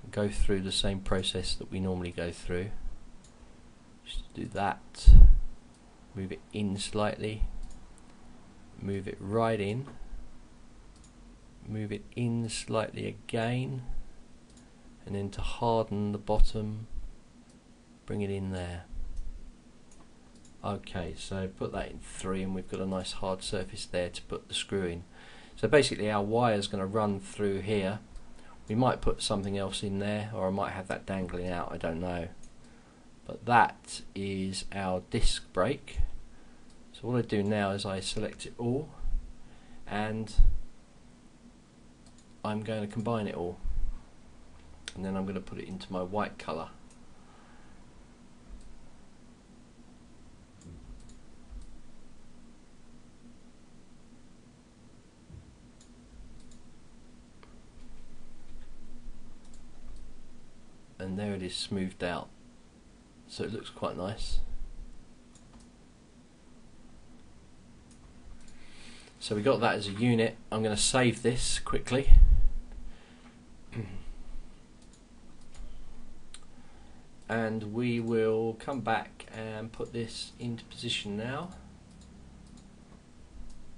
go through the same process that we normally go through. Just do that, move it in slightly, move it right in, move it in slightly again, and then to harden the bottom, bring it in there. Okay, so put that in 3 and we've got a nice hard surface there to put the screw in. So basically our wire is going to run through here. We might put something else in there, or I might have that dangling out, I don't know. But that is our disc brake. So what I do now is I select it all and I'm going to combine it all, and then I'm going to put it into my white colour. And there it is, smoothed out, so it looks quite nice. So we got that as a unit. I'm going to save this quickly. And we will come back and put this into position now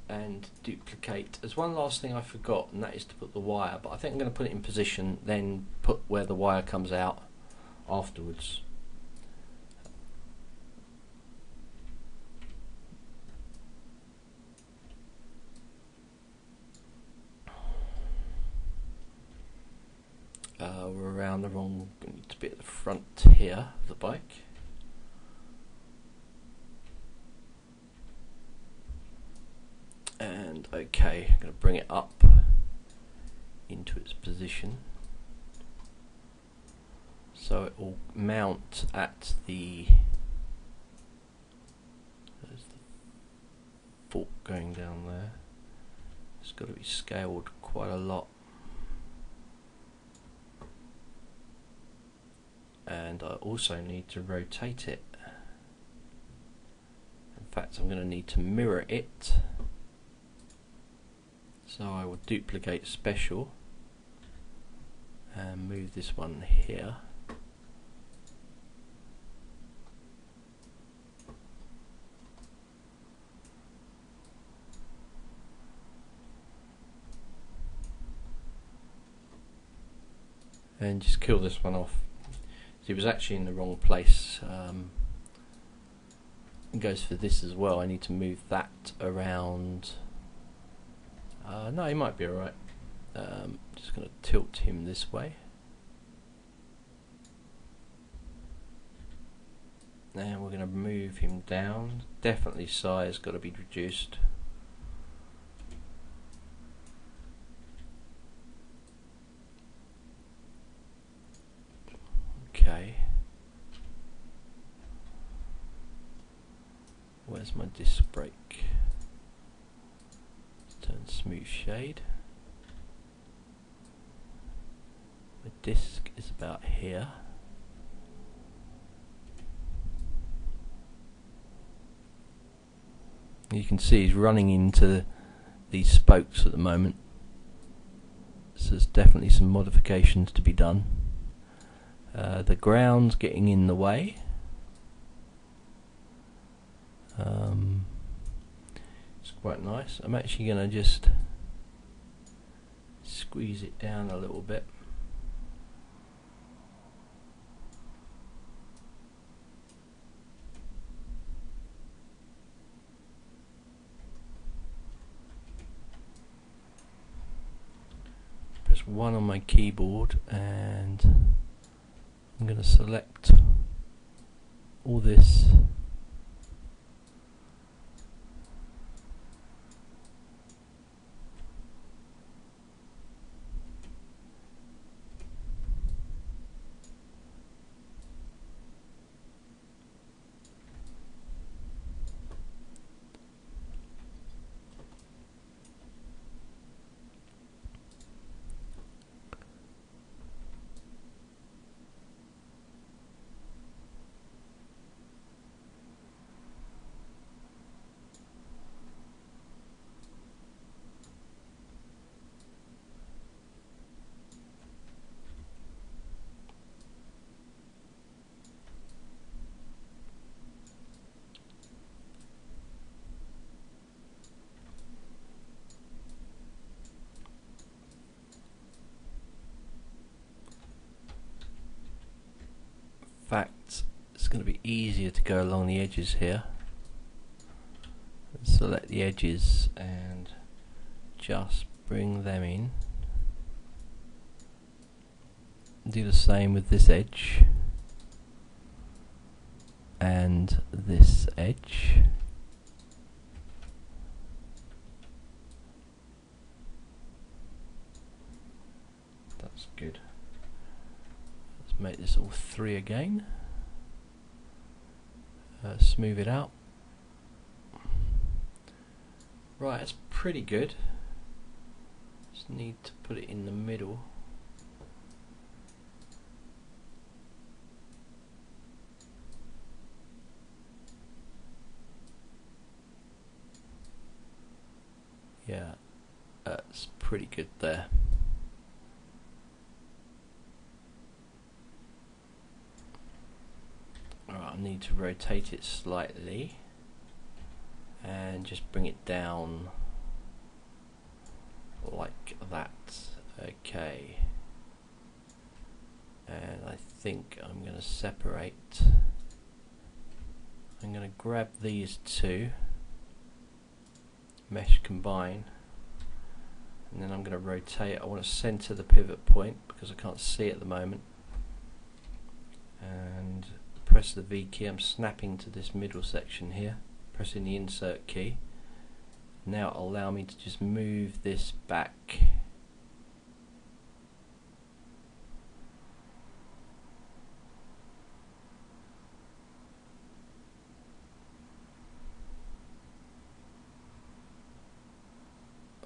and duplicate. There's one last thing I forgot, and that is to put the wire, but I think I'm going to put it in position, then put where the wire comes out afterwards. We're around the wrong, need to be at the front here of the bike. And okay, I'm going to bring it up into its position so it will mount at the, there's the fork going down there. It's got to be scaled quite a lot, and I also need to rotate it. In fact, I'm going to need to mirror it. So I will duplicate special and move this one here. And just kill this one off. It was actually in the wrong place. It goes for this as well. I need to move that around. No, he might be alright. Just going to tilt him this way. And we're going to move him down. Definitely size got to be reduced. Okay. Where's my disc brake? Turn smooth shade. The disc is about here. You can see he's running into these spokes at the moment, so there's definitely some modifications to be done. The ground's getting in the way. It's quite nice. I'm actually going to just squeeze it down a little bit. Press 1 on my keyboard and I'm going to select all this fact. It's going to be easier to go along the edges here. Let's select the edges and just bring them in. Do the same with this edge and this edge. That's good. Let's make this all 3 again. Smooth it out. Right, it's pretty good. Just need to put it in the middle. Yeah, that's pretty good there. Alright, I need to rotate it slightly and just bring it down like that. Okay, and I think I'm going to separate. I'm going to grab these two, mesh combine, and then I'm going to rotate. I want to center the pivot point because I can't see it at the moment, and press the V key. I'm snapping to this middle section here, pressing the insert key. Now it'll allow me to just move this back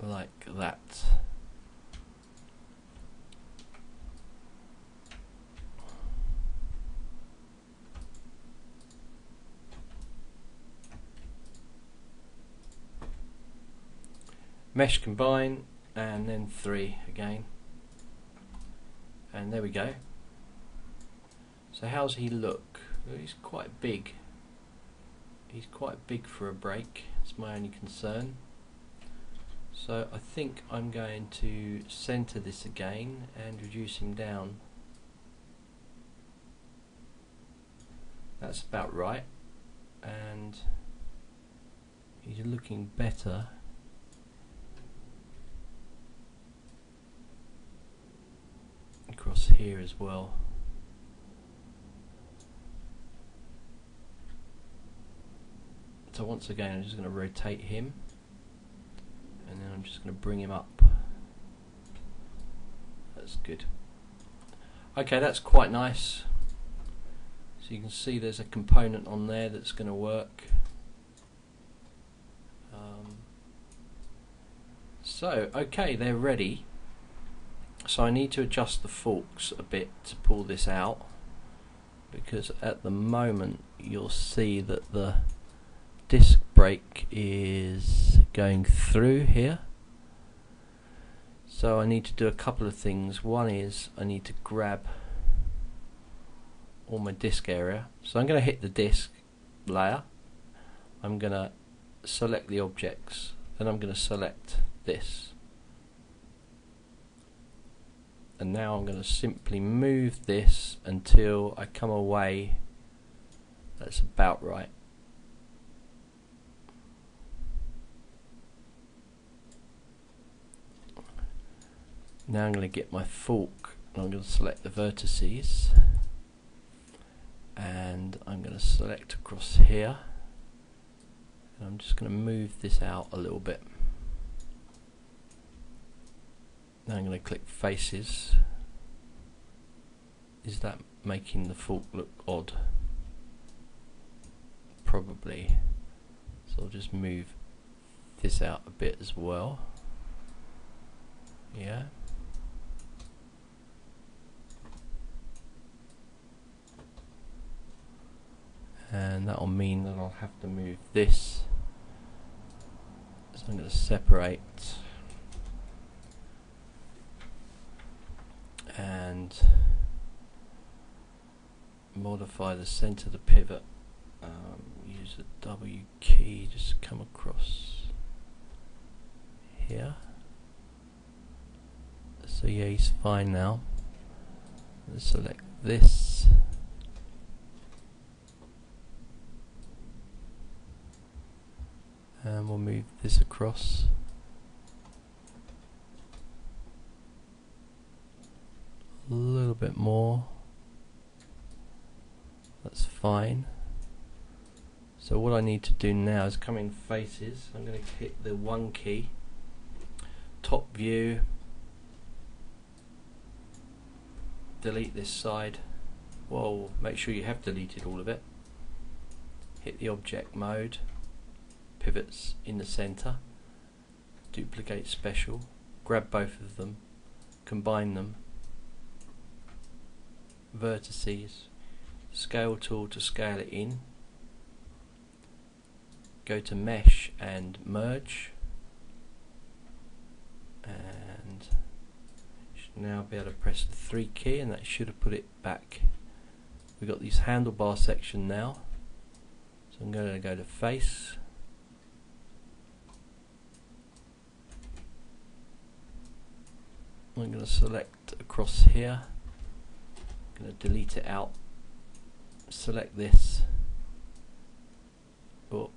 like that. Mesh combine, and then 3 again, and there we go. So how's he look? Well, he's quite big. He's quite big for a brake. That's my only concern. So I think I'm going to center this again and reduce him down. That's about right, and he's looking better. Across here as well. So once again I'm just going to rotate him, and then I'm just going to bring him up. That's good. Okay, that's quite nice. So you can see there's a component on there that's going to work. So okay, they're ready. So I need to adjust the forks a bit to pull this out, because at the moment you'll see that the disc brake is going through here. So I need to do a couple of things. One is I need to grab all my disc area. So I'm going to hit the disc layer. I'm going to select the objects, then I'm going to select this. And now I'm going to simply move this until I come away. That's about right. Now I'm going to get my fork and I'm going to select the vertices. and I'm going to select across here, and I'm just going to move this out a little bit. Now I'm going to click faces. Is that making the fork look odd? Probably. So I'll just move this out a bit as well. Yeah. And that'll mean that I'll have to move this. So I'm going to separate and modify the center of the pivot. Use the W key, just come across here. So yeah, he's fine now. Let's select this. And we'll move this across. A little bit more. That's fine. So what I need to do now is come in faces. I'm going to hit the 1 key, top view, delete this side. Well, make sure you have deleted all of it. Hit the object mode, pivots in the center, duplicate special, grab both of them, combine them, vertices, scale tool to scale it in, go to mesh and merge, and you should now be able to press the 3 key, and that should have put it back. We've got this handlebar section now, so I'm going to go to face, I'm going to select across here, I'm going to delete it out, select this, oh,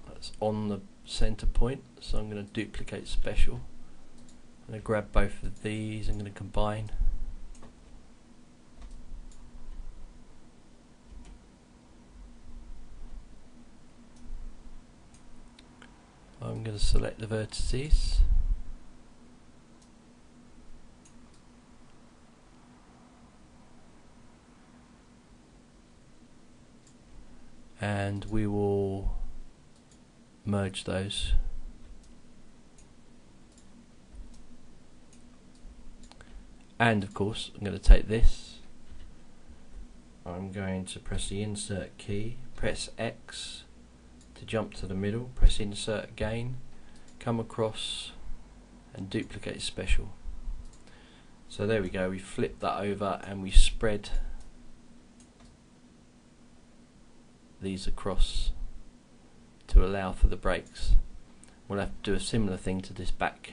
that's on the center point, so I'm going to duplicate special. I'm going to grab both of these, I'm going to combine. I'm going to select the vertices. And we will merge those. And of course, I'm going to take this. I'm going to press the insert key, press X to jump to the middle, press insert again, come across and duplicate special. So there we go, we flip that over and we spread these across to allow for the brakes. We'll have to do a similar thing to this back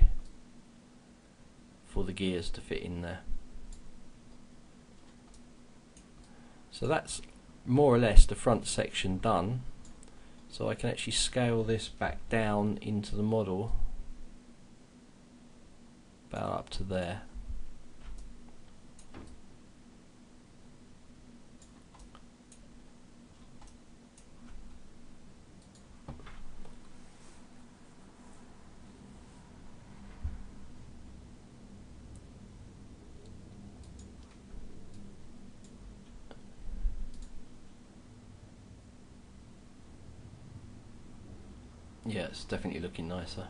for the gears to fit in there. So that's more or less the front section done. So I can actually scale this back down into the model about up to there. Yeah, it's definitely looking nicer.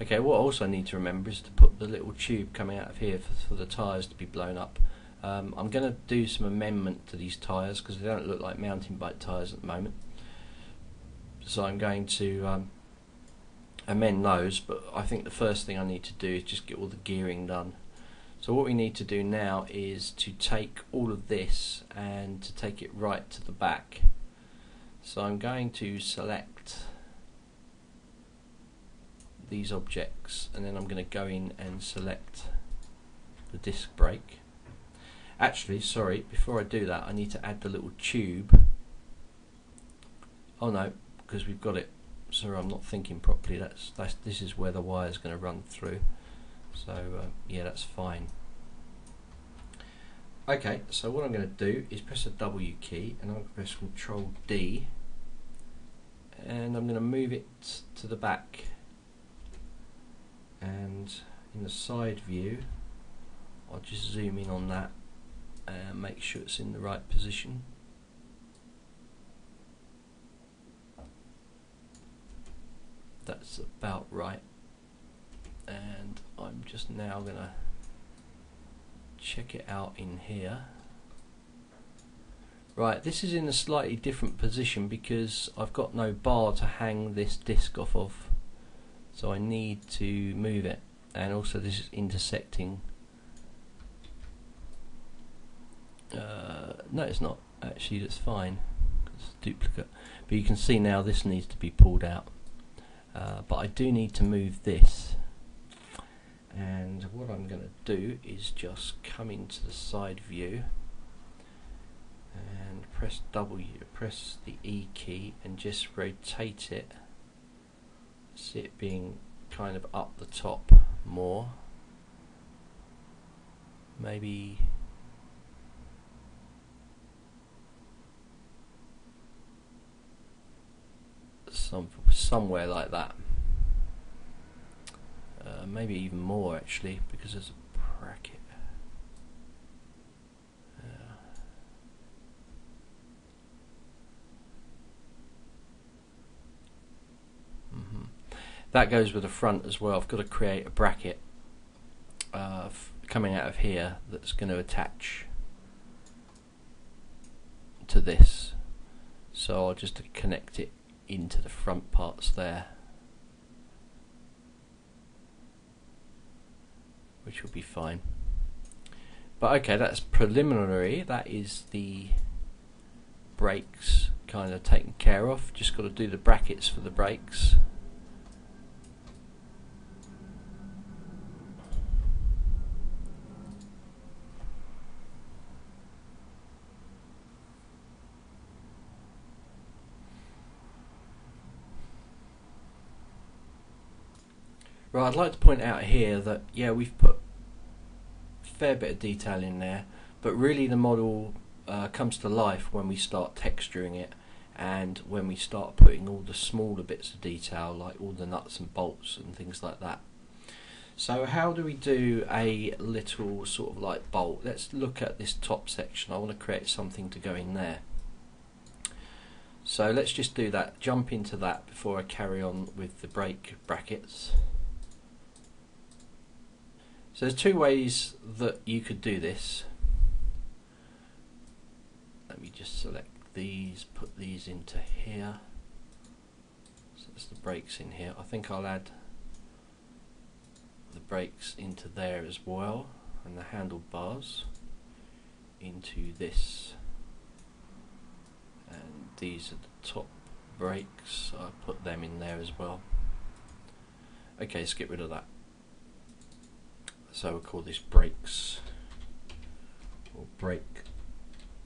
Okay, what I also need to remember is to put the little tube coming out of here for the tyres to be blown up. I'm going to do some amendment to these tyres because they don't look like mountain bike tyres at the moment. So I'm going to amend those, but I think the first thing I need to do is just get all the gearing done. So what we need to do now is to take all of this and to take it right to the back. So I'm going to select these objects, and then I'm going to go in and select the disc brake. Actually, sorry, before I do that I need to add the little tube. Oh no, because we've got it. Sorry, I'm not thinking properly. This is where the wire is going to run through. So yeah, that's fine. Okay, so what I'm going to do is press the W key and I'm going to press Control D, and I'm going to move it to the back, and in the side view I'll just zoom in on that and make sure it's in the right position. That's about right, and I'm just now going to check it out in here. Right, this is in a slightly different position because I've got no bar to hang this disc off of, so I need to move it, and also this is intersecting. No, it's not actually, that's fine, it's a duplicate, but you can see now this needs to be pulled out, but I do need to move this. And what I'm going to do is just come into the side view and press W, press the E key and just rotate it. See it being kind of up the top more. Maybe somewhere like that. Maybe even more actually, because there's a bracket. That goes with the front as well. I've got to create a bracket coming out of here that's going to attach to this. So I'll just connect it into the front parts there, which will be fine. But okay, that's preliminary. That is the brakes kind of taken care of. Just got to do the brackets for the brakes. Right, I'd like to point out here that yeah, we've put a fair bit of detail in there, but really the model comes to life when we start texturing it and when we start putting all the smaller bits of detail, like all the nuts and bolts and things like that. So how do we do a little sort of like bolt? Let's look at this top section. I want to create something to go in there. So let's just do that, jump into that before I carry on with the brake brackets. So there's two ways that you could do this. Let me just select these, put these into here. So that's the brakes in here. I think I'll add the brakes into there as well, and the handlebars into this. And these are the top brakes, so I'll put them in there as well. Okay, let's get rid of that. So we'll call this brakes or brake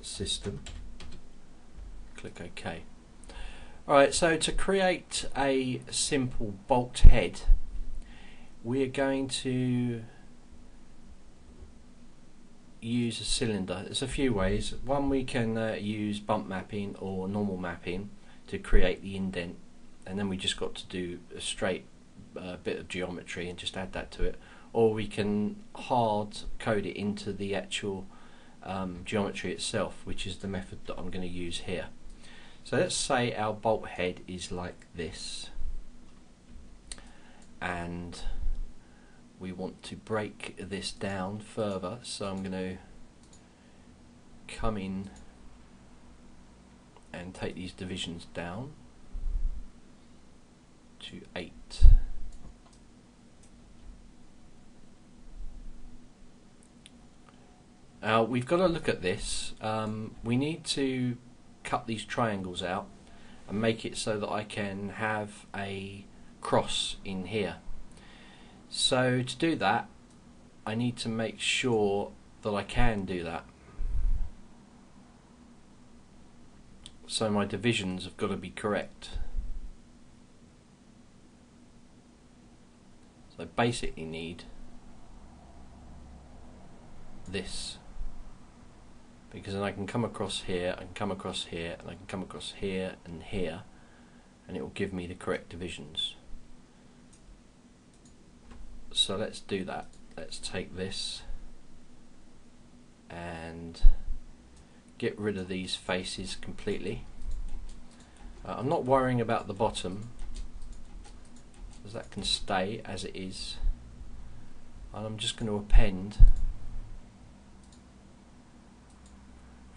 system. Click OK. Alright, so to create a simple bolt head, we're going to use a cylinder. There's a few ways. One, we can use bump mapping or normal mapping to create the indent, and then we just got to do a straight bit of geometry and just add that to it. Or we can hard code it into the actual geometry itself, which is the method that I'm going to use here. So let's say our bolt head is like this, and we want to break this down further, so I'm going to come in and take these divisions down to 8. We've got to look at this. We need to cut these triangles out and make it so that I can have a cross in here. So to do that, I need to make sure that I can do that. So my divisions have got to be correct. So I basically need this, because then I can come across here, I can come across here, and I can come across here and here, and it will give me the correct divisions. So let's do that. Let's take this and get rid of these faces completely. I'm not worrying about the bottom, because that can stay as it is, and I'm just going to append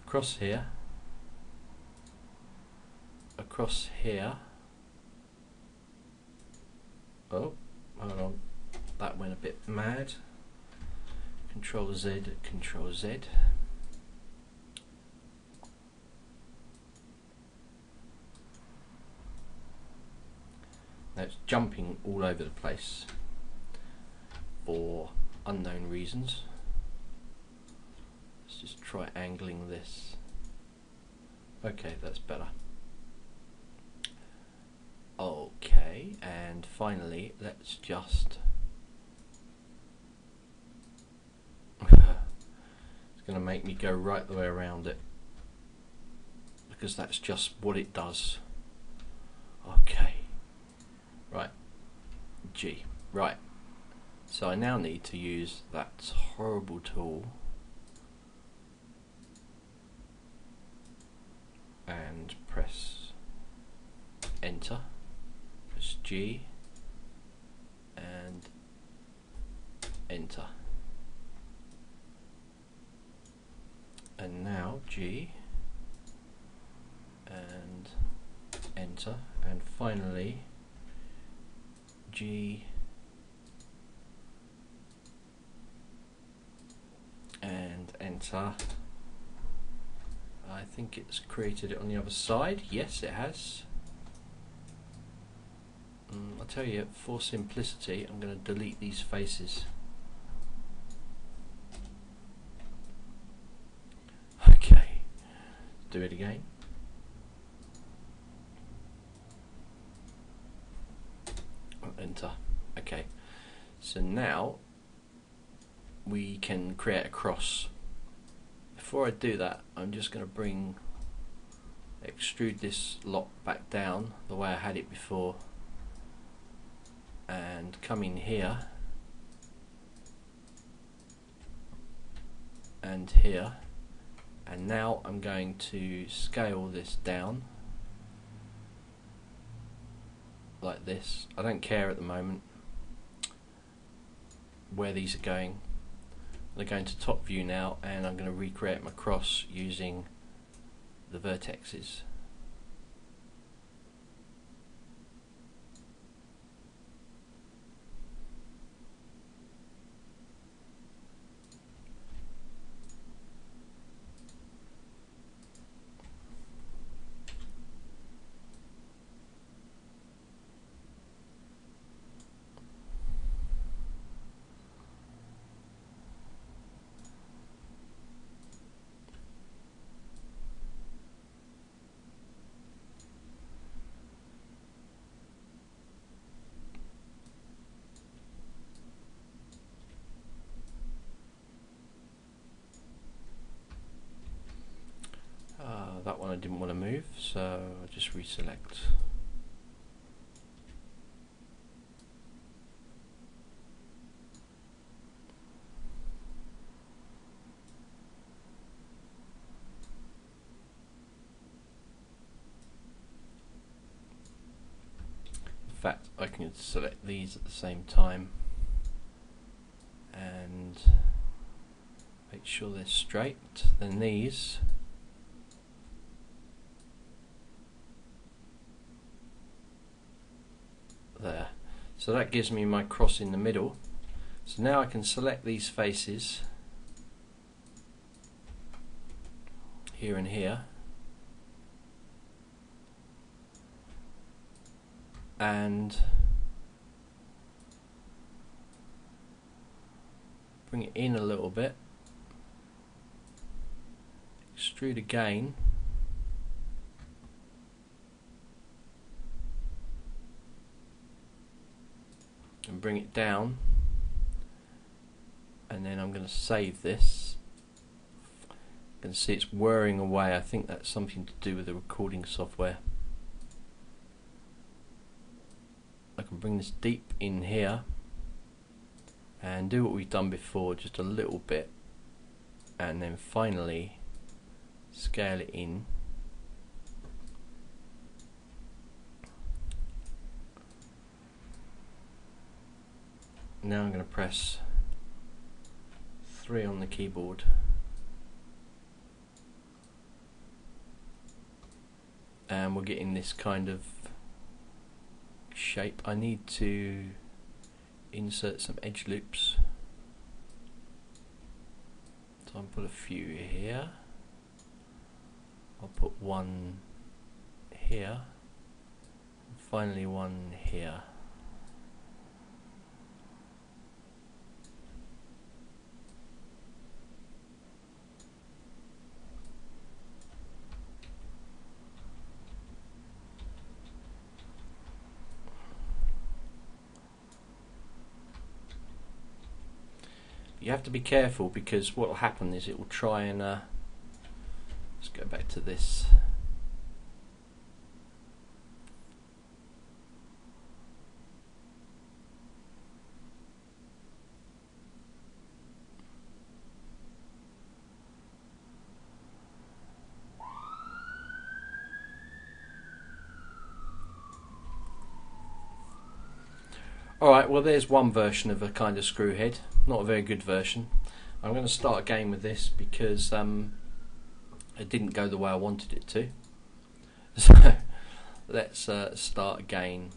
across here, across here. Oh, hold on, that went a bit mad. Control Z, Control Z. Now it's jumping all over the place for unknown reasons. Let's just try angling this. Okay, that's better. Okay, and finally let's just it's going to make me go right the way around it, because that's just what it does. Okay, right, G, right, so I now need to use that horrible tool and press enter, press G and enter, and now G and enter, and finally G and enter. I think it's created it on the other side. Yes, it has. I'll tell you, for simplicity, I'm going to delete these faces. Okay, do it again. Enter. Okay, so now we can create a cross. Before I do that, I'm just going to extrude this lot back down the way I had it before, and come in here and here, and now I'm going to scale this down like this. I don't care at the moment where these are going. They're going to top view now, and I'm going to recreate my cross using the vertexes. That one I didn't want to move, so I'll just reselect. In fact, I can select these at the same time and make sure they're straight. Then these there. So that gives me my cross in the middle. So now I can select these faces here and here, and bring it in a little bit, extrude again, and bring it down, and then I'm going to save this You can see it's whirring away. I think that's something to do with the recording software. I can bring this deep in here and do what we've done before, just a little bit, and then finally scale it in. Now I'm going to press 3 on the keyboard and we're getting this kind of shape. I need to insert some edge loops, so I'll put a few here. I'll put one here, and finally one here. You have to be careful, because what will happen is it will try and let's go back to this. Alright, well there's one version of a kind of screw head, not a very good version. I'm going to start again with this because it didn't go the way I wanted it to. So let's start again.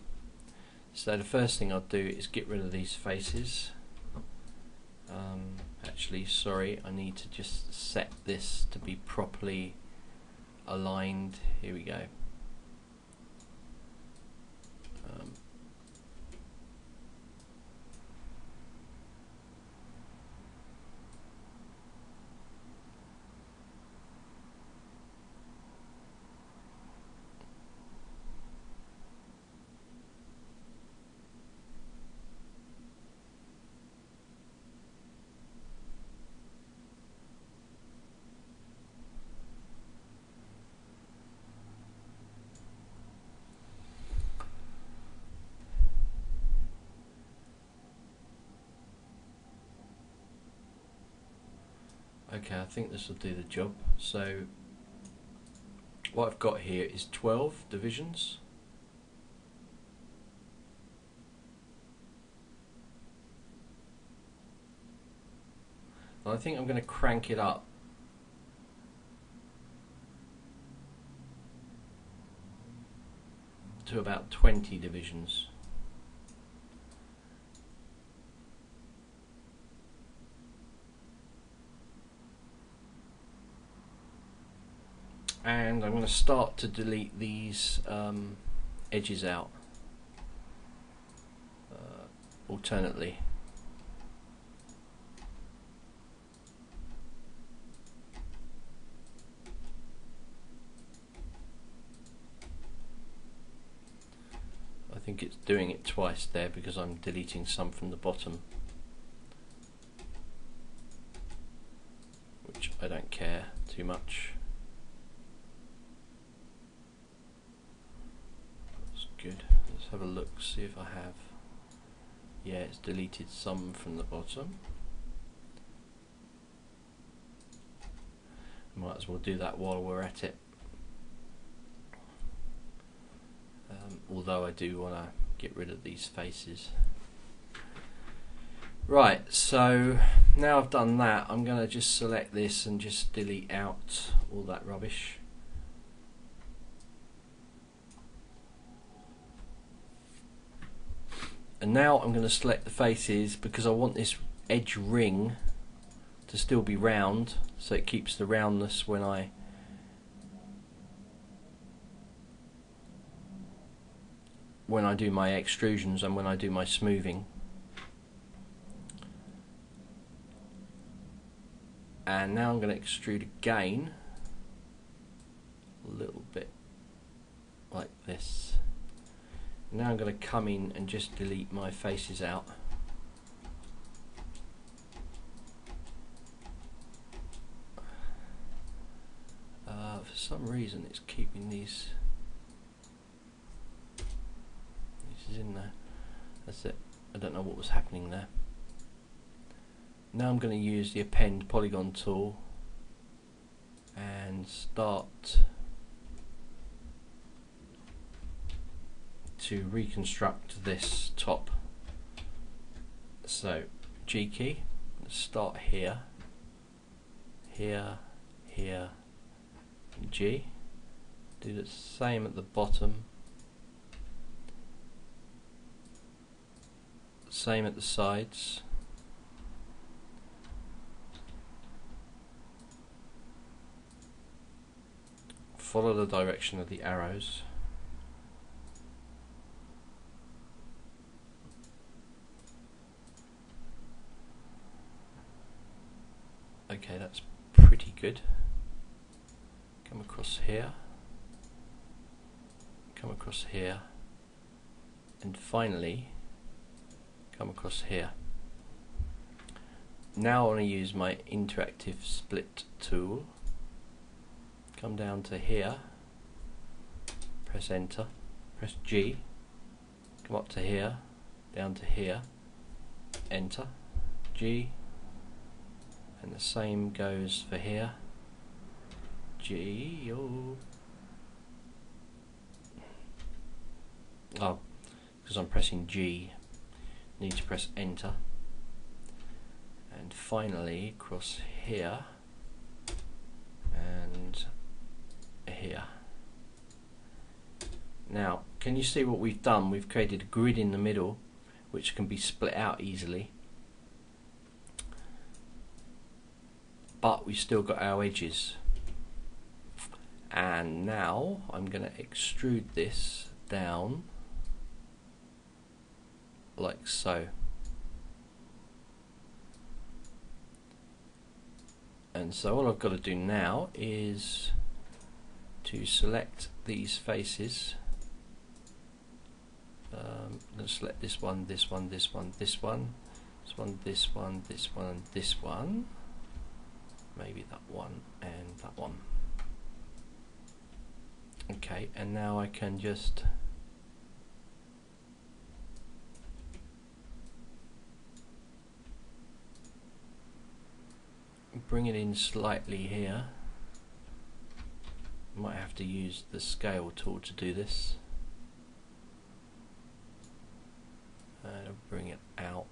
So the first thing I'll do is get rid of these faces. Actually, sorry, I need to just set this to be properly aligned. Here we go. Okay, I think this will do the job. So what I've got here is 12 divisions. And I think I'm going to crank it up to about 20 divisions. And I'm going to start to delete these edges out alternately. I think it's doing it twice there because I'm deleting some from the bottom, which I don't care too much. Good. Let's have a look, see if I have. Yeah, it's deleted some from the bottom. Might as well do that while we're at it. Although I do want to get rid of these faces. Right, so now I've done that, I'm going to just select this and just delete out all that rubbish. And now I'm going to select the faces because I want this edge ring to still be round, so it keeps the roundness when I do my extrusions and when I do my smoothing. And now I'm going to extrude again a little bit like this. Now I'm going to come in and just delete my faces out. some reason it's keeping these pieces in there. That's it. I don't know what was happening there. Now I'm going to use the append polygon tool and start to reconstruct this top. So G key, let's start here, here, here, and G. Do the same at the bottom, same at the sides. Follow the direction of the arrows. Okay, that's pretty good. Come across here, come across here, and finally come across here. Now I want to use my interactive split tool. Come down to here, press enter, press G, come up to here, down to here, enter, G, and the same goes for here, G, oh, because I'm pressing G, need to press enter, and finally across here, and here. Now, can you see what we've done? We've created a grid in the middle which can be split out easily, but we've still got our edges. And now I'm going to extrude this down like so. And so all I've got to do now is to select these faces. I'm going to select this one, this one, this one, this one, this one, this one, this one, and this one. Maybe that one and that one. Okay, and now I can just bring it in slightly here. Might have to use the scale tool to do this. And bring it out.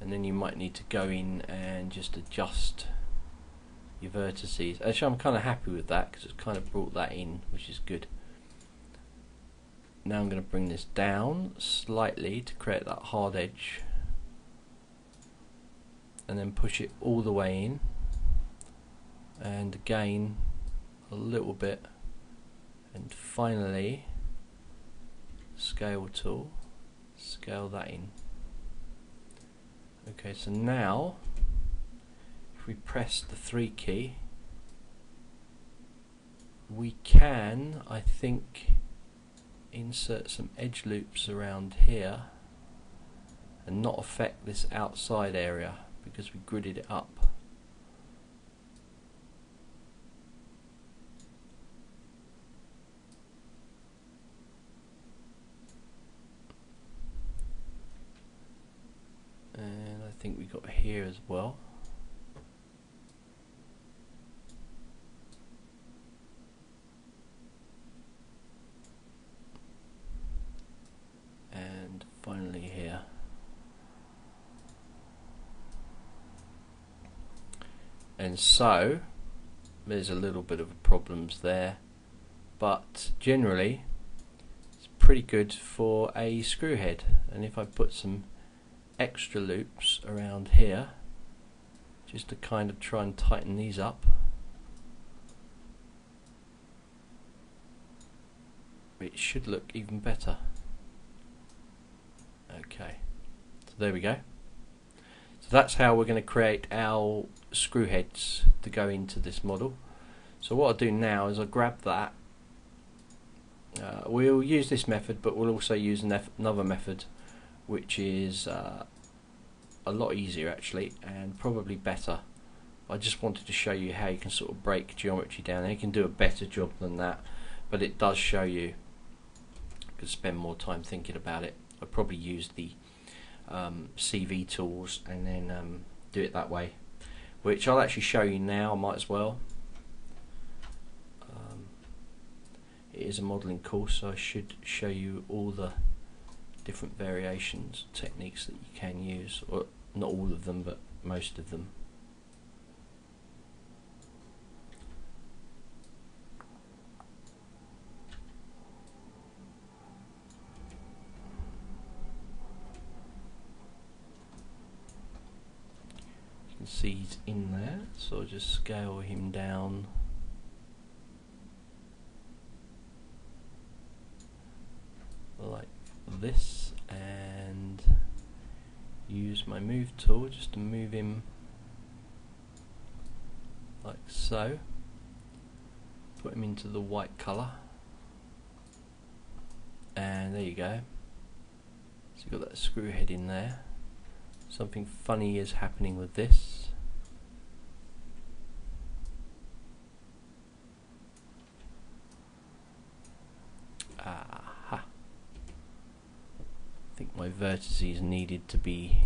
And then you might need to go in and just adjust your vertices. Actually, I'm kind of happy with that because it's kind of brought that in, which is good. Now I'm going to bring this down slightly to create that hard edge, and then push it all the way in, and again a little bit, and finally scale tool, scale that in. Okay, so now if we press the 3 key, we can, I think, insert some edge loops around here and not affect this outside area because we gridded it up. And I think we got here as well. And finally here. And so there's a little bit of problems there, but generally it's pretty good for a screw head. And if I put some extra loops around here just to kind of try and tighten these up, it should look even better. Okay, so there we go. So that's how we're going to create our screw heads to go into this model. So what I'll do now is I'll grab that. We'll use this method, but we'll also use another method which is a lot easier actually and probably better I just wanted to show you how you can sort of break geometry down, and you can do a better job than that, but it does show you. You could spend more time thinking about it. I'd probably use the CV tools and then do it that way, which I'll actually show you now. I might as well. It is a modelling course, so I should show you all the different variations, techniques that you can use, or not all of them, but most of them. You can see he's in there, so I'll just scale him down. Like this, and use my move tool just to move him like so. Put him into the white colour, and there you go. So you've got that screw head in there. Something funny is happening with this. Aha. I think my vertices needed to be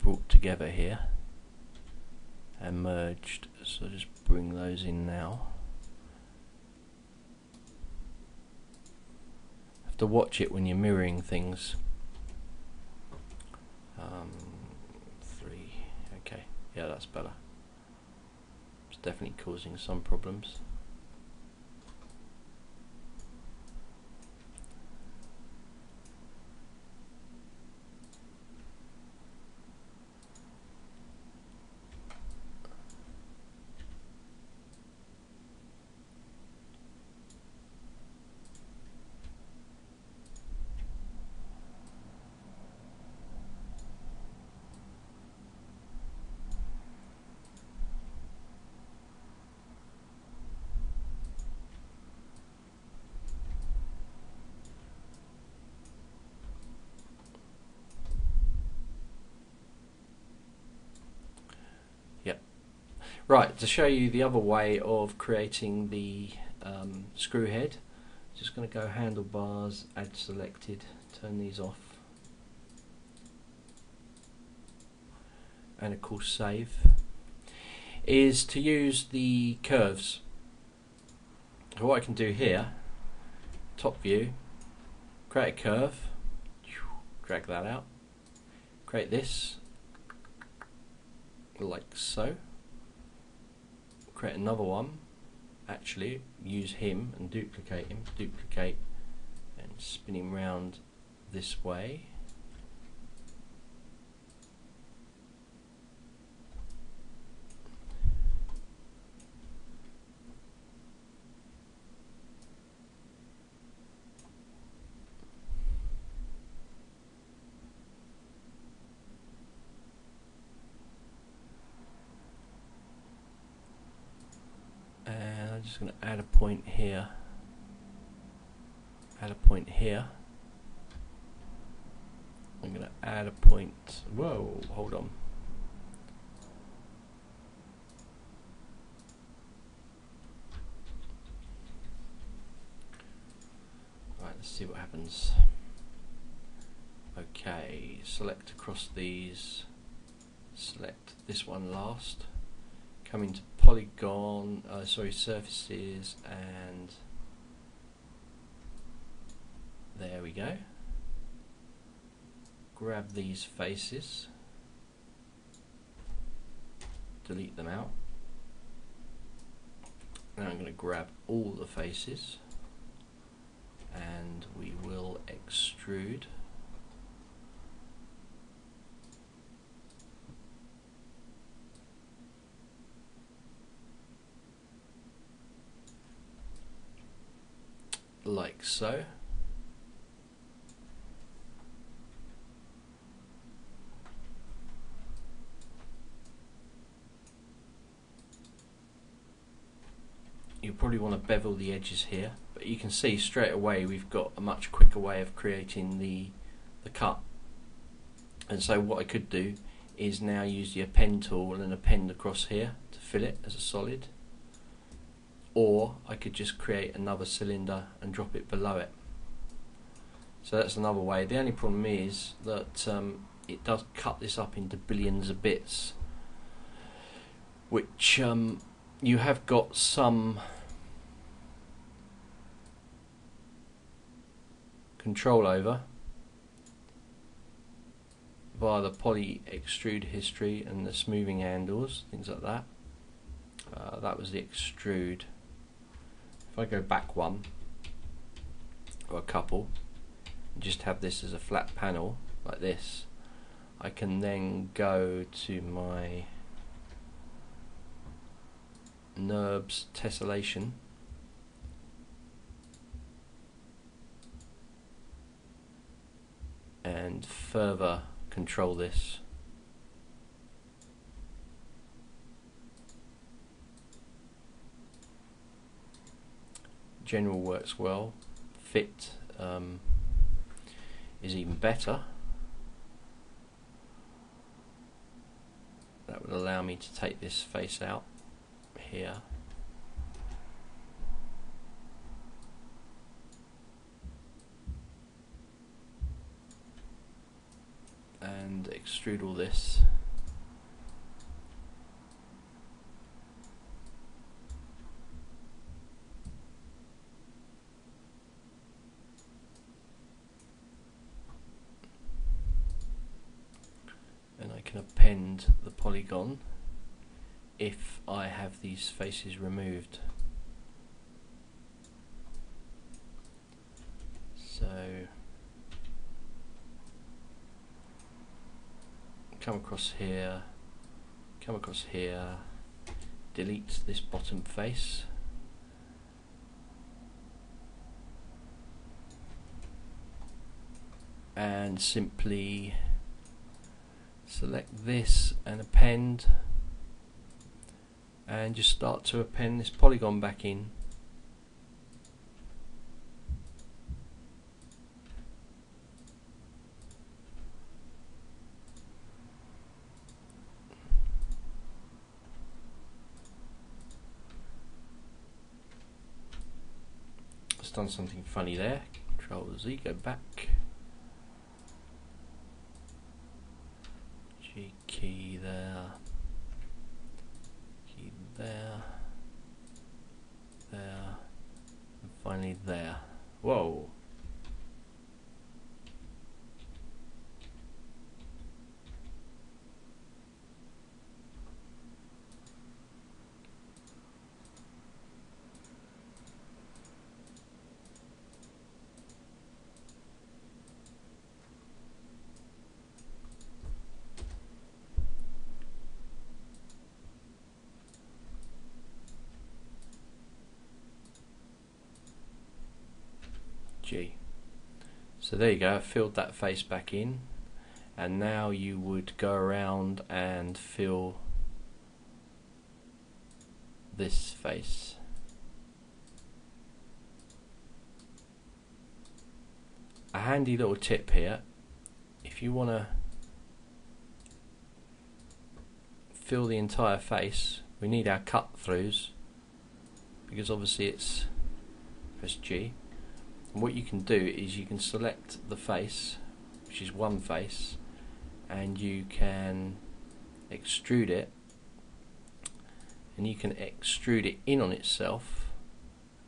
brought together here and merged, so I'll just bring those in now. Have to watch it when you're mirroring things. 3, okay, yeah, that's better. It's definitely causing some problems. Right, to show you the other way of creating the screw head, just going to go handlebars, add selected, turn these off, and of course save, is to use the curves. So what I can do here, top view, create a curve, drag that out, create this, like so. Create another one, actually use him and duplicate him, duplicate, and spin him round this way. I'm just going to add a point here, add a point here. I'm going to add a point, whoa, hold on. Right, let's see what happens. Okay, select across these, select this one last. Come into Polygon, surfaces, and there we go. Grab these faces, delete them out. Now I'm going to grab all the faces, and we will extrude. Like so. You probably want to bevel the edges here, but you can see straight away we've got a much quicker way of creating the cut. And so what I could do is now use the append tool and append across here to fill it as a solid, or I could just create another cylinder and drop it below it. So that's another way. The only problem is that it does cut this up into billions of bits, which you have got some control over via the poly extrude history and the smoothing handles, things like that. That was the extrude. If I go back one or a couple and just have this as a flat panel like this, I can then go to my NURBS tessellation and further control this. General works well. Fit is even better. That would allow me to take this face out here. And extrude all this. And I can append the polygon if I have these faces removed. So come across here, delete this bottom face, and simply select this and append, and just start to append this polygon back in. It's done something funny there. Control Z, go back. G key there. Key there. There. And finally there. Whoa. G. So there you go, I filled that face back in, and now you would go around and fill this face. A handy little tip here, if you want to fill the entire face, we need our cut throughs, because obviously it's, press G. And what you can do is you can select the face, which is one face, and you can extrude it, and you can extrude it in on itself,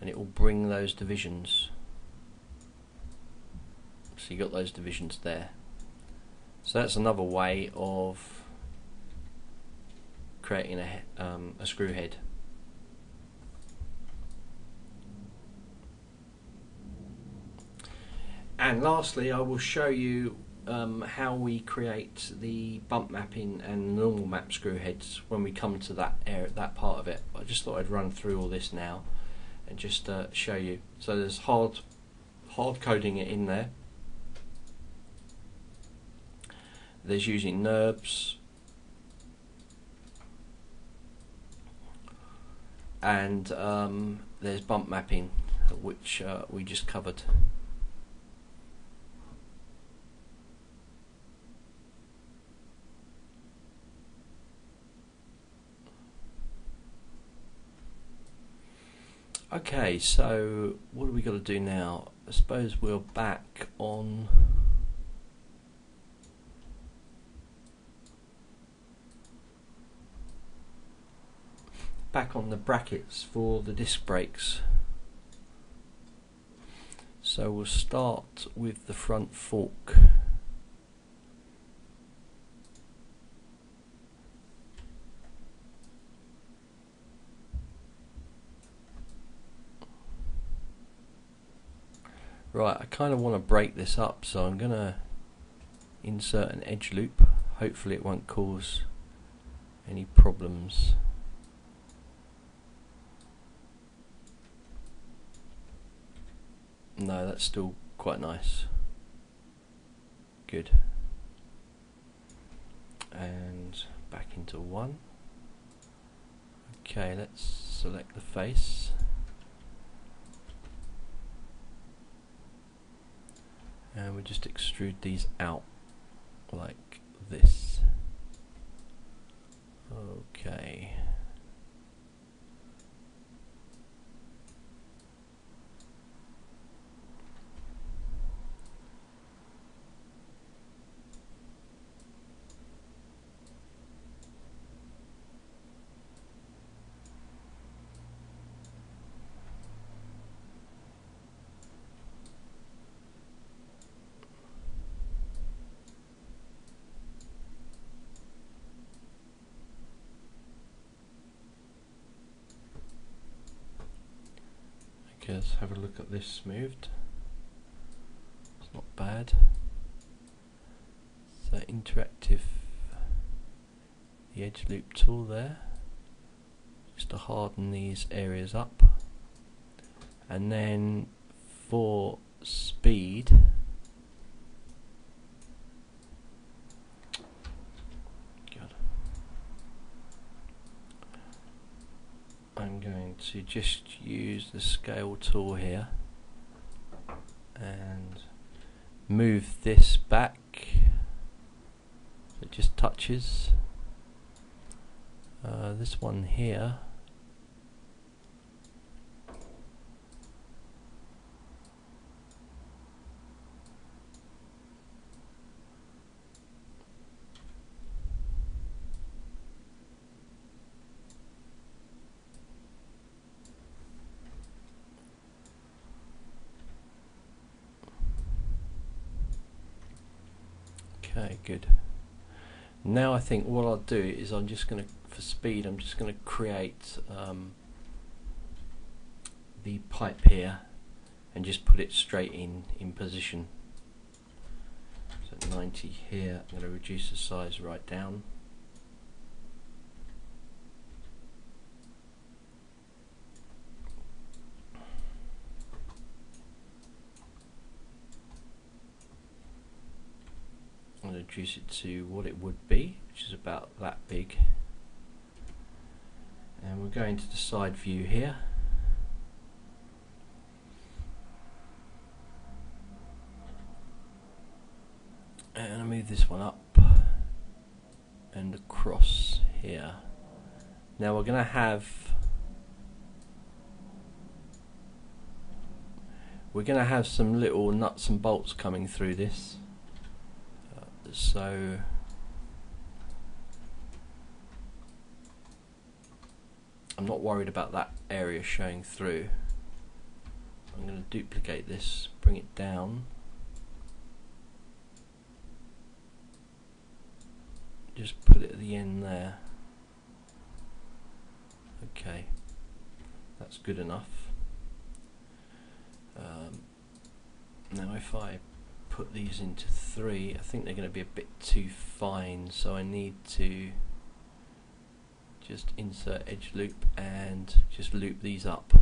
and it will bring those divisions. So you got those divisions there. So that's another way of creating a screw head. And lastly, I will show you how we create the bump mapping and normal map screw heads when we come to that part of it. I just thought I'd run through all this now and just show you. So there's hard coding it in there. There's using NURBS, and there's bump mapping, which we just covered. Okay, so what do we got to do now? I suppose we're back on the brackets for the disc brakes. So we'll start with the front fork. Right, I kind of want to break this up, so I'm going to insert an edge loop. Hopefully it won't cause any problems. No, that's still quite nice. Good. And back into one. Okay, let's select the face. And we just extrude these out like this. Okay. Okay, let's have a look at this smoothed. It's not bad. So interactive, the edge loop tool there, just to harden these areas up. And then for speed, I'm going to just use the scale tool here and move this back so it just touches. This one here, okay, good. Now I think what I'll do is I'm just going to, for speed, I'm just going to create the pipe here and just put it straight in position. So 90 here, I'm going to reduce the size right down. I'm going to reduce it to what it would be, which is about that big. And we're going to the side view here. And I'll move this one up and across here. Now we're going to have some little nuts and bolts coming through this. So I'm not worried about that area showing through. I'm going to duplicate this, bring it down, just put it at the end there. Okay, that's good enough. Now if I put these into 3, I think they're going to be a bit too fine, so I need to just insert edge loop and just loop these up.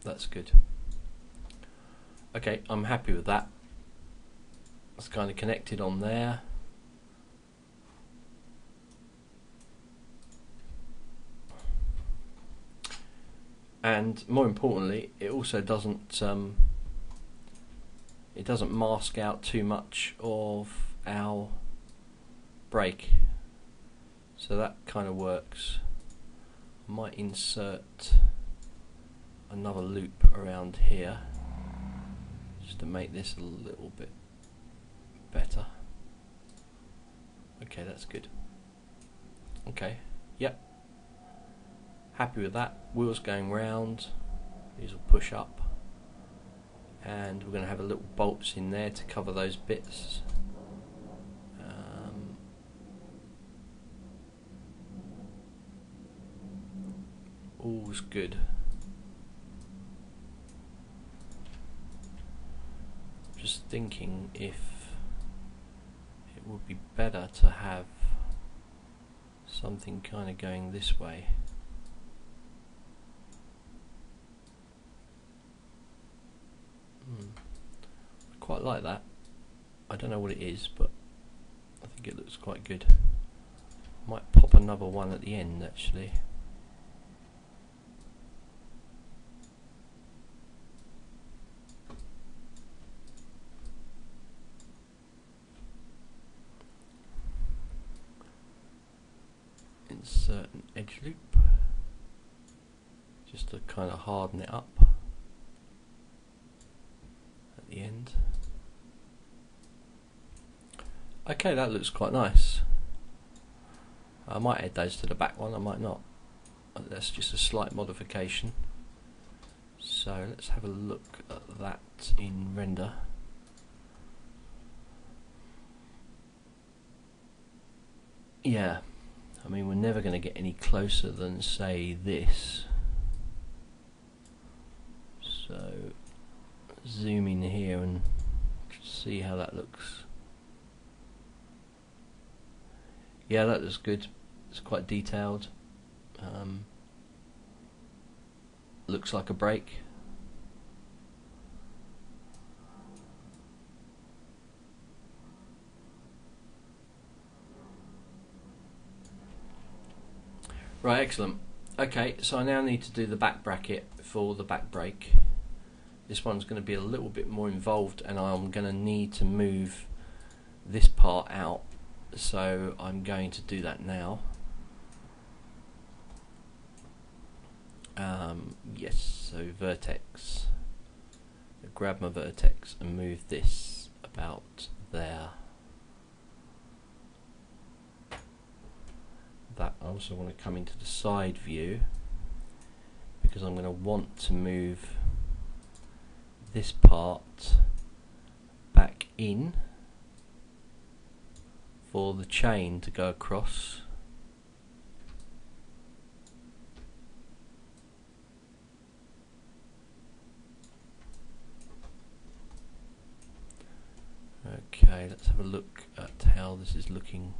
That's good. Okay, I'm happy with that. It's kind of connected on there. And more importantly, it also doesn't it doesn't mask out too much of our break, so that kind of works. I might insert another loop around here just to make this a little bit better. Okay, that's good. Okay, yep, happy with that. Wheels going round, these will push up, and we're going to have a little bolts in there to cover those bits. All's good. Just thinking if it would be better to have something kind of going this way. I quite like that. I don't know what it is, but I think it looks quite good. Might pop another one at the end actually. Insert an edge loop just to kind of harden it up at the end. Okay, that looks quite nice. I might add those to the back one, I might not. That's just a slight modification. So let's have a look at that in render. Yeah, I mean, we're never going to get any closer than, say, this. So zoom in here and see how that looks. Yeah, that looks good. It's quite detailed. Looks like a brake. Right, excellent. Okay, so I now need to do the back bracket for the back brake. This one's going to be a little bit more involved, and I'm going to need to move this part out, so I'm going to do that now. Yes, so vertex. Grab my vertex and move this about there. That I also want to come into the side view because I'm going to want to move this part back in for the chain to go across. Okay, let's have a look at how this is looking.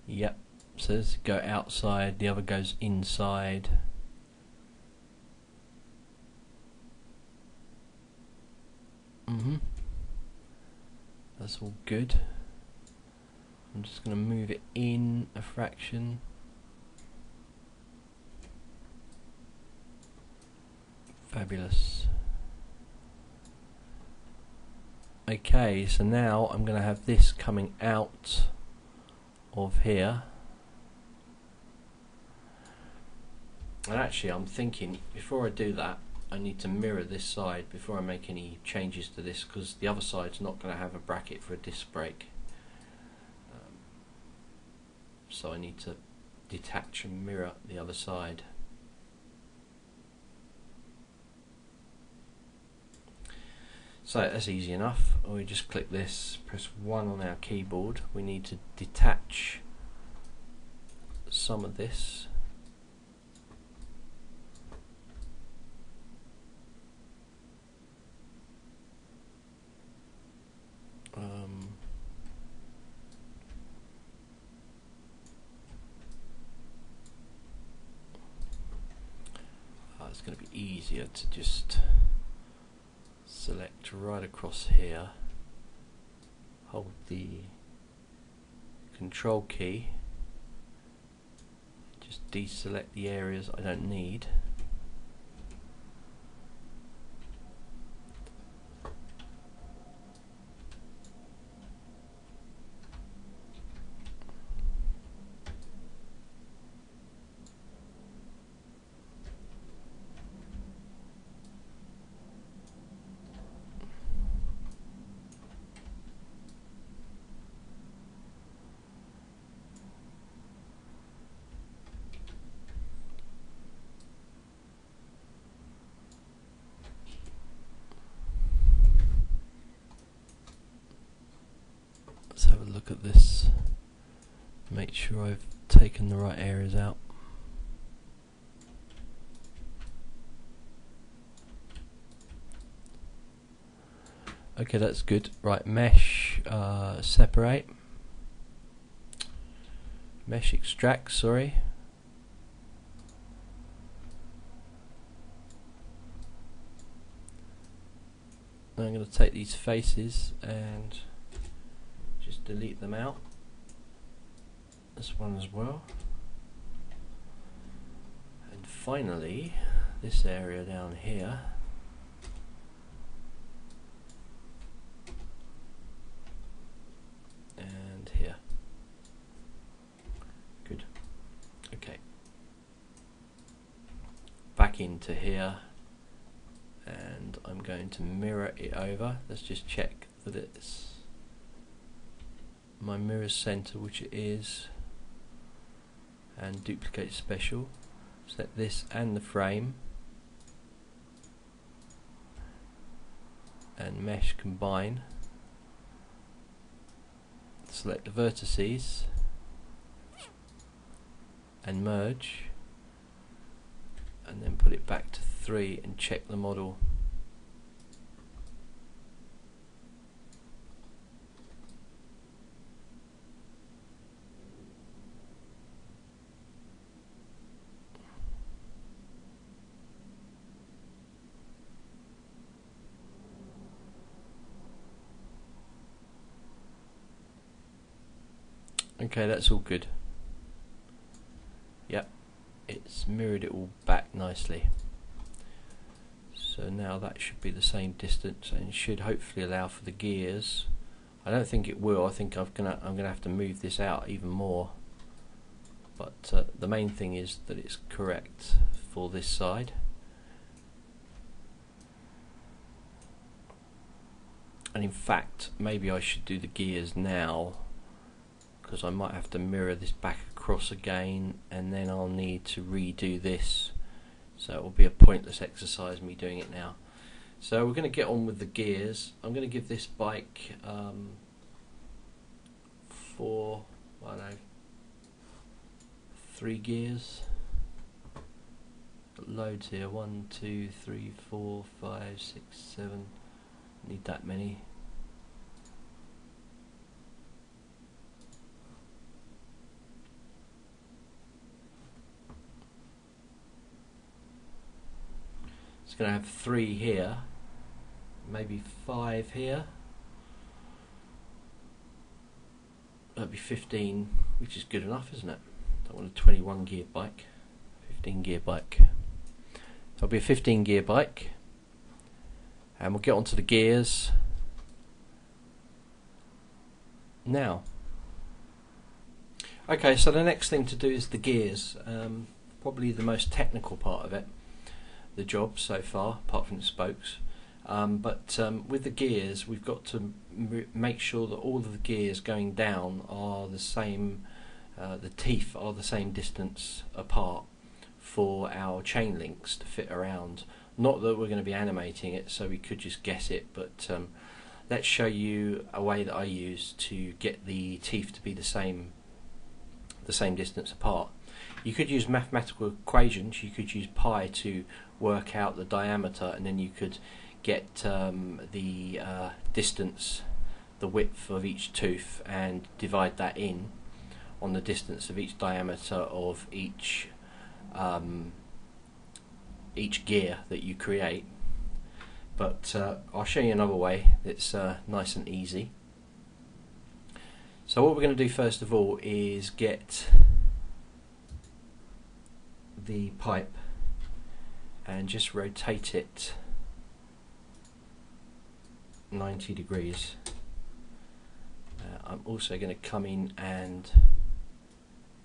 Yep, so this go outside, the other goes inside. That's all good. I'm just going to move it in a fraction. Fabulous. Okay, so now I'm going to have this coming out of here. And actually I'm thinking, before I do that, I need to mirror this side before I make any changes to this, because the other side's not going to have a bracket for a disc brake. So I need to detach and mirror the other side. So that's easy enough. We just click this, press 1 on our keyboard. We need to detach some of this. It's going to be easier to just select right across here, hold the control key, just deselect the areas I don't need, have a look at this, make sure I've taken the right areas out. Okay, that's good. Right, mesh separate, mesh extract, sorry. Now I'm going to take these faces and just delete them out. This one as well. And finally, this area down here. And here. Good. Okay. Back into here. And I'm going to mirror it over. Let's just check that it's my mirror center, which it is, and duplicate special. Select this and the frame, and mesh combine. Select the vertices and merge, and then put it back to 3 and check the model. Okay, that's all good. Yep, it's mirrored it all back nicely. So now that should be the same distance and should hopefully allow for the gears. I don't think it will. I think I'm gonna have to move this out even more. But the main thing is that it's correct for this side. And in fact, maybe I should do the gears now, because I might have to mirror this back across again, and then I'll need to redo this. So it will be a pointless exercise me doing it now. So we're going to get on with the gears. I'm going to give this bike 3 gears. Got loads here. 1, 2, 3, 4, 5, 6, 7. Need that many. It's going to have 3 here, maybe 5 here. That'd be 15, which is good enough, isn't it? I want a 21 gear bike, 15 gear bike. So it'll be a 15 gear bike, and we'll get onto the gears now. Okay, so the next thing to do is the gears, probably the most technical part of it. The job so far, apart from the spokes, but with the gears we've got to make sure that all of the gears going down are the same, the teeth are the same distance apart for our chain links to fit around. Not that we're going to be animating it, so we could just guess it, but let's show you a way that I use to get the teeth to be the same distance apart. You could use mathematical equations. You could use pi to work out the diameter, and then you could get the distance, the width of each tooth, and divide that in on the distance of each diameter of each gear that you create. But I'll show you another way that's nice and easy. So what we're going to do first of all is get the pipe and just rotate it 90 degrees. I'm also going to come in and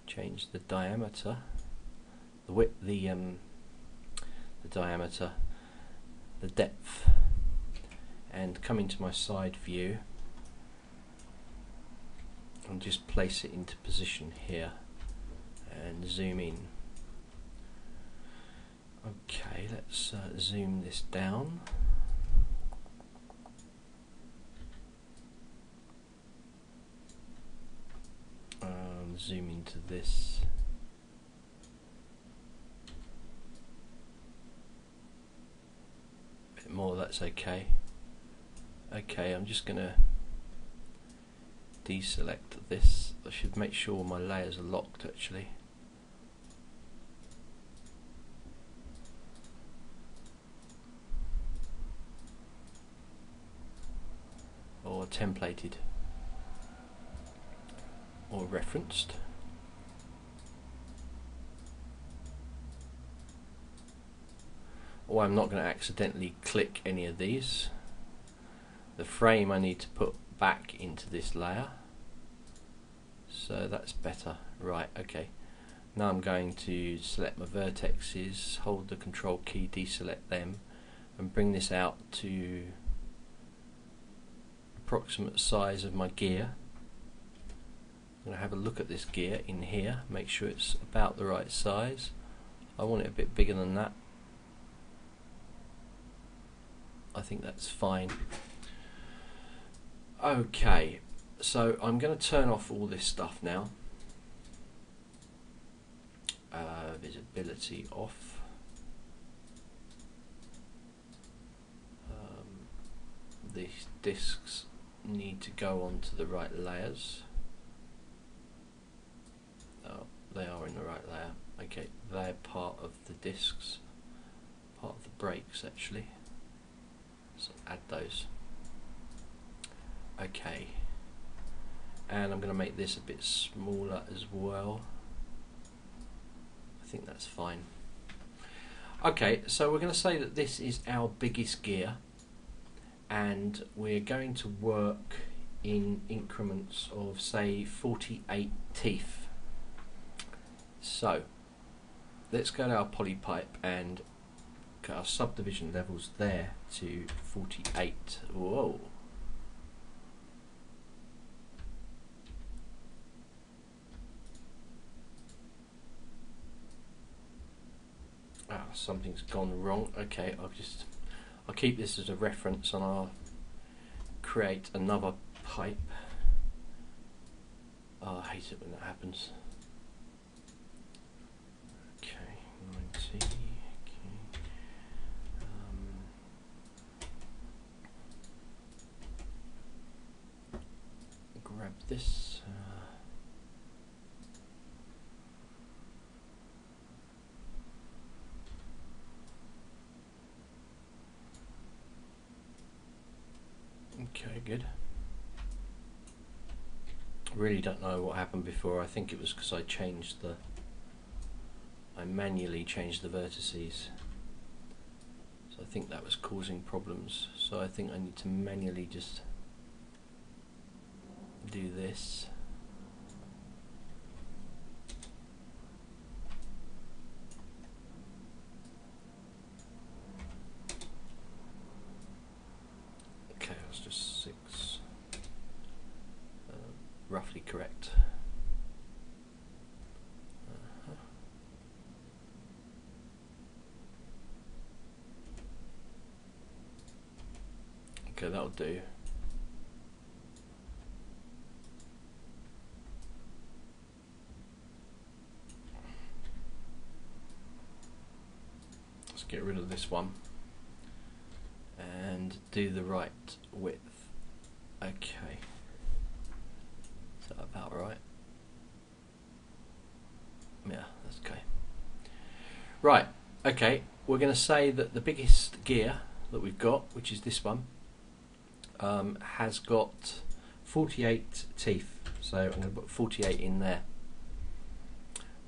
change the diameter, the width, the diameter, the depth, and come into my side view and just place it into position here and zoom in. Okay, let's zoom this down. zoom into this. A bit more, that's okay. Okay, I'm just going to deselect this. I should make sure my layers are locked actually. Or templated or referenced. Or I'm not going to accidentally click any of these. The frame I need to put back into this layer, so that's better. Right, okay. Now I'm going to select my vertexes, hold the control key, deselect them, and bring this out to approximate size of my gear. I'm going to have a look at this gear in here, make sure it's about the right size. I want it a bit bigger than that. I think that's fine. Okay, so I'm going to turn off all this stuff now. Visibility off. These discs need to go onto the right layers. Oh, they are in the right layer. Okay, they're part of the discs, part of the brakes actually. So add those. Okay, and I'm going to make this a bit smaller as well. I think that's fine. Okay, so we're going to say that this is our biggest gear, and we're going to work in increments of say 48 teeth. So let's go to our poly pipe and get our subdivision levels there to 48. Whoa. Ah, something's gone wrong. Okay, I'll keep this as a reference and I'll create another pipe. Oh, I hate it when that happens. Okay, 90. Okay. Grab this. Okay, good. I really don't know what happened before. I think it was because I manually changed the vertices. So I think that was causing problems. So I think I need to manually just do this. Okay, that's just 6. Roughly correct. Okay, that'll do. Let's get rid of this one and do the right width. Okay, is that about right? Yeah, that's okay. Right, okay, we're going to say that the biggest gear that we've got, which is this one, has got 48 teeth, so I'm going to put 48 in there.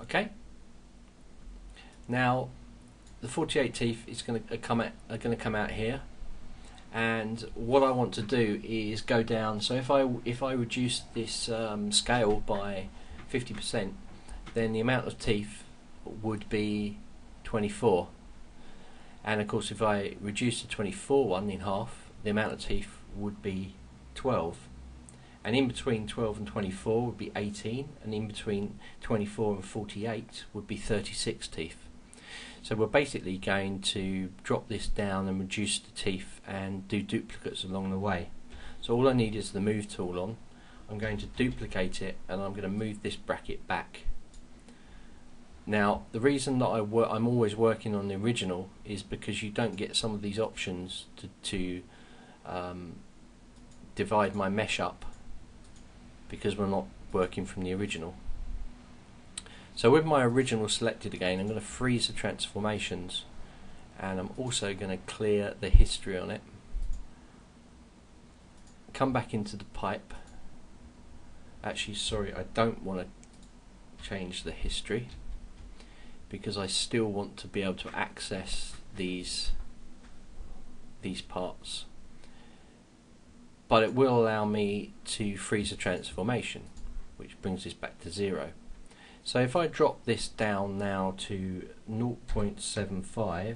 Okay, now the 48 teeth is going to come out here, and what I want to do is go down. So if I reduce this scale by 50%, then the amount of teeth would be 24, and of course if I reduce the 24 one in half, the amount of teeth would be 12, and in between 12 and 24 would be 18, and in between 24 and 48 would be 36 teeth. So we're basically going to drop this down and reduce the teeth and do duplicates along the way. So all I need is the move tool on. I'm going to duplicate it and I'm going to move this bracket back. Now the reason that I'm always working on the original is because you don't get some of these options to divide my mesh up, because we're not working from the original. So with my original selected again, I'm going to freeze the transformations, and I'm also going to clear the history on it. Come back into the pipe. Actually, sorry, I don't want to change the history, because I still want to be able to access these parts. But it will allow me to freeze a transformation, which brings this back to 0. So if I drop this down now to 0.75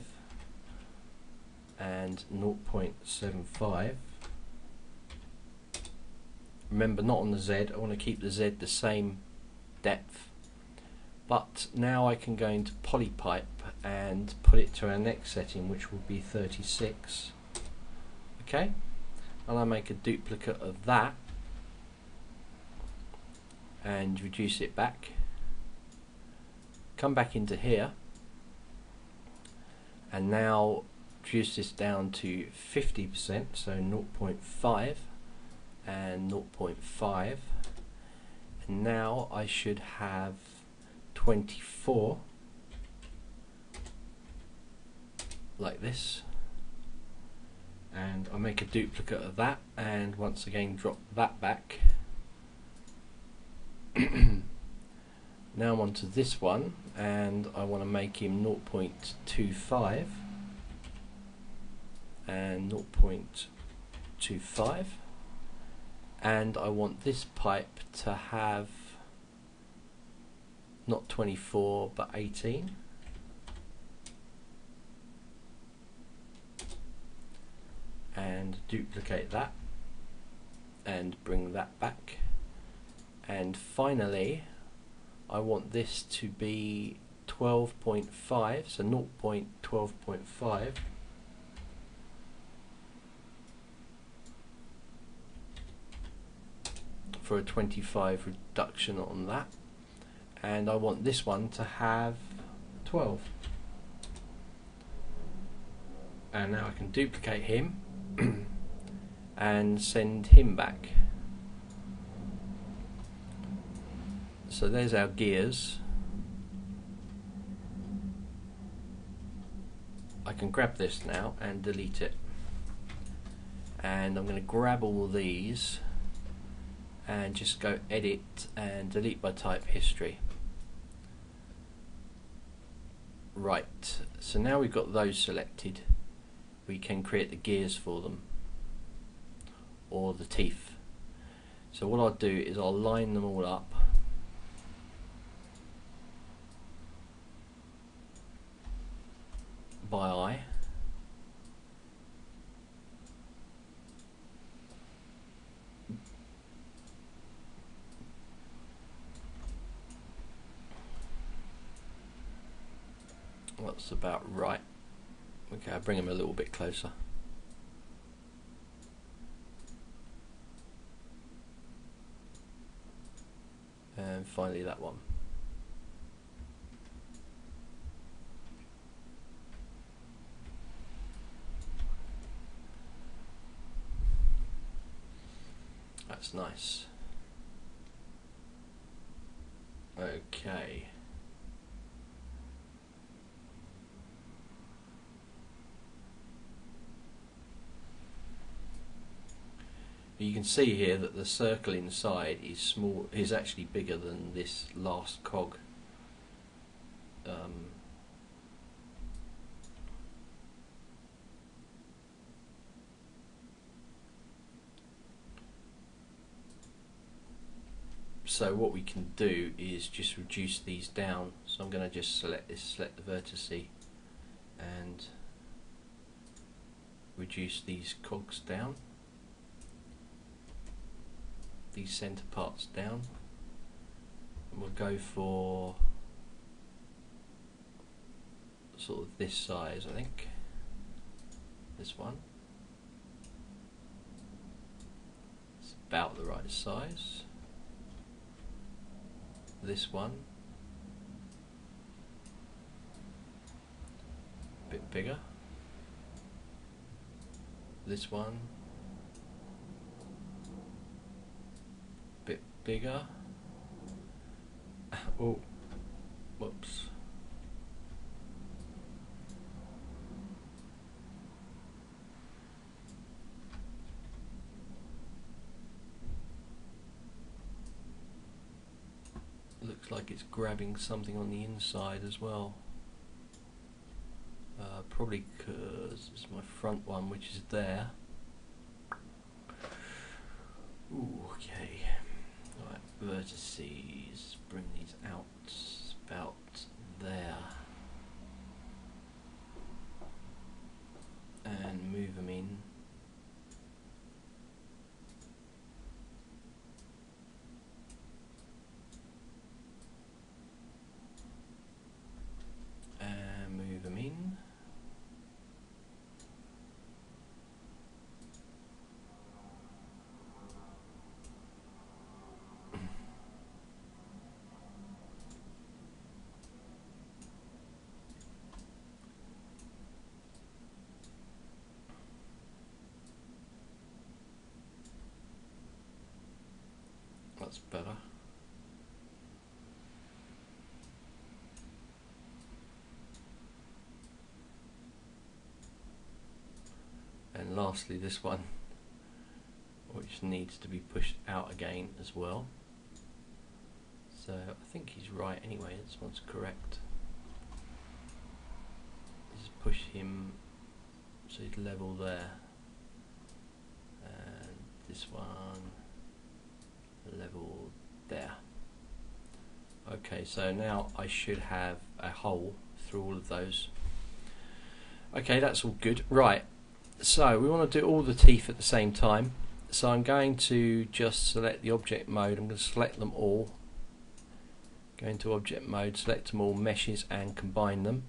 and 0.75, remember, not on the Z, I want to keep the Z the same depth, but now I can go into polypipe and put it to our next setting, which will be 36. Okay, and I make a duplicate of that and reduce it back. Come back into here and now reduce this down to 50%, so 0.5 and 0.5, and now I should have 24 like this, and I make a duplicate of that and once again drop that back. Now I'm onto this one and I want to make him 0.25 and 0.25, and I want this pipe to have not 24 but 18, and duplicate that and bring that back, and finally I want this to be 12.5, so 0.12.5, for a 25 reduction on that, and I want this one to have 12. And now I can duplicate him and send him back. So there's our gears. I can grab this now and delete it, and I'm going to grab all these and just go edit and delete by type history. Right, so now we've got those selected, we can create the gears for them, or the teeth. So what I'll do is I'll line them all up by eye. That's about right. Okay, I'll bring them a little bit closer. And finally that one. That's nice. Okay. You can see here that the circle inside is small, is actually bigger than this last cog. So what we can do is just reduce these down. So I'm going to just select this, select the vertice, and reduce these cogs down, these centre parts down, and we'll go for sort of this size, I think, this one. It's about the right size. this one a bit bigger, this one a bit bigger. Oh, whoops. Looks like it's grabbing something on the inside as well. Probably because it's my front one, which is there. Ooh, okay. Right, vertices. Bring these out about there, and move them in. Move them in. That's better. And lastly, this one, which needs to be pushed out again as well. So I think he's right anyway, this one's correct. Just push him so he's level there. And this one level there. Okay, so now I should have a hole through all of those. Okay, that's all good. Right, so we want to do all the teeth at the same time. So I'm going to just select the object mode. I'm going to select them all. Go into object mode, select them all, meshes, and combine them.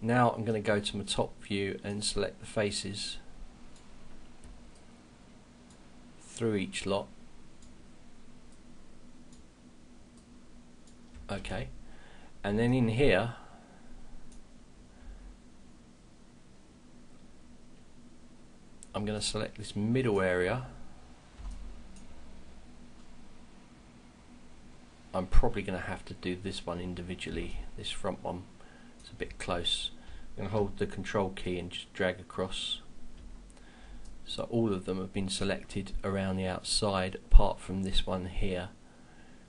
Now I'm going to go to my top view and select the faces through each lot. Okay, and then in here I'm going to select this middle area. I'm probably going to have to do this one individually, this front one. It's a bit close. I'm going to hold the control key and just drag across. So all of them have been selected around the outside apart from this one here.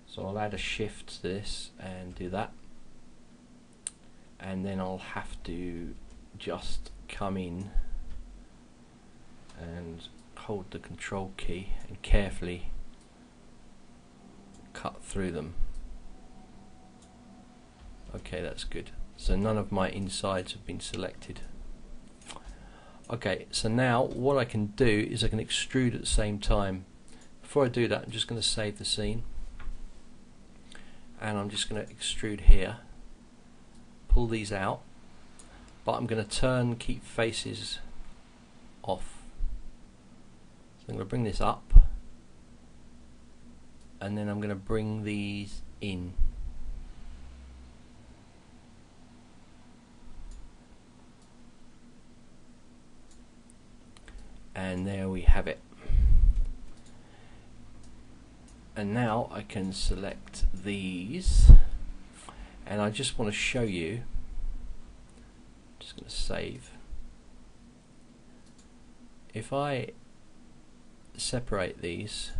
So I'll add a shift to this and do that. And then I'll have to just come in and hold the control key and carefully cut through them. Okay, that's good. So none of my insides have been selected. Okay, so now what I can do is I can extrude at the same time. Before I do that, I'm just going to save the scene, and I'm just going to extrude here, pull these out, but I'm going to keep faces off. So I'm going to bring this up, and then I'm going to bring these in. And there we have it. And now I can select these, and I just want to show you, just going to save. If I separate these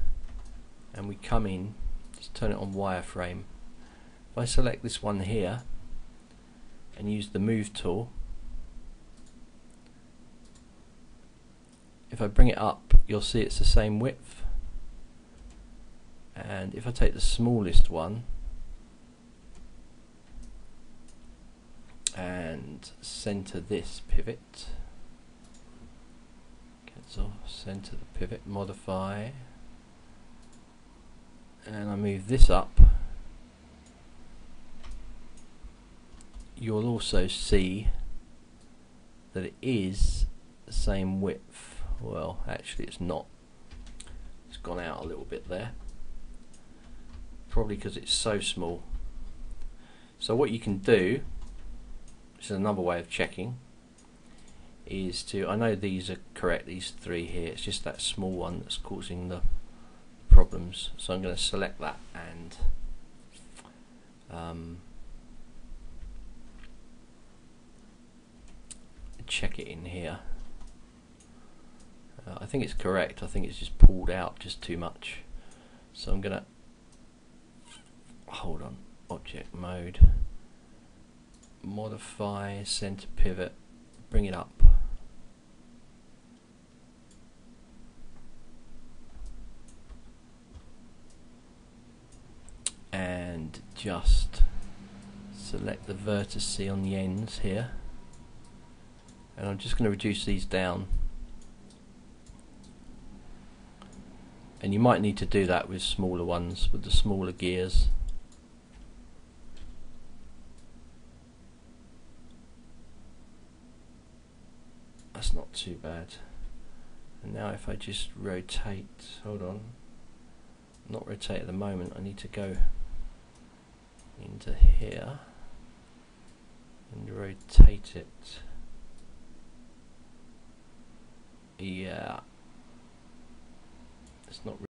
and we come in, just turn it on wireframe. If I select this one here and use the move tool, if I bring it up, you'll see it's the same width. And if I take the smallest one and center this pivot, cancel, center the pivot, modify, and I move this up, you'll also see that it is the same width. Well, actually it's not. It's gone out a little bit there. probably because it's so small. So what you can do, this is another way of checking, is to, I know these are correct, these three here, it's just that small one that's causing the problems. So I'm going to select that and check it in here. I think it's correct. I think it's just pulled out just too much. So I'm gonna hold on, object mode, modify, center pivot, bring it up. And just select the vertice on the ends here. And I'm just going to reduce these down. And you might need to do that with smaller ones, with the smaller gears. That's not too bad. And now if I just rotate, hold on, not rotate at the moment, I need to go into here and rotate it. Yeah, it's not